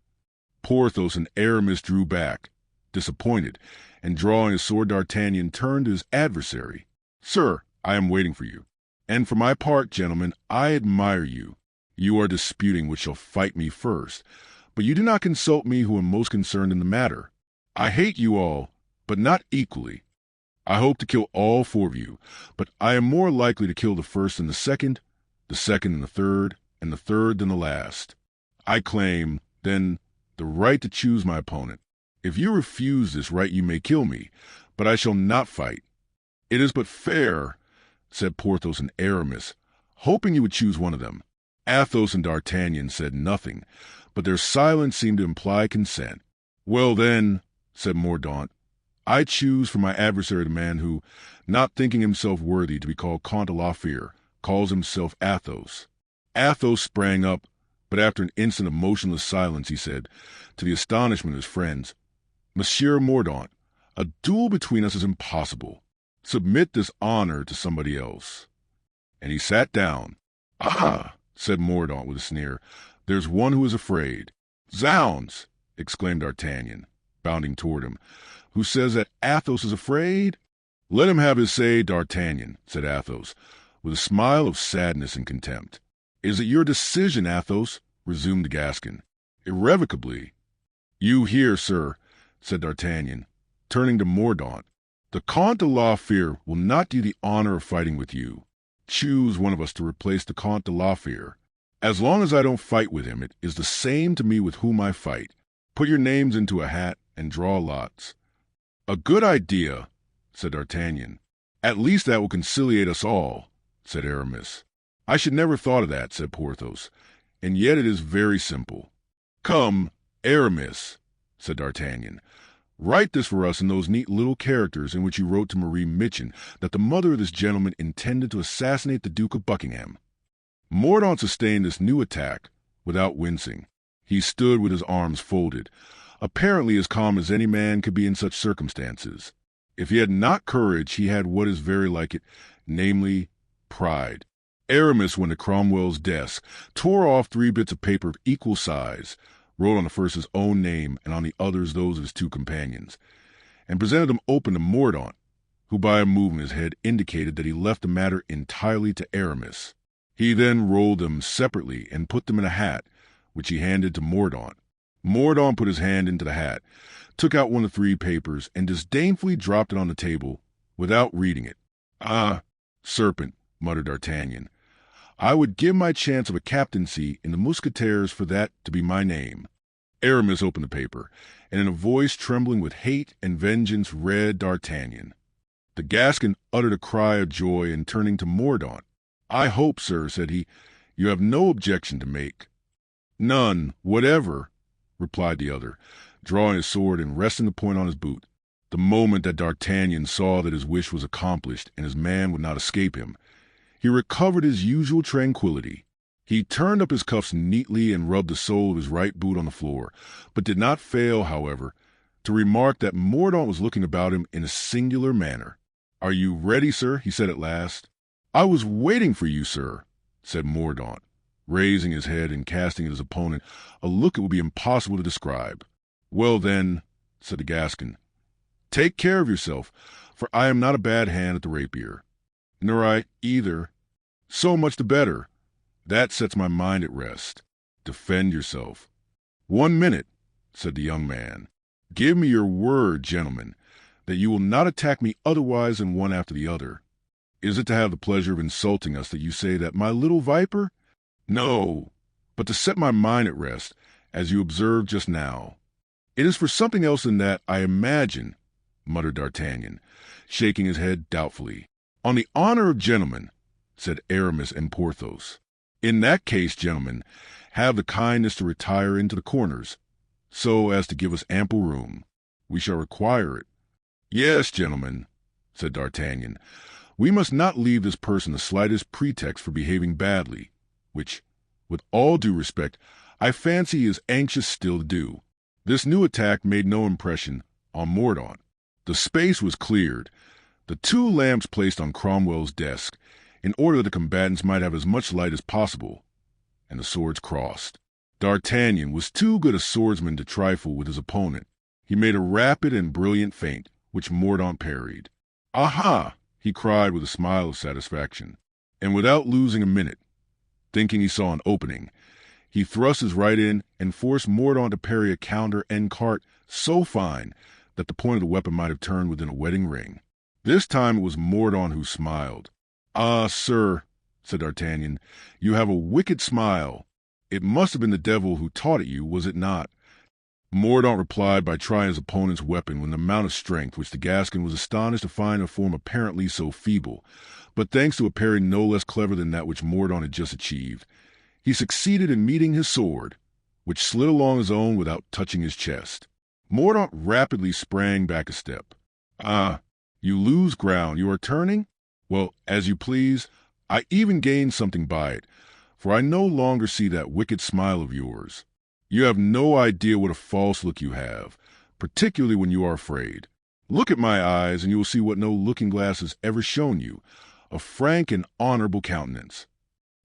Porthos and Aramis drew back, disappointed, and drawing his sword, D'Artagnan turned to his adversary. "Sir, I am waiting for you. And for my part, gentlemen, I admire you. You are disputing which shall fight me first, but you do not consult me who am most concerned in the matter. I hate you all, but not equally. I hope to kill all four of you, but I am more likely to kill the first than the second than the third, and the third than the last. I claim, then, the right to choose my opponent. If you refuse this right, you may kill me, but I shall not fight." "It is but fair," said Porthos and Aramis, hoping you would choose one of them. Athos and D'Artagnan said nothing, but their silence seemed to imply consent. "Well, then," said Mordaunt, "I choose for my adversary the man who, not thinking himself worthy to be called Count de la Fere, calls himself Athos." Athos sprang up, but after an instant of motionless silence he said, to the astonishment of his friends, "Monsieur Mordaunt, a duel between us is impossible. Submit this honor to somebody else." And he sat down. "Ah!" said Mordaunt with a sneer, "there's one who is afraid." "Zounds!" exclaimed D'Artagnan, bounding toward him. "Who says that Athos is afraid?" "Let him have his say, D'Artagnan," said Athos, with a smile of sadness and contempt. "Is it your decision, Athos?" resumed the Gascon. "Irrevocably." "You hear, sir," said D'Artagnan, turning to Mordaunt. "The Count de la Fere will not do the honor of fighting with you. Choose one of us to replace the Count de la Fere. As long as I don't fight with him, it is the same to me with whom I fight. Put your names into a hat and draw lots." "A good idea," said D'Artagnan. "At least that will conciliate us all," said Aramis. "I should never thought of that," said Porthos, "and yet it is very simple." "Come, Aramis," said D'Artagnan, "write this for us in those neat little characters in which you wrote to Marie Mitchin that the mother of this gentleman intended to assassinate the Duke of Buckingham." Mordaunt sustained this new attack without wincing. He stood with his arms folded, apparently as calm as any man could be in such circumstances. If he had not courage, he had what is very like it, namely, pride. Aramis went to Cromwell's desk, tore off 3 bits of paper of equal size, wrote on the first his own name and on the others those of his 2 companions, and presented them open to Mordaunt, who by a movement of his head indicated that he left the matter entirely to Aramis. He then rolled them separately and put them in a hat, which he handed to Mordaunt. Mordaunt put his hand into the hat, took out one of the 3 papers, and disdainfully dropped it on the table without reading it. "Ah, serpent," muttered D'Artagnan, "I would give my chance of a captaincy in the Musketeers for that to be my name." Aramis opened the paper, and in a voice trembling with hate and vengeance read D'Artagnan. The Gascon uttered a cry of joy, and turning to Mordaunt, "I hope, sir," said he, "you have no objection to make." "None whatever," replied the other, drawing his sword and resting the point on his boot. The moment that D'Artagnan saw that his wish was accomplished and his man would not escape him, he recovered his usual tranquillity. He turned up his cuffs neatly and rubbed the sole of his right boot on the floor, but did not fail, however, to remark that Mordaunt was looking about him in a singular manner. "Are you ready, sir?" he said at last. "I was waiting for you, sir," said Mordaunt, raising his head and casting at his opponent a look it would be impossible to describe. "Well, then," said the Gascon, "take care of yourself, for I am not a bad hand at the rapier. Nor I either. So much the better. That sets my mind at rest. Defend yourself. 1 minute, said the young man. Give me your word, gentlemen, that you will not attack me otherwise than one after the other. Is it to have the pleasure of insulting us that you say that, my little viper? No, but to set my mind at rest, as you observed just now. It is for something else than that, I imagine, muttered D'Artagnan, shaking his head doubtfully. On the honor of gentlemen, said Aramis and Porthos. In that case, gentlemen, have the kindness to retire into the corners, so as to give us ample room. We shall require it. Yes, gentlemen, said D'Artagnan, we must not leave this person the slightest pretext for behaving badly, which, with all due respect, I fancy he is anxious still to do. This new attack made no impression on Mordaunt. The space was cleared, the 2 lamps placed on Cromwell's desk, in order that the combatants might have as much light as possible, and the swords crossed. D'Artagnan was too good a swordsman to trifle with his opponent. He made a rapid and brilliant feint, which Mordaunt parried. Aha! He cried with a smile of satisfaction, and without losing a minute, thinking he saw an opening, he thrust his right in and forced Mordaunt to parry a counter and cart so fine that the point of the weapon might have turned within a wedding ring. This time it was Mordaunt who smiled. Ah, sir, said D'Artagnan, you have a wicked smile. It must have been the devil who taught it you, was it not? Mordaunt replied by trying his opponent's weapon with an amount of strength which the Gascon was astonished to find a form apparently so feeble, but thanks to a parry no less clever than that which Mordaunt had just achieved, he succeeded in meeting his sword, which slid along his own without touching his chest. Mordaunt rapidly sprang back a step. Ah, you lose ground, you are turning? Well, as you please. I even gained something by it, for I no longer see that wicked smile of yours. You have no idea what a false look you have, particularly when you are afraid. Look at my eyes, and you will see what no looking-glass has ever shown you, a frank and honorable countenance.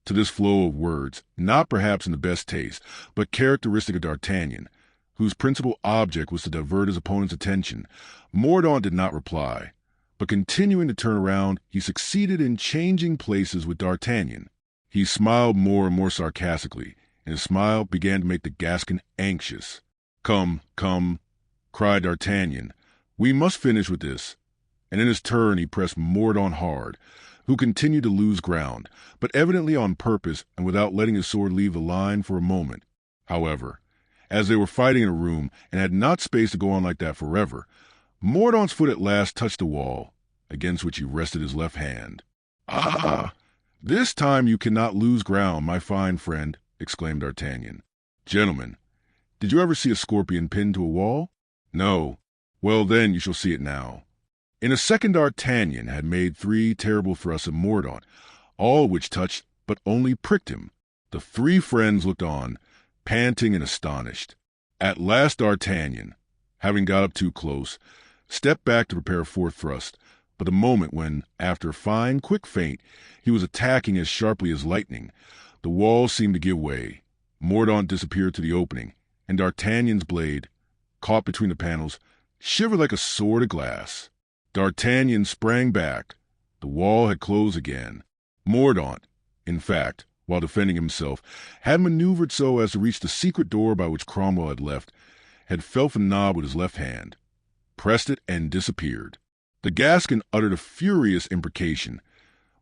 To this flow of words, not perhaps in the best taste, but characteristic of D'Artagnan, whose principal object was to divert his opponent's attention, Mordaunt did not reply, but continuing to turn around, he succeeded in changing places with D'Artagnan. He smiled more and more sarcastically, and his smile began to make the Gascon anxious. Come, come, cried D'Artagnan, we must finish with this. And in his turn he pressed Mordaunt hard, who continued to lose ground, but evidently on purpose and without letting his sword leave the line for a moment. However, as they were fighting in a room and had not space to go on like that forever, Mordaunt's foot at last touched the wall, against which he rested his left hand. Ah! This time you cannot lose ground, my fine friend, exclaimed D'Artagnan. Gentlemen, did you ever see a scorpion pinned to a wall? No. Well, then you shall see it now. In a second D'Artagnan had made 3 terrible thrusts at Mordaunt, all which touched but only pricked him. The 3 friends looked on, panting and astonished. At last D'Artagnan, having got up too close, stepped back to prepare a 4th thrust, but the moment when, after a fine, quick feint, he was attacking as sharply as lightning, the wall seemed to give way. Mordaunt disappeared to the opening, and D'Artagnan's blade, caught between the panels, shivered like a sword of glass. D'Artagnan sprang back. The wall had closed again. Mordaunt, in fact, while defending himself, had maneuvered so as to reach the secret door by which Cromwell had left, had felt the knob with his left hand, pressed it, and disappeared. The Gascon uttered a furious imprecation,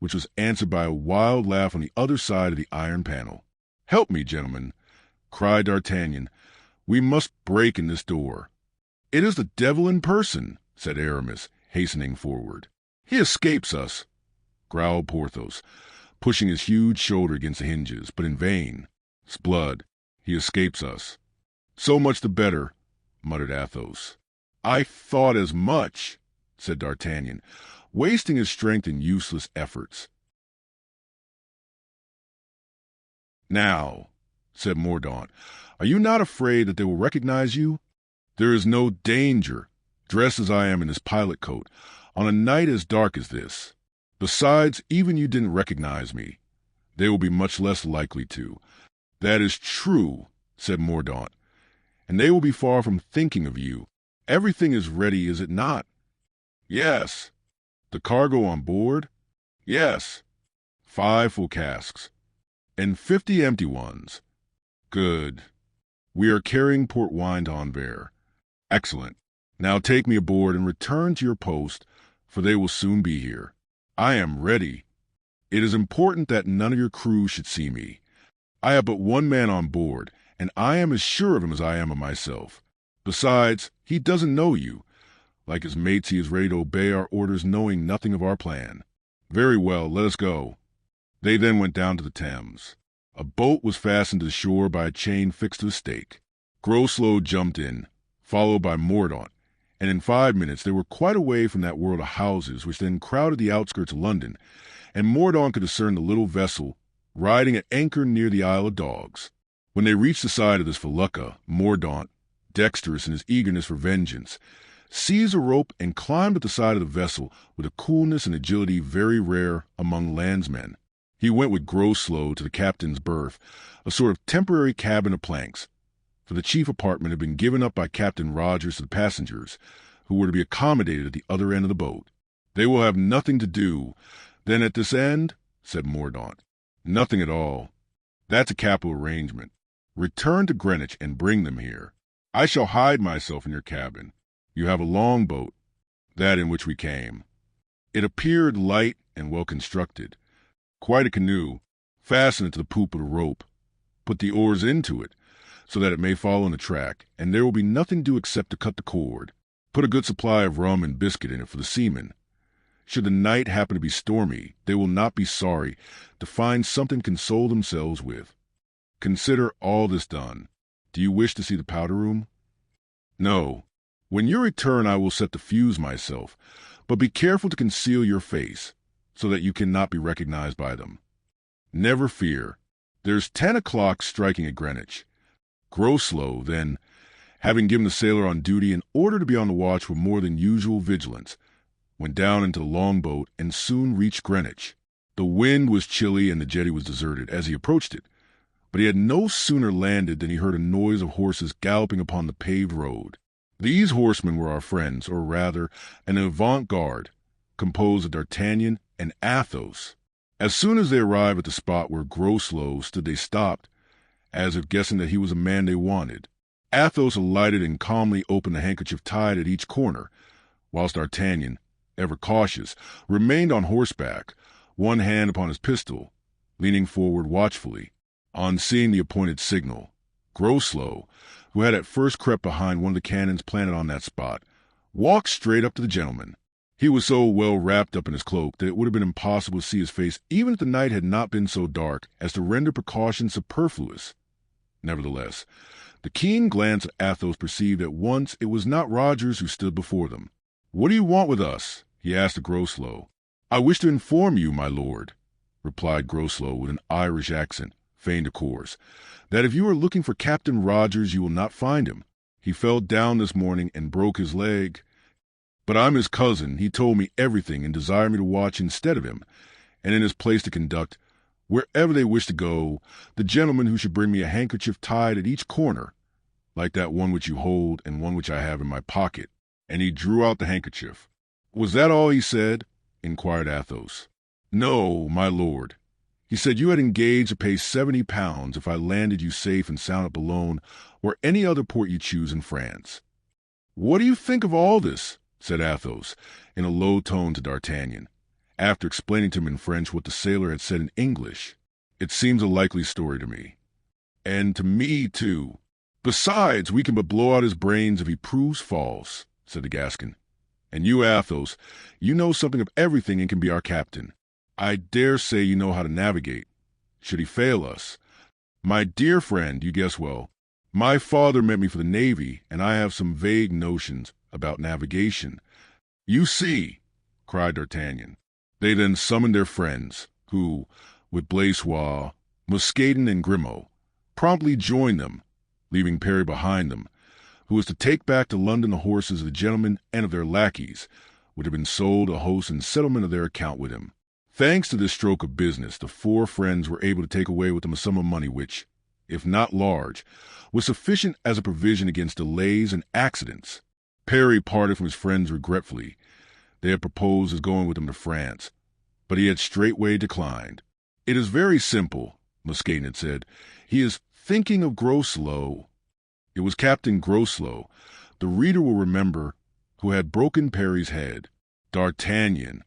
which was answered by a wild laugh on the other side of the iron panel. "Help me, gentlemen," cried D'Artagnan. "We must break in this door." "It is the devil in person," said Aramis, hastening forward. "He escapes us," growled Porthos, pushing his huge shoulder against the hinges, but in vain. "'Sblood, he escapes us." "So much the better," muttered Athos. "I thought as much," said D'Artagnan, wasting his strength in useless efforts. "Now," said Mordaunt, "are you not afraid that they will recognize you? There is no danger, dressed as I am in this pilot coat, on a night as dark as this. Besides, even you didn't recognize me. They will be much less likely to." "That is true," said Mordaunt, "and they will be far from thinking of you. Everything is ready, is it not?" "Yes." The cargo on board? Yes. 5 full casks. And 50 empty ones. Good. We are carrying port wine to Anvers. Excellent. Now take me aboard and return to your post, for they will soon be here. I am ready. It is important that none of your crew should see me. I have but one man on board, and I am as sure of him as I am of myself. Besides, he doesn't know you. Like his mates, he is ready to obey our orders, knowing nothing of our plan. Very well, let us go. They then went down to the Thames. A boat was fastened to the shore by a chain fixed to a stake. Groslow jumped in, followed by Mordaunt, and in 5 minutes they were quite away from that world of houses which then crowded the outskirts of London, and Mordaunt could discern the little vessel riding at anchor near the Isle of Dogs. When they reached the side of this felucca, Mordaunt, dexterous in his eagerness for vengeance, seized a rope and climbed at the side of the vessel with a coolness and agility very rare among landsmen. He went with Groslow to the captain's berth, a sort of temporary cabin of planks, for the chief apartment had been given up by Captain Rogers to the passengers, who were to be accommodated at the other end of the boat. They will have nothing to do, then, at this end, said Mordaunt. Nothing at all. That's a capital arrangement. Return to Greenwich and bring them here. I shall hide myself in your cabin. You have a long boat, that in which we came. It appeared light and well constructed. Quite a canoe. Fasten it to the poop with a rope. Put the oars into it, so that it may follow in the track, and there will be nothing to do except to cut the cord. Put a good supply of rum and biscuit in it for the seamen. Should the night happen to be stormy, they will not be sorry to find something to console themselves with. Consider all this done. Do you wish to see the powder room? No. When you return, I will set the fuse myself, but be careful to conceal your face, so that you cannot be recognized by them. Never fear. There's 10 o'clock striking at Greenwich. Groslow, then, having given the sailor on duty an order to be on the watch with more than usual vigilance, went down into the longboat and soon reached Greenwich. The wind was chilly and the jetty was deserted as he approached it, but he had no sooner landed than he heard a noise of horses galloping upon the paved road. These horsemen were our friends, or rather, an avant-garde, composed of D'Artagnan and Athos. As soon as they arrived at the spot where Groslow stood, they stopped, as if guessing that he was a man they wanted. Athos alighted and calmly opened the handkerchief tied at each corner, whilst D'Artagnan, ever cautious, remained on horseback, one hand upon his pistol, leaning forward watchfully. On seeing the appointed signal, Groslow, who had at first crept behind one of the cannons planted on that spot, walked straight up to the gentleman. He was so well wrapped up in his cloak that it would have been impossible to see his face even if the night had not been so dark as to render precaution superfluous. Nevertheless, the keen glance of Athos perceived at once it was not Rogers who stood before them. "What do you want with us?" he asked of Groslow. "I wish to inform you, my lord," replied Groslow with an Irish accent, feigned of course, "that if you are looking for Captain Rogers you will not find him. He fell down this morning and broke his leg. But I'm his cousin. He told me everything and desired me to watch instead of him, and in his place to conduct, wherever they wish to go, the gentleman who should bring me a handkerchief tied at each corner, like that one which you hold and one which I have in my pocket." And he drew out the handkerchief. "Was that all he said?" inquired Athos. "No, my lord. He said you had engaged to pay £70 if I landed you safe and sound at Boulogne or any other port you choose in France." "What do you think of all this?" said Athos, in a low tone to D'Artagnan, after explaining to him in French what the sailor had said in English. "It seems a likely story to me. And to me, too. Besides, we can but blow out his brains if he proves false," said the Gascon. "And you, Athos, you know something of everything and can be our captain. I dare say you know how to navigate. Should he fail us? My dear friend, you guess well. My father meant me for the Navy, and I have some vague notions about navigation." "You see," cried D'Artagnan. They then summoned their friends, who, with Blaisois, Mousqueton, and Grimaud, promptly joined them, leaving Perry behind them, who was to take back to London the horses of the gentlemen and of their lackeys, which had been sold to the host in settlement of their account with him. Thanks to this stroke of business, the four friends were able to take away with them a sum of money which, if not large, was sufficient as a provision against delays and accidents. Perry parted from his friends regretfully. They had proposed his going with him to France, but he had straightway declined. "It is very simple," Musketeer had said. "He is thinking of Groslow." It was Captain Groslow, the reader will remember, who had broken Perry's head. D'Artagnan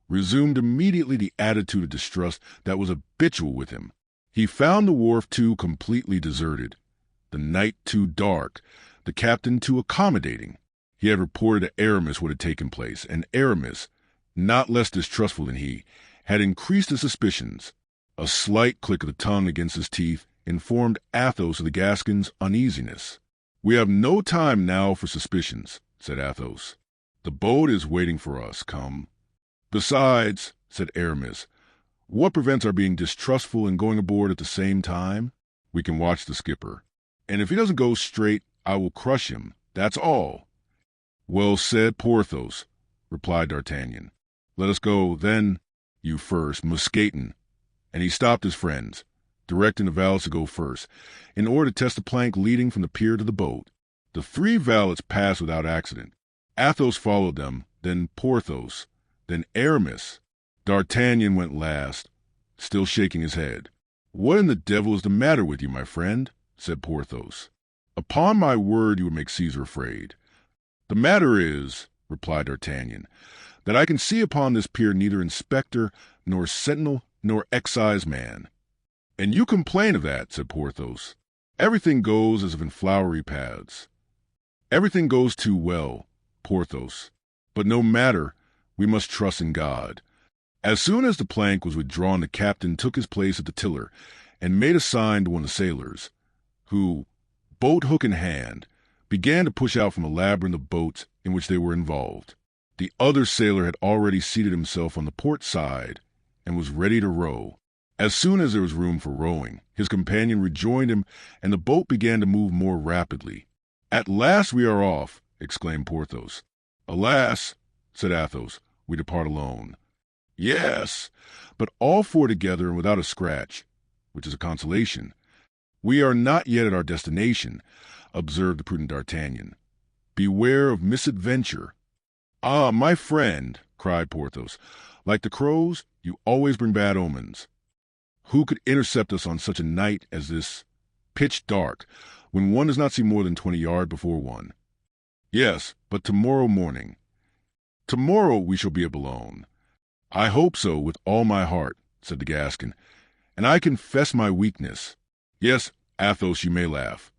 resumed immediately the attitude of distrust that was habitual with him. He found the wharf too completely deserted, the night too dark, the captain too accommodating. He had reported to Aramis what had taken place, and Aramis, not less distrustful than he, had increased his suspicions. A slight click of the tongue against his teeth informed Athos of the Gascon's uneasiness. "We have no time now for suspicions," said Athos. "The boat is waiting for us, come." "Besides," said Aramis, "what prevents our being distrustful and going aboard at the same time? We can watch the skipper, and if he doesn't go straight, I will crush him. That's all." "Well said, Porthos," replied D'Artagnan. "Let us go, then. You first, Mousqueton." And he stopped his friends, directing the valets to go first, in order to test the plank leading from the pier to the boat. The 3 valets passed without accident. Athos followed them, then Porthos, then Aramis. D'Artagnan went last, still shaking his head. "What in the devil is the matter with you, my friend?" said Porthos. "Upon my word, you would make Caesar afraid." "The matter is," replied D'Artagnan, "that I can see upon this pier neither inspector, nor sentinel, nor excise man." "And you complain of that," said Porthos. "Everything goes as if in flowery paths." "Everything goes too well, Porthos. But no matter, we must trust in God." As soon as the plank was withdrawn, the captain took his place at the tiller and made a sign to one of the sailors, who, boat hook in hand, began to push out from a labyrinth of boats in which they were involved. The other sailor had already seated himself on the port side and was ready to row. As soon as there was room for rowing, his companion rejoined him, and the boat began to move more rapidly. "At last we are off!" exclaimed Porthos. "Alas," said Athos, "we depart alone." "Yes, but all 4 together and without a scratch, which is a consolation." "We are not yet at our destination," observed the prudent D'Artagnan. "Beware of misadventure." "Ah, my friend," cried Porthos, "like the crows, you always bring bad omens. Who could intercept us on such a night as this, pitch dark, when one does not see more than 20 yards before one?" "Yes, but tomorrow morning." "Tomorrow we shall be at Boulogne." "I hope so with all my heart," said the Gascon, "and I confess my weakness. Yes, Athos, you may laugh.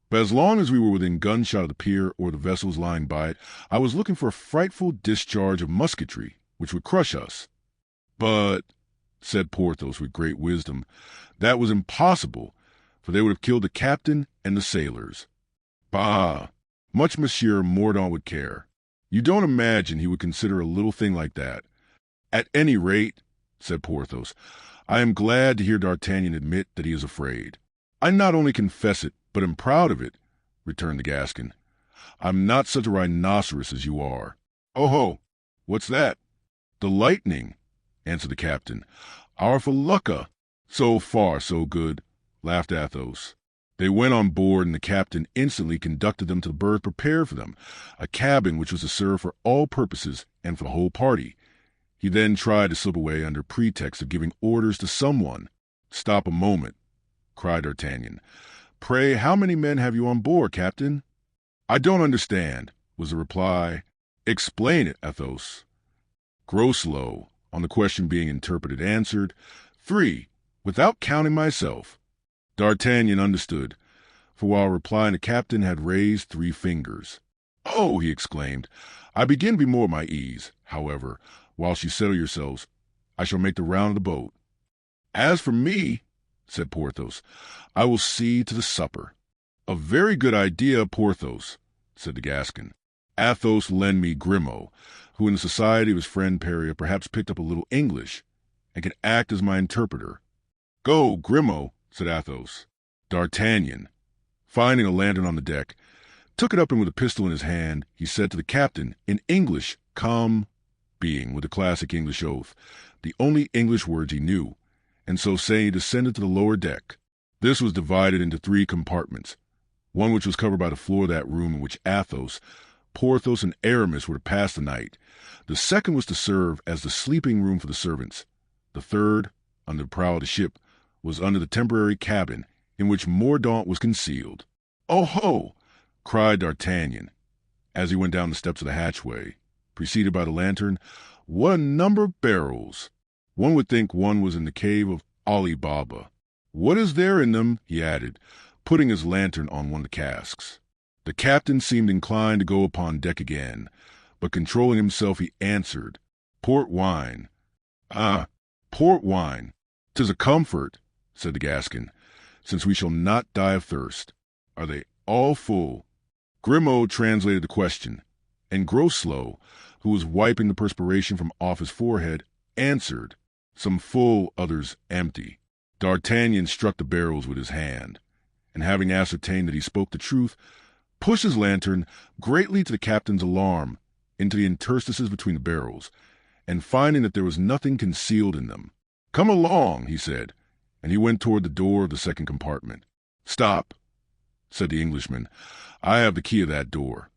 But as long as we were within gunshot of the pier or the vessels lying by it, I was looking for a frightful discharge of musketry, which would crush us." "But," said Porthos with great wisdom, "that was impossible, for they would have killed the captain and the sailors." "Bah! Much Monsieur Mordaunt would care. You don't imagine he would consider a little thing like that." "At any rate," said Porthos, "I am glad to hear D'Artagnan admit that he is afraid." "I not only confess it, but am proud of it," returned the Gascon. "I'm not such a rhinoceros as you are." "Oh ho! What's that?" "The lightning," answered the captain. "Our felucca." "So far, so good," laughed Athos. They went on board, and the captain instantly conducted them to the berth prepared for them, a cabin which was to serve for all purposes and for the whole party. He then tried to slip away under pretext of giving orders to someone. "Stop a moment," cried D'Artagnan. "Pray, how many men have you on board, Captain?" "I don't understand," was the reply. "Explain it, Athos." Groslow, on the question being interpreted, answered, "3, without counting myself." D'Artagnan understood, for while replying the captain had raised 3 fingers. "Oh!" he exclaimed, "I begin to be more at my ease. However, whilst you settle yourselves, I shall make the round of the boat." "As for me," said Porthos, "I will see to the supper." "A very good idea, Porthos," said the Gascon. "Athos lend me Grimaud, who in the society of his friend Perry perhaps picked up a little English, and can act as my interpreter." "Go, Grimaud," said Athos. D'Artagnan, finding a lantern on the deck, took it up, and with a pistol in his hand, he said to the captain, in English, "Come," being, with the classic English oath, the only English words he knew, and so saying he descended to the lower deck. This was divided into 3 compartments, one which was covered by the floor of that room in which Athos, Porthos and Aramis were to pass the night. The second was to serve as the sleeping room for the servants. The third, under the prow of the ship, was under the temporary cabin in which Mordaunt was concealed. "Oh ho!" cried D'Artagnan, as he went down the steps of the hatchway, preceded by the lantern. "What a number of barrels! One would think one was in the cave of Ali Baba. What is there in them?" he added, putting his lantern on one of the casks. The captain seemed inclined to go upon deck again, but controlling himself, he answered, "Port wine." "Ah, port wine! 'Tis a comfort," said the Gascon, "since we shall not die of thirst. Are they all full?" Grimaud translated the question, and Groslow, who was wiping the perspiration from off his forehead, answered, "Some full, others empty." D'Artagnan struck the barrels with his hand, and having ascertained that he spoke the truth, pushed his lantern, greatly to the captain's alarm, into the interstices between the barrels, and finding that there was nothing concealed in them, "Come along," he said, and he went toward the door of the second compartment. "Stop," said the Englishman, "I have the key of that door,"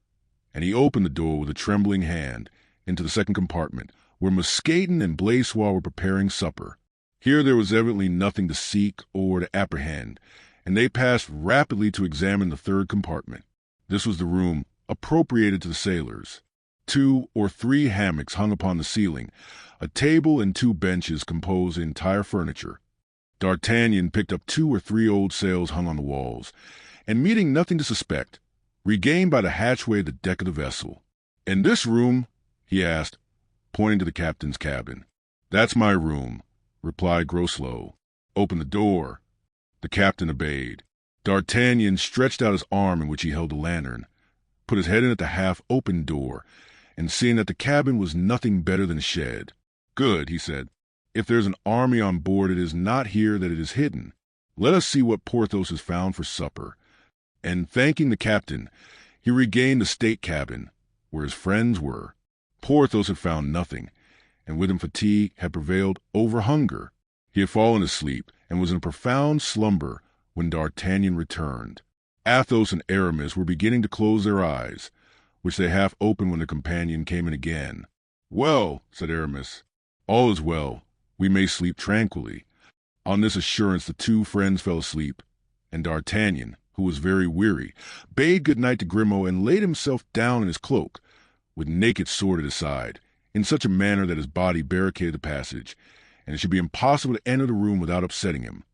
and he opened the door with a trembling hand into the second compartment, where Mousqueton and Blaisois were preparing supper. Here there was evidently nothing to seek or to apprehend, and they passed rapidly to examine the third compartment. This was the room appropriated to the sailors. 2 or 3 hammocks hung upon the ceiling. A table and 2 benches composed the entire furniture. D'Artagnan picked up 2 or 3 old sails hung on the walls, and meeting nothing to suspect, regained by the hatchway the deck of the vessel. "In this room?" he asked, pointing to the captain's cabin. "That's my room," replied Groslow. "Open the door." The captain obeyed. D'Artagnan stretched out his arm in which he held the lantern, put his head in at the half-opened door, and seeing that the cabin was nothing better than a shed. "Good," he said. "If there's an army on board, it is not here that it is hidden. Let us see what Porthos has found for supper." And thanking the captain, he regained the state cabin, where his friends were. Porthos had found nothing, and with him fatigue had prevailed over hunger. He had fallen asleep, and was in a profound slumber when D'Artagnan returned. Athos and Aramis were beginning to close their eyes, which they half opened when their companion came in again. "Well," said Aramis, "all is well. We may sleep tranquilly." On this assurance the 2 friends fell asleep, and D'Artagnan, who was very weary, bade good night to Grimaud and laid himself down in his cloak, with naked sword at his side, in such a manner that his body barricaded the passage, and it should be impossible to enter the room without upsetting him.